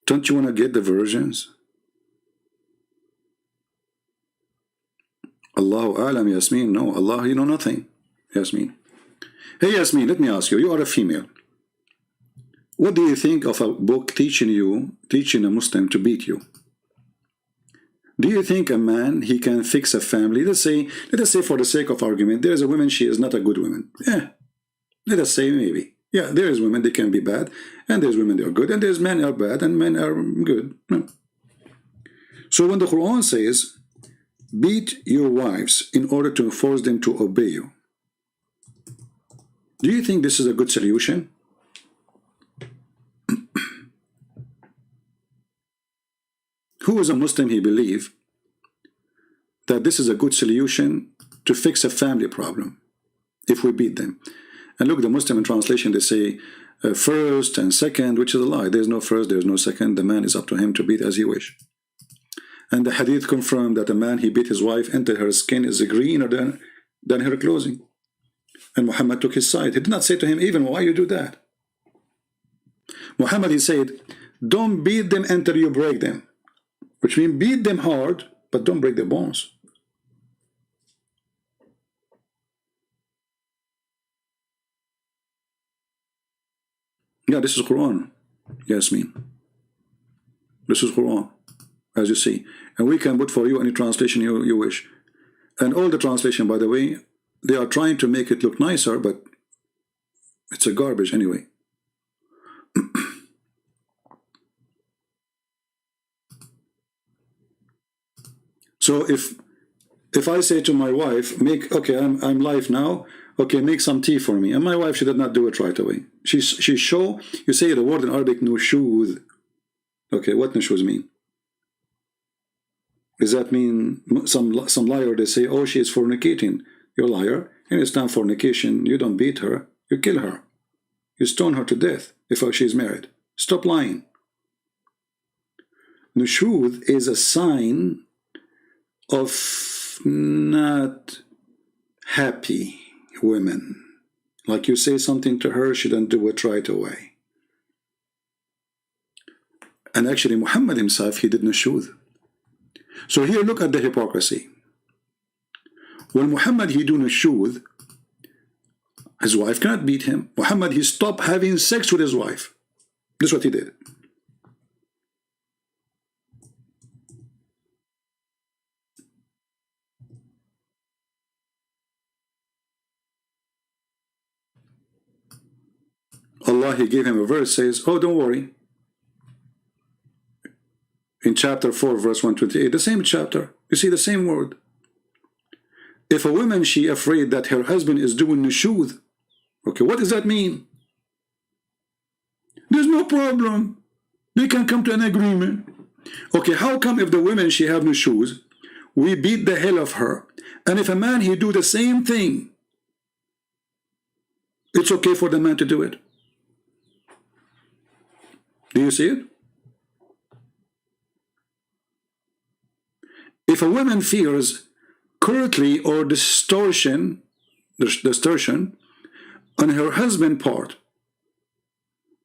A: Don't you want to get the virgins? Allahu Alam, Yasmin. No, Allah, you know nothing. Yasmin. Hey, Yasmin, let me ask you. You are a female. What do you think of a book teaching a Muslim to beat you? Do you think a man, he can fix a family? Let us say for the sake of argument, there is a woman, she is not a good woman. Yeah, let us say maybe. Yeah, there is women, they can be bad, and there's women, they are good, and there's men are bad, and men are good. No. So when the Quran says, beat your wives in order to force them to obey you, do you think this is a good solution? Who is a Muslim, he believes that this is a good solution to fix a family problem if we beat them. And look, the Muslim in translation, they say first and second, which is a lie. There's no first, there's no second. The man is up to him to beat as he wish. And the hadith confirmed that a man, he beat his wife until her skin is greener than her clothing. And Muhammad took his side. He did not say to him even, why you do that? Muhammad, he said, don't beat them until you break them. Which means beat them hard, but don't break their bones. Yeah, this is Quran, Yasmin. This is Quran, as you see. And we can put for you any translation you wish. And all the translation, by the way, they are trying to make it look nicer, but it's a garbage anyway. So if I say to my wife, okay, I'm live now, okay, make some tea for me. And my wife, she did not do it right away. She show, you say the word in Arabic, nushuz. Okay, what nushuz mean? Does that mean some liar, they say, oh, she is fornicating? You're a liar. In Islam, fornication, you don't beat her, you kill her. You stone her to death if she's married. Stop lying. Nushuz is a sign of not happy women. Like you say something to her, she doesn't do it right away. And actually Muhammad himself, he did nushuz. So here look at the hypocrisy. When Muhammad, he do nushuz, his wife cannot beat him. Muhammad, he stopped having sex with his wife. This is what he did. Allah, he gave him a verse, says, oh, don't worry. In chapter 4, verse 128, the same chapter, you see the same word. If a woman, she afraid that her husband is doing nushuz, okay, what does that mean? There's no problem. They can come to an agreement. Okay, how come if the woman, she have nushuz, we beat the hell of her, and if a man, he do the same thing, it's okay for the man to do it? Do you see it? If a woman fears cruelty or distortion on her husband's part,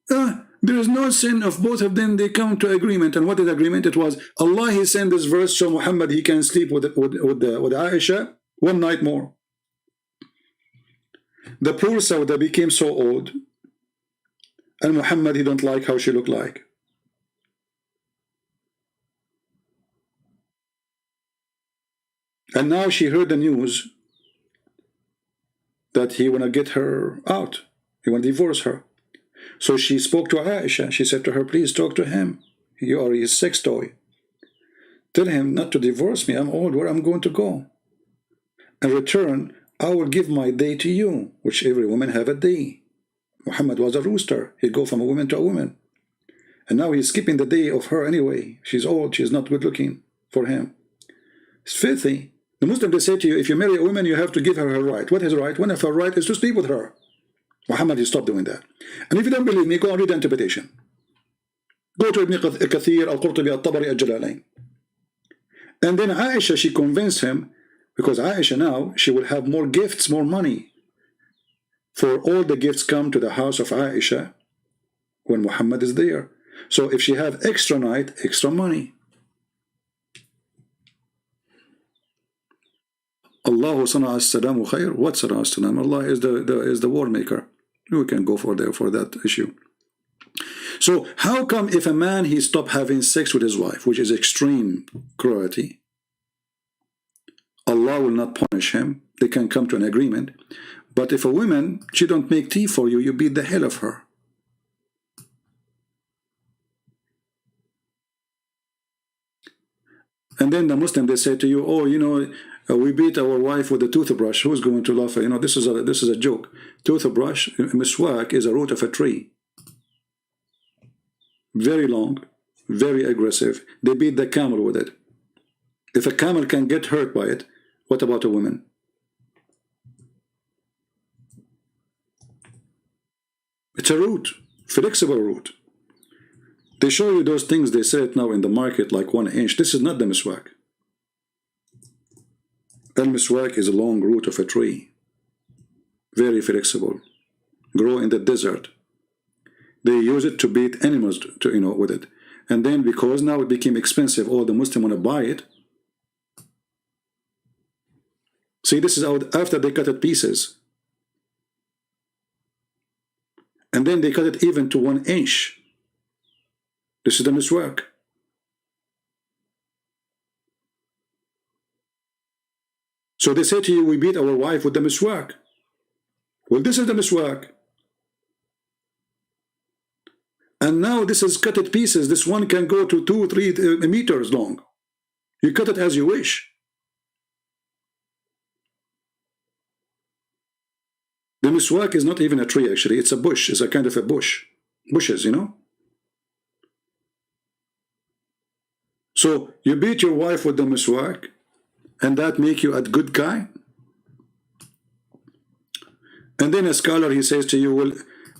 A: there is no sin of both of them, they come to agreement. And what is agreement? It was Allah, he sent this verse so Muhammad, he can sleep with Aisha one night more. The poor Sauda became so old, and Muhammad, he don't like how she looked like. And now she heard the news that he want to get her out. He want to divorce her. So she spoke to Aisha. She said to her, please talk to him. You are his sex toy. Tell him not to divorce me. I'm old. Where I'm going to go? In return, I will give my day to you, which every woman have a day. Muhammad was a rooster. He'd go from a woman to a woman. And now he's skipping the day of her anyway. She's old. She's not good looking for him. It's filthy. The Muslim, they say to you, if you marry a woman, you have to give her her right. What is right? One of her right is to sleep with her. Muhammad, he stopped doing that. And if you don't believe me, go and read the interpretation. Go to Ibn Kathir, Al-Qurtubi, Al-Tabari, Al-Jalalain. And then Aisha, she convinced him, because Aisha now, she will have more gifts, more money. For all the gifts come to the house of Aisha when Muhammad is there. So if she have extra night, extra money. Allahu sana'a as-salamu khair. What sana'a as-salam? Allah is the war maker. We can go for that issue. So how come if a man, he stop having sex with his wife, which is extreme cruelty, Allah will not punish him? They can come to an agreement. But if a woman, she don't make tea for you, you beat the hell of her. And then the Muslim, they say to you, oh, you know, we beat our wife with a toothbrush. Who's going to laugh? You know, this is a joke. Toothbrush, miswak, is a root of a tree. Very long, very aggressive. They beat the camel with it. If a camel can get hurt by it, what about a woman? It's a root, flexible root. They show you those things, they sell it now in the market like 1 inch. This is not the miswak. Al-miswak is a long root of a tree. Very flexible. Grow in the desert. They use it to beat animals with it. And then because now it became expensive, all the Muslims want to buy it. See, this is after they cut it pieces. And then they cut it even to 1 inch. This is the miswak. So they say to you, we beat our wife with the miswak. Well, this is the miswak. And now this is cut it pieces. This one can go to 2-3 meters long. You cut it as you wish. The miswak is not even a tree, actually. It's a bush. It's a kind of a bush. Bushes, you know. So you beat your wife with the miswak, and that make you a good guy? And then a scholar, he says to you, well,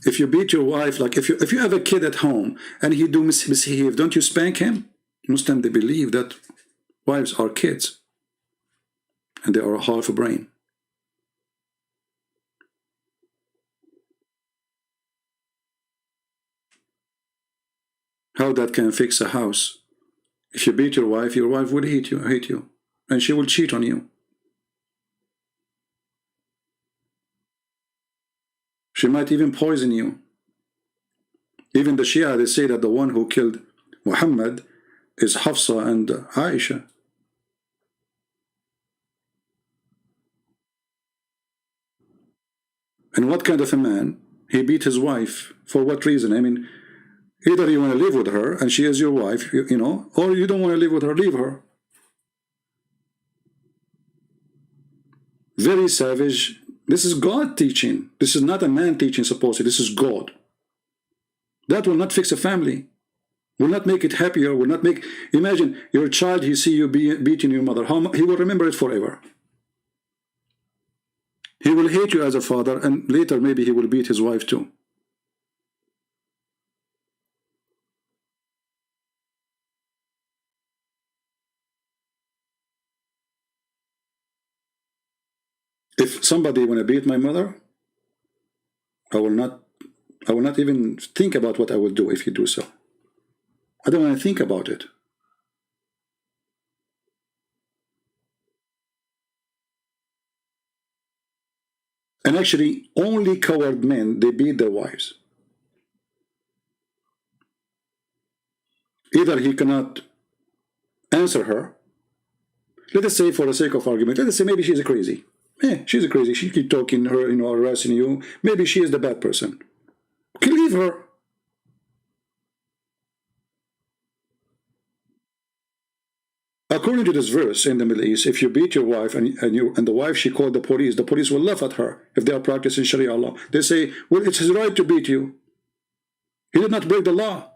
A: if you beat your wife, like if you have a kid at home and he do misbehave, don't you spank him? Muslims, they believe that wives are kids and they are half a brain. How that can fix a house? If you beat your wife will hate you, and she will cheat on you. She might even poison you. Even the Shia, they say that the one who killed Muhammad is Hafsa and Aisha. And what kind of a man? He beat his wife. For what reason? I mean, either you want to live with her and she is your wife, you know, or you don't want to live with her, leave her. Very savage. This is God teaching. This is not a man teaching, supposedly. This is God. That will not fix a family. Will not make it happier. Will not make. Imagine your child, he see you beating your mother. He will remember it forever. He will hate you as a father, and later maybe he will beat his wife too. If somebody want to beat my mother, I will not even think about what I will do if you do so. I don't want to think about it. And actually, only coward men, they beat their wives. Either he cannot answer her. Let us say, for the sake of argument, let us say maybe she's crazy. She's crazy. She keep talking her, harassing you. Maybe she is the bad person. Okay, leave her. According to this verse in the Middle East, if you beat your wife and the wife, she called the police will laugh at her if they are practicing Sharia law. They say, well, it's his right to beat you. He did not break the law.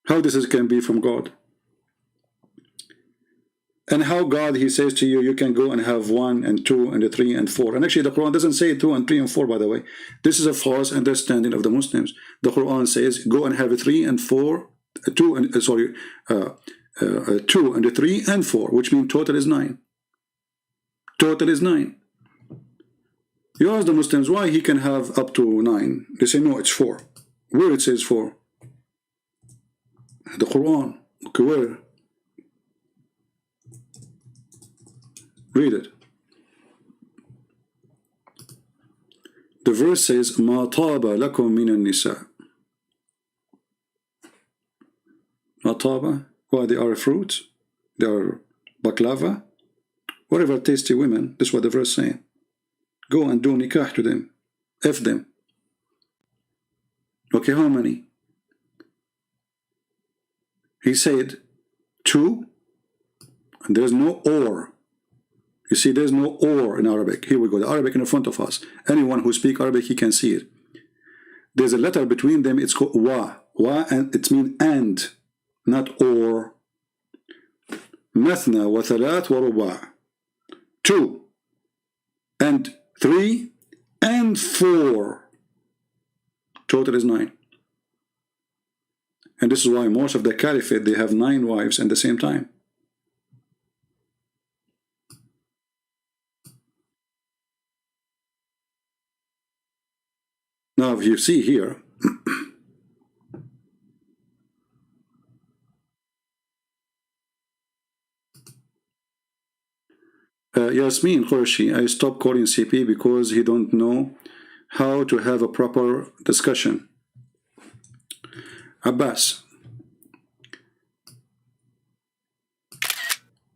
A: How this can be from God? And how God, he says to you, you can go and have 1 and 2 and 3 and 4. And actually the Quran doesn't say 2 and 3 and 4, by the way. This is a false understanding of the Muslims. The Quran says, go and have 3 and 4, 2 and 3 and 4, which means total is 9. Total is 9. You ask the Muslims why he can have up to 9. They say, no, it's 4. Where it says 4? The Quran. Okay, where? Read it. The verse says, مَا طَابَ لَكُم مِّنَ النِّسَاءِ. مَا طَابَ, why they are fruits, they are baklava, whatever tasty women. This is what the verse is saying. Go and do nikah to them. F them. Okay, how many? He said 2 And there's no or. You see, there's no or in Arabic. Here we go. The Arabic in front of us. Anyone who speaks Arabic, he can see it. There's a letter between them. It's called wa. Wa, and it means and, not or. Mathna wa thalat wa ruba'. 2 and 3 and 4. Total is 9. And this is why most of the caliphate, they have 9 wives at the same time. Now, if you see here, Yasmin Qurshi, I stopped calling CP because he don't know how to have a proper discussion. Abbas,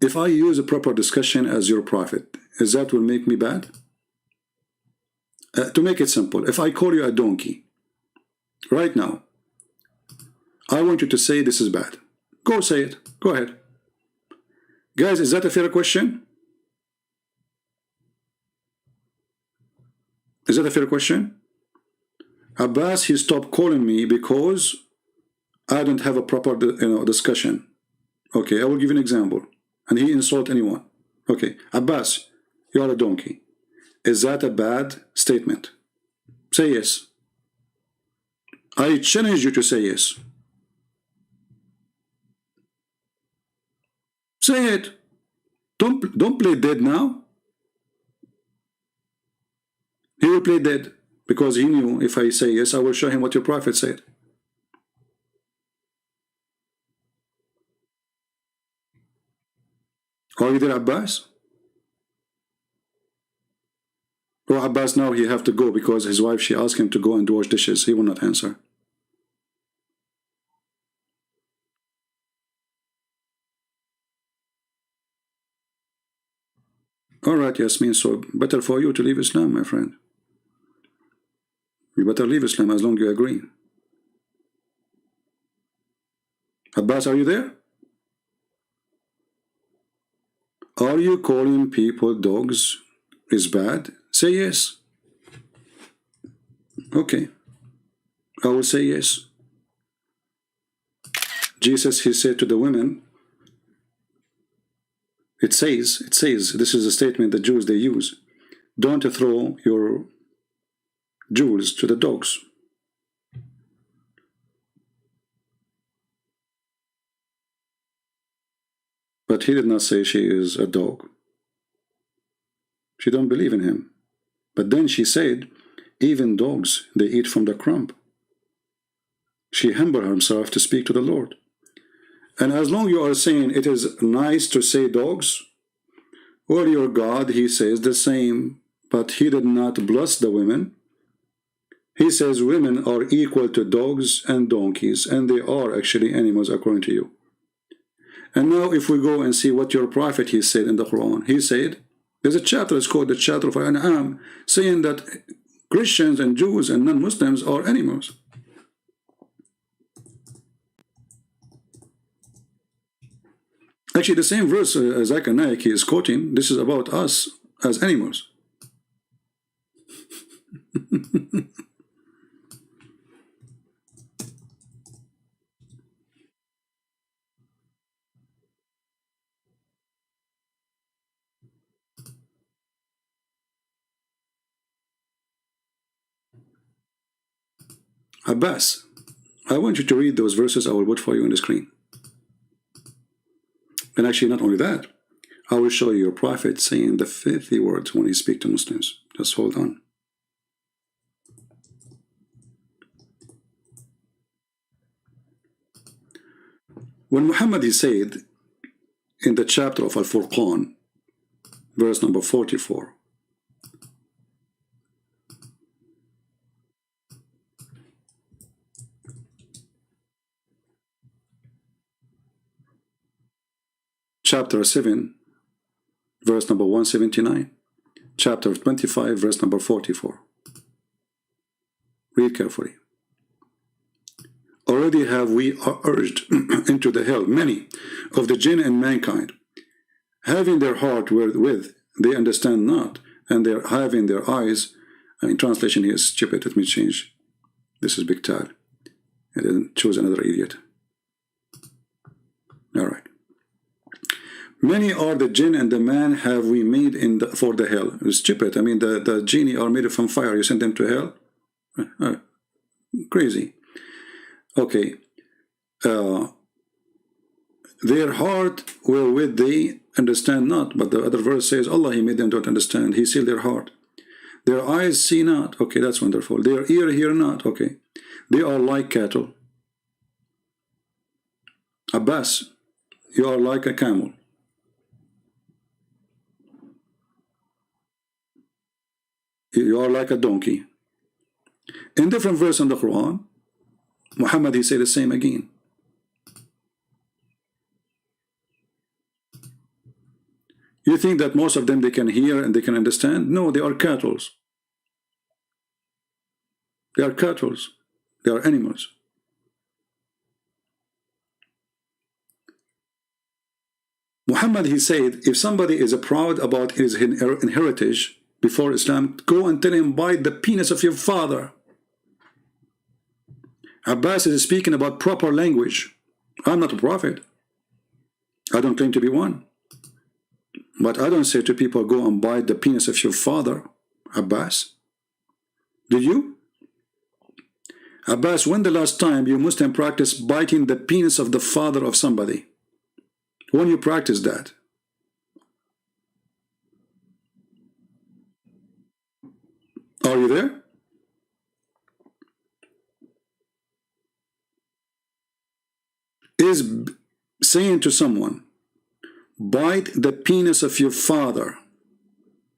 A: if I use a proper discussion as your prophet, is that will make me bad? To make it simple, if I call you a donkey right now, I want you to say this is bad. Go say it. Go ahead. Guys, is that a fair question? Is that a fair question? Abbas, he stopped calling me because I don't have a proper discussion. Okay, I will give you an example. And he insult anyone. Okay, Abbas, you are a donkey. Is that a bad statement? Say yes. I challenge you to say yes. Say it. Don't play dead now. He will play dead because he knew if I say yes, I will show him what your prophet said. Are you there, Abbas? Or Abbas now he have to go because his wife, she asked him to go and wash dishes. He will not answer. All right, Yasmin, so better for you to leave Islam, my friend. You better leave Islam as long as you agree. Abbas, are you there? Are you calling people dogs is bad? Say yes. Okay. I will say yes. Jesus, he said to the women, it says, this is a statement the Jews, they use, don't throw your jewels to the dogs. But he did not say she is a dog. She don't believe in him. But then she said, even dogs, they eat from the crumb. She humbled herself to speak to the Lord. And as long you are saying it is nice to say dogs, well, your God, he says the same, but he did not bless the women. He says women are equal to dogs and donkeys, and they are actually animals according to you. And now if we go and see what your prophet, he said in the Quran, he said, there's a chapter, it's called the chapter of einer, saying that Christians and Jews and non-Muslims are animals. Actually, the same verse Zakir Naik is quoting, this is about us as animals. Abbas, I want you to read those verses I will put for you on the screen. And actually, not only that, I will show you your prophet saying the filthy words when he speaks to Muslims. Just hold on. When Muhammad, he said in the chapter of Al-Furqan, verse number 44, chapter 7, verse number 179, chapter 25, verse number 44. Read carefully. Already have we urged into the hell many of the jinn and mankind, having their heart wherewith they understand not, and they're having their eyes. In translation here is stupid. Let me change. This is big tal. And then choose another idiot. All right. Many are the jinn and the man have we made for the hell. It's stupid. I mean, the genie are made from fire. You send them to hell? Crazy. Okay. Their heart wherewith they understand not. But the other verse says, Allah, He made them don't understand. He sealed their heart. Their eyes see not. Okay, that's wonderful. Their ear hear not. Okay. They are like cattle. Abbas, you are like a camel. You are like a donkey. In different verse in the Quran, Muhammad, he said the same again. You think that most of them they can hear and they can understand? No, they are cattle. They are cattle. They are animals. Muhammad, he said, if somebody is proud about his heritage before Islam, go and tell him, bite the penis of your father. Abbas is speaking about proper language. I'm not a prophet. I don't claim to be one. But I don't say to people, go and bite the penis of your father, Abbas. Do you? Abbas, when the last time you Muslim practiced biting the penis of the father of somebody? When you practice that? Are you there? Is saying to someone, bite the penis of your father,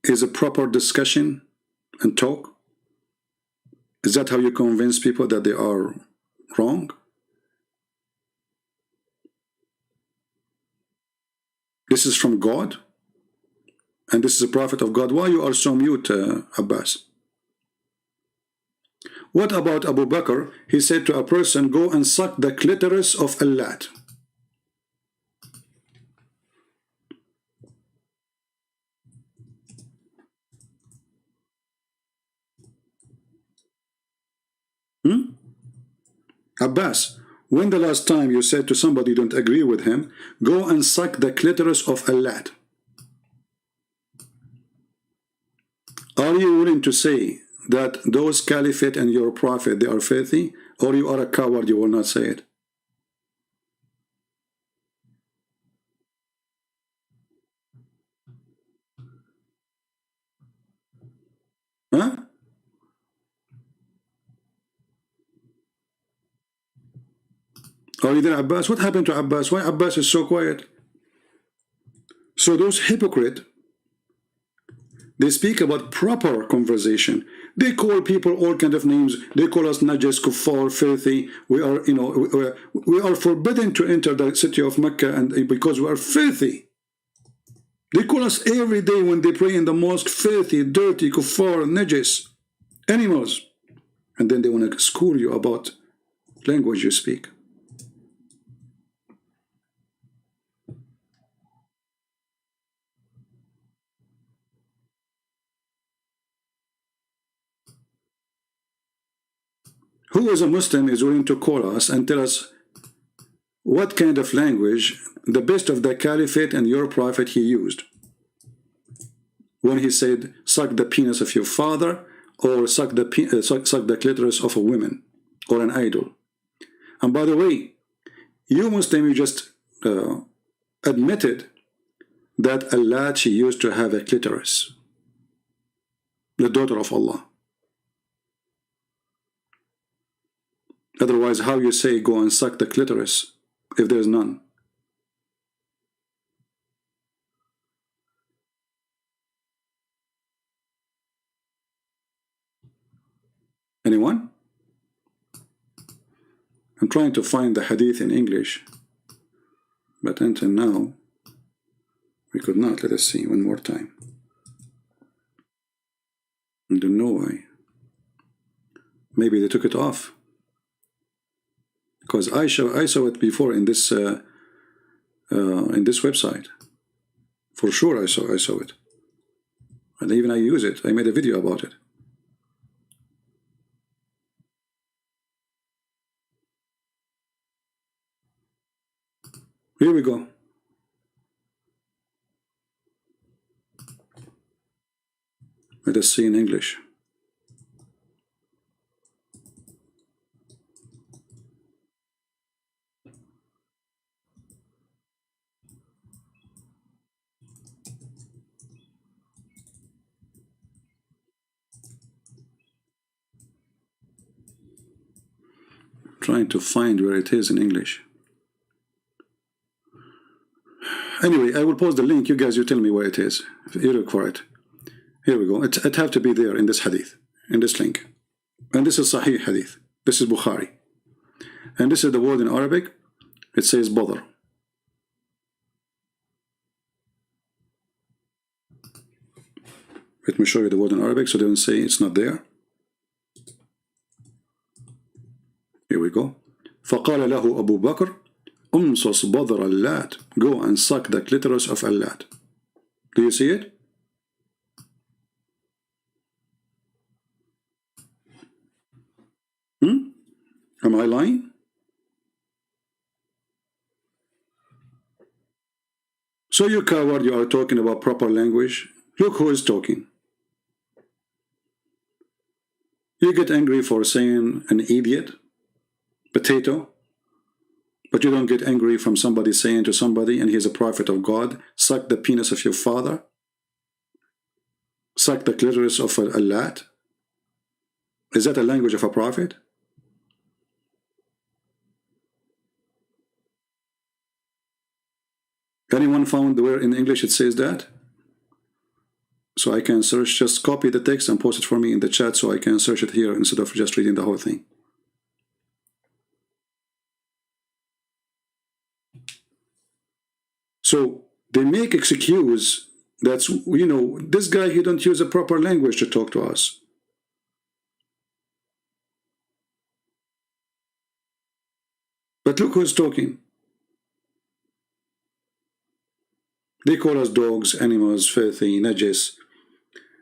A: is a proper discussion and talk? Is that how you convince people that they are wrong? This is from God, and this is a prophet of God. Why you are so mute, Abbas? What about Abu Bakr? He said to a person, go and suck the clitoris of Allah. Abbas, when the last time you said to somebody you don't agree with him, go and suck the clitoris of Allah? Are you willing to say that those caliphate and your prophet, they are filthy, or you are a coward, you will not say it? Huh? Are you there, Abbas? What happened to Abbas? Why Abbas is so quiet? So those hypocrites, they speak about proper conversation. They call people all kind of names. They call us najas, kuffar, filthy. We are, you know, we are forbidden to enter the city of Mecca, and because we are filthy. They call us every day when they pray in the mosque filthy, dirty, kuffar, najas, animals. And then they want to school you about language you speak. Who is a Muslim is willing to call us and tell us what kind of language the best of the caliphate and your prophet he used when he said suck the penis of your father, or suck the clitoris of a woman or an idol? And by the way, you Muslim, you just admitted that Allah, she used to have a clitoris, the daughter of Allah. Otherwise, how you say go and suck the clitoris if there's none? Anyone? I'm trying to find the hadith in English, but until now we could not. Let us see one more time. I don't know why. Maybe they took it off. Because I saw it before in this website For sure I saw it. And even I use it. I made a video about it. Here we go. Let us see in English. Trying to find where it is in English. Anyway, I will post the link. You guys, you tell me where it is. If you look for it. Here we go. It have to be there in this hadith, in this link. And this is Sahih hadith. This is Bukhari. And this is the word in Arabic. It says bother. Let me show you the word in Arabic so they don't say it's not there. Here we go. فقال له أبو بكر أمصص بضر اللات. Go and suck the clitoris of Allat. Do you see it? Am I lying? So you coward, you are talking about proper language. Look who is talking. You get angry for saying an idiot, potato, but you don't get angry from somebody saying to somebody, and he is a prophet of God, suck the penis of your father, suck the clitoris of a lad. Is that a language of a prophet? Anyone found where in English it says that? So I can search, just copy the text and post it for me in the chat so I can search it here instead of just reading the whole thing. So they make excuse that, you know, this guy, he don't use a proper language to talk to us. But look who's talking. They call us dogs, animals, filthy, najis.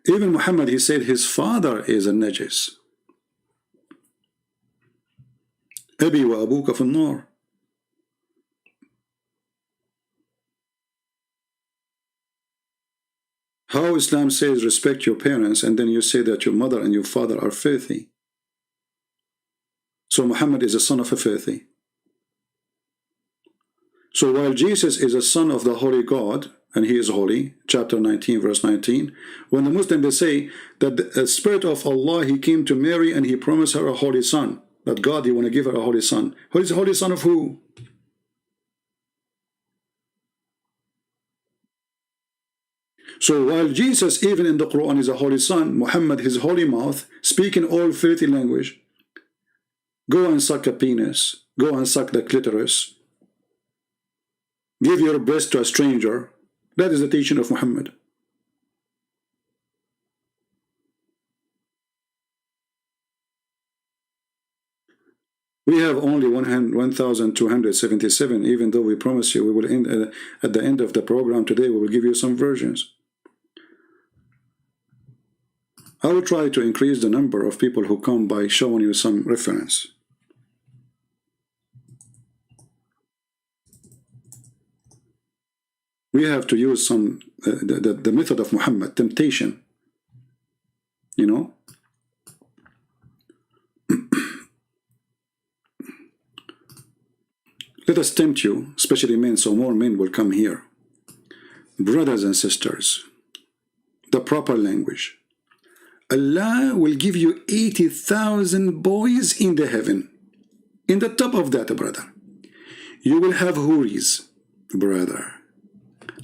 A: Even Muhammad, he said his father is a najis. Abi wa abuka fi an-nar. How Islam says respect your parents, and then you say that your mother and your father are filthy. So Muhammad is a son of a filthy. So while Jesus is a son of the Holy God, and he is holy, chapter 19, verse 19, when the Muslims, they say that the Spirit of Allah, he came to Mary and he promised her a holy son, that God, he want to give her a holy son. Who is the holy son of who? So while Jesus, even in the Quran, is a holy son, Muhammad, his holy mouth, speaking all filthy language, go and suck a penis, go and suck the clitoris, give your breast to a stranger. That is the teaching of Muhammad. We have only 1,277, even though we promise you we will end at the end of the program today, we will give you some versions. I will try to increase the number of people who come by showing you some reference. We have to use some the method of Muhammad, temptation, you know. Let us tempt you, especially men, so more men will come here. Brothers and sisters, the proper language. Allah will give you 80,000 boys in the heaven. In the top of that, brother, you will have houris, brother.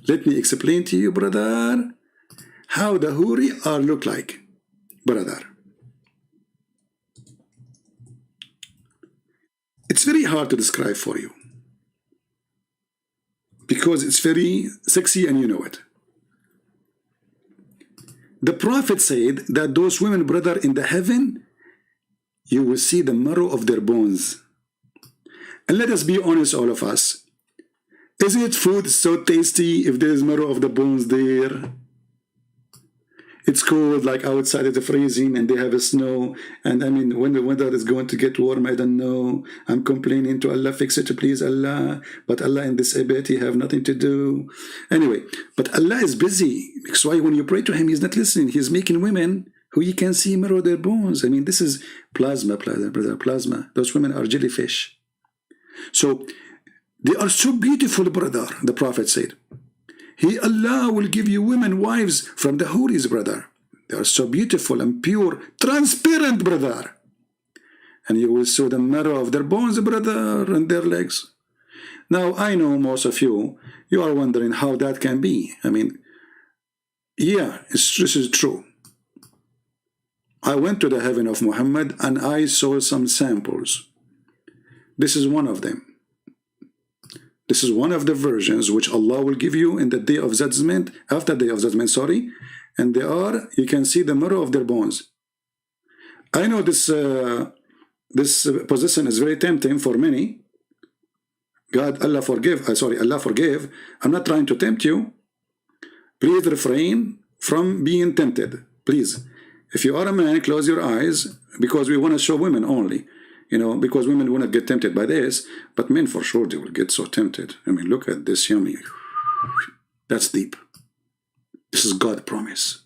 A: Let me explain to you, brother, how the huri are look like, brother. It's very hard to describe for you, because it's very sexy and you know it. The Prophet said that those women, brother, in the heaven, you will see the marrow of their bones. And let us be honest, all of us. Isn't it food so tasty if there is marrow of the bones there? It's cold, like outside it's freezing and they have a snow. And I mean, when the weather is going to get warm, I don't know. I'm complaining to Allah, fix it, please, Allah. But Allah in this abet, He have nothing to do. Anyway, but Allah is busy. That's why when you pray to Him, He's not listening. He's making women who you can see marrow their bones. I mean, this is plasma, brother, plasma. Those women are jellyfish. So they are so beautiful, brother, the Prophet said. Allah will give you women, wives from the Houris, brother. They are so beautiful and pure, transparent, brother. And you will see the marrow of their bones, brother, and their legs. Now, I know most of you are wondering how that can be. I mean, yeah, this is true. I went to the heaven of Muhammad and I saw some samples. This is one of them. This is one of the versions which Allah will give you in the day of judgment, after day of judgment, sorry. And they are, you can see the marrow of their bones. I know this position is very tempting for many. Allah forgive. I'm not trying to tempt you. Please refrain from being tempted. Please. If you are a man, close your eyes, because we want to show women only. You know, because women will not get tempted by this, but men for sure, they will get so tempted. I mean, look at this yummy. That's deep. This is God's promise.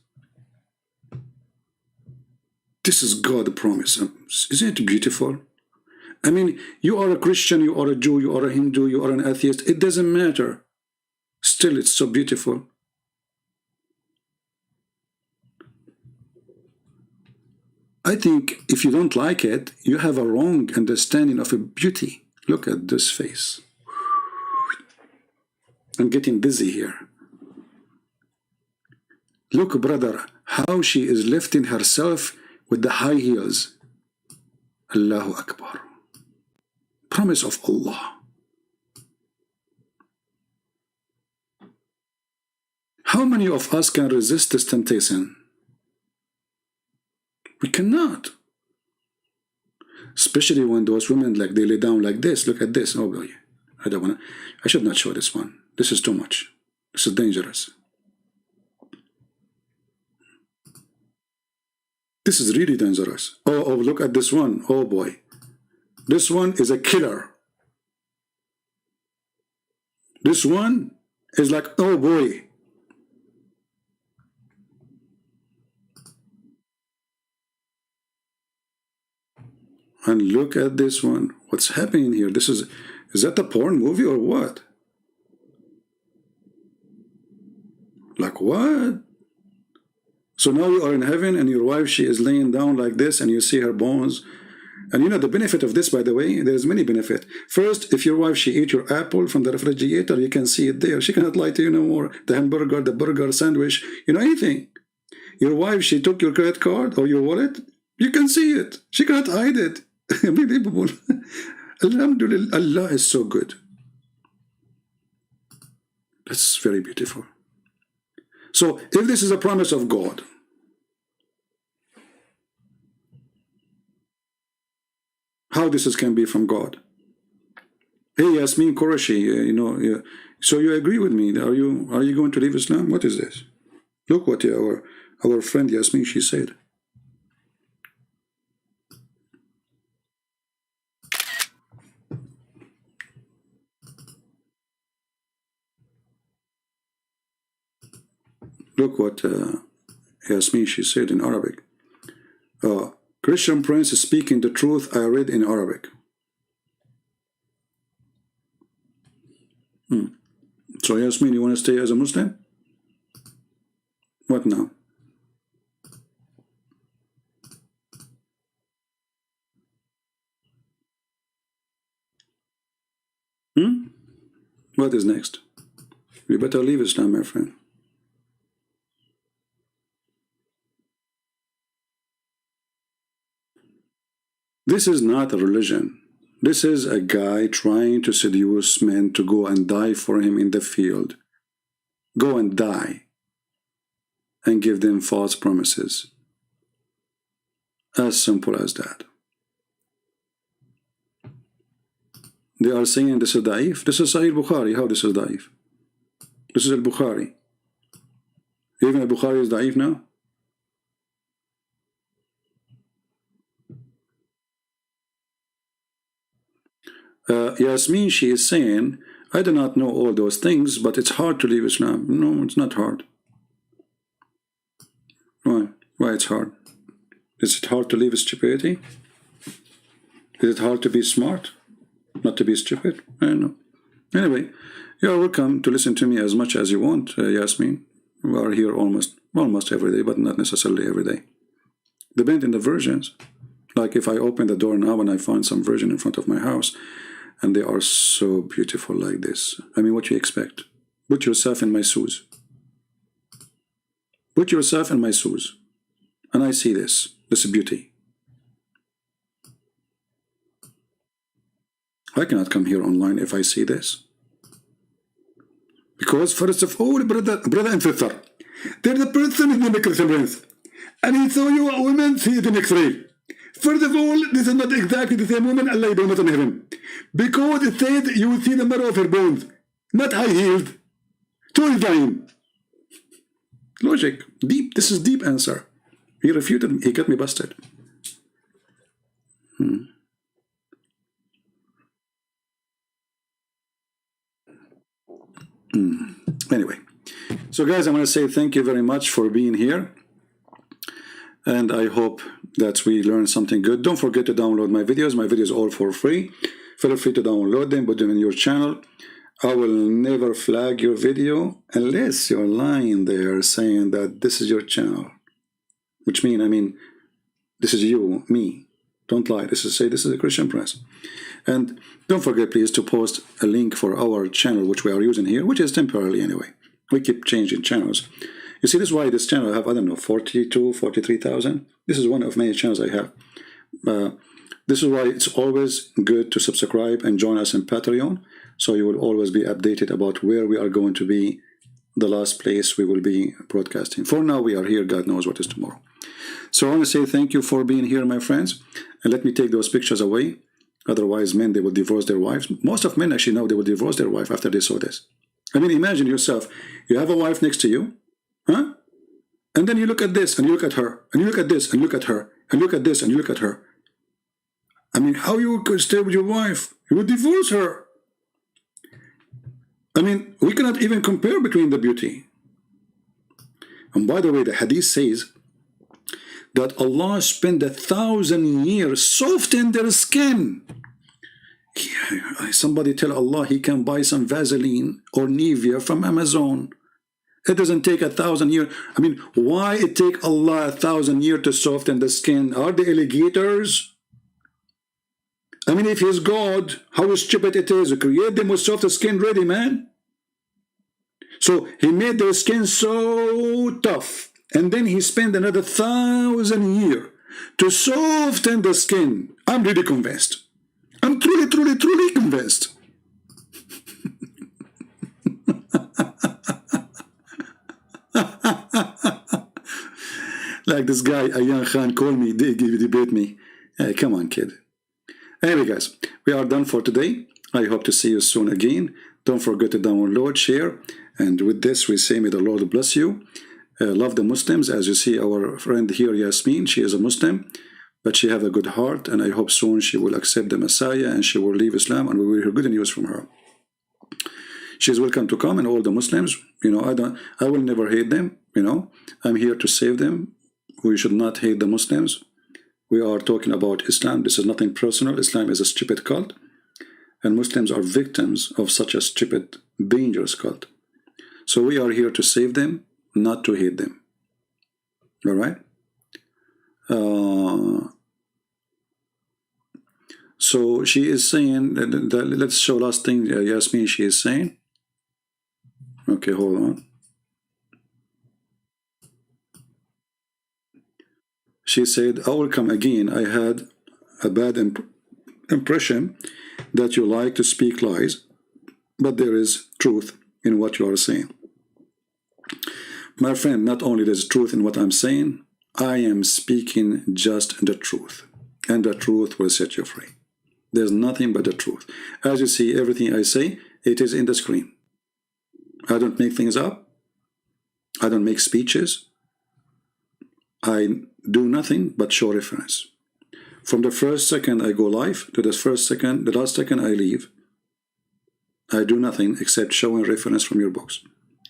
A: This is God's promise. Isn't it beautiful? I mean, you are a Christian, you are a Jew, you are a Hindu, you are an atheist. It doesn't matter. Still, it's so beautiful. I think if you don't like it, you have a wrong understanding of a beauty. Look at this face. I'm getting dizzy here. Look, brother, how she is lifting herself with the high heels. Allahu Akbar. Promise of Allah. How many of us can resist this temptation? We cannot. Especially when those women, like, they lay down like this. Look at this. Oh boy. I should not show this one. This is too much. This is dangerous. This is really dangerous. Oh, look at this one. Oh boy. This one is a killer. This one is like, oh boy. And look at this one. What's happening here? Is that a porn movie or what? Like what? So now you are in heaven and your wife, she is laying down like this and you see her bones. And you know the benefit of this, by the way, there's many benefits. First, if your wife, she ate your apple from the refrigerator, you can see it there. She cannot lie to you no more. The hamburger, the burger, sandwich, you know, anything. Your wife, she took your credit card or your wallet, you can see it. She cannot hide it. Unbelievable. Alhamdulillah, Allah is so good. That's very beautiful. So, if this is a promise of God, how this can be from God? Hey, Yasmin Qureshi, you know, so you agree with me? Are you going to leave Islam? What is this? Look what our friend Yasmin, she said. Look what Yasmin, she said in Arabic. Christian Prince is speaking the truth I read in Arabic. So Yasmin, you want to stay as a Muslim? What now? What is next? You better leave Islam, my friend. This is not a religion. This is a guy trying to seduce men to go and die for him in the field. Go and die. And give them false promises. As simple as that. They are saying this is da'if. This is Sahih Bukhari. How this is da'if? This is al-Bukhari. Even al-Bukhari is da'if now? Yasmin, she is saying, I do not know all those things, but it's hard to leave Islam. No, it's not hard. Why? Why it's hard? Is it hard to leave stupidity? Is it hard to be smart? Not to be stupid? I don't know. Anyway, you are welcome to listen to me as much as you want, Yasmin. We are here almost every day, but not necessarily every day. Depending on the versions. Like if I open the door now and I find some version in front of my house, and they are so beautiful like this. I mean, what you expect? Put yourself in my shoes. Put yourself in my shoes. And I see this beauty. I cannot come here online if I see this. Because first of all, brother and sister, there's a person in the microphone, and he saw you a woman, see it in X-ray. First of all, this is not exactly the same woman Allah is not in heaven. Because it said you will see the marrow of her bones, not high heeled. So is dying. Logic. Deep. This is deep answer. He refuted me. He got me busted. Anyway. So guys, I want to say thank you very much for being here. And I hope that we learned something good. Don't forget to download my videos. My videos are all for free. Feel free to download them, put them in your channel. I will never flag your video unless you're lying there saying that this is your channel. Which means, I mean, this is you, me. Don't lie. This is a Christian press. And don't forget, please, to post a link for our channel, which we are using here, which is temporarily anyway. We keep changing channels. You see, this is why this channel I have, I don't know, 42, 43,000. This is one of many channels I have. This is why it's always good to subscribe and join us in Patreon, so you will always be updated about where we are going to be, the last place we will be broadcasting. For now, we are here. God knows what is tomorrow. So I want to say thank you for being here, my friends. And let me take those pictures away. Otherwise, men, they will divorce their wives. Most of men actually know they will divorce their wife after they saw this. I mean, imagine yourself. You have a wife next to you. Huh? And then you look at this, and you look at her, and you look at this, and look at her, and look at this, and you look at her. I mean, how you could stay with your wife? You would divorce her. I mean, we cannot even compare between the beauty. And by the way, the hadith says that Allah spent 1,000 years softening their skin. Yeah, somebody tell Allah he can buy some Vaseline or Nivea from Amazon. It doesn't take 1,000 years. I mean, why it take Allah 1,000 years to soften the skin? Are they alligators? I mean, if he's God, how stupid it is to create them with soft skin ready, man. So he made their skin so tough, and then he spent another 1,000 years to soften the skin. I'm really convinced. I'm truly convinced. Like this guy, Ayan Khan, called me, they debate me. Hey, come on, kid. Anyway, guys, we are done for today. I hope to see you soon again. Don't forget to download, share. And with this, we say, may the Lord bless you. Love the Muslims. As you see, our friend here, Yasmin, she is a Muslim, but she has a good heart. And I hope soon she will accept the Messiah and she will leave Islam, and we will hear good news from her. She's welcome to come, and all the Muslims, you know, I will never hate them, you know. I'm here to save them. We should not hate the Muslims. We are talking about Islam. This is nothing personal. Islam is a stupid cult, and Muslims are victims of such a stupid, dangerous cult. So we are here to save them, not to hate them. All right? So she is saying, let's show last thing, Yasmin, she is saying. Okay, hold on. She said, I will come again. I had a bad impression that you like to speak lies, but there is truth in what you are saying. My friend, not only there's truth in what I'm saying, I am speaking just the truth, and the truth will set you free. There's nothing but the truth. As you see, everything I say, it is in the screen. I don't make things up. I don't make speeches. I do nothing but show reference. From the first second I go live to the last second I leave. I do nothing except showing reference from your books.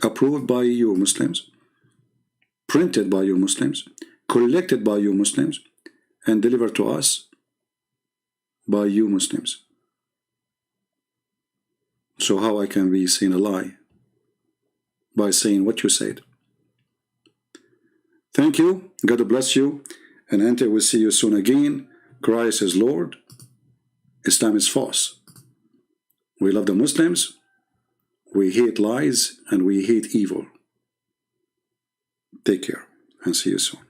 A: Approved by you Muslims, printed by you Muslims, collected by you Muslims, and delivered to us by you Muslims. So how I can be seen a lie? By saying what you said. Thank you. God bless you. And until we see you soon again, Christ is Lord. Islam is false. We love the Muslims. We hate lies and we hate evil. Take care and see you soon.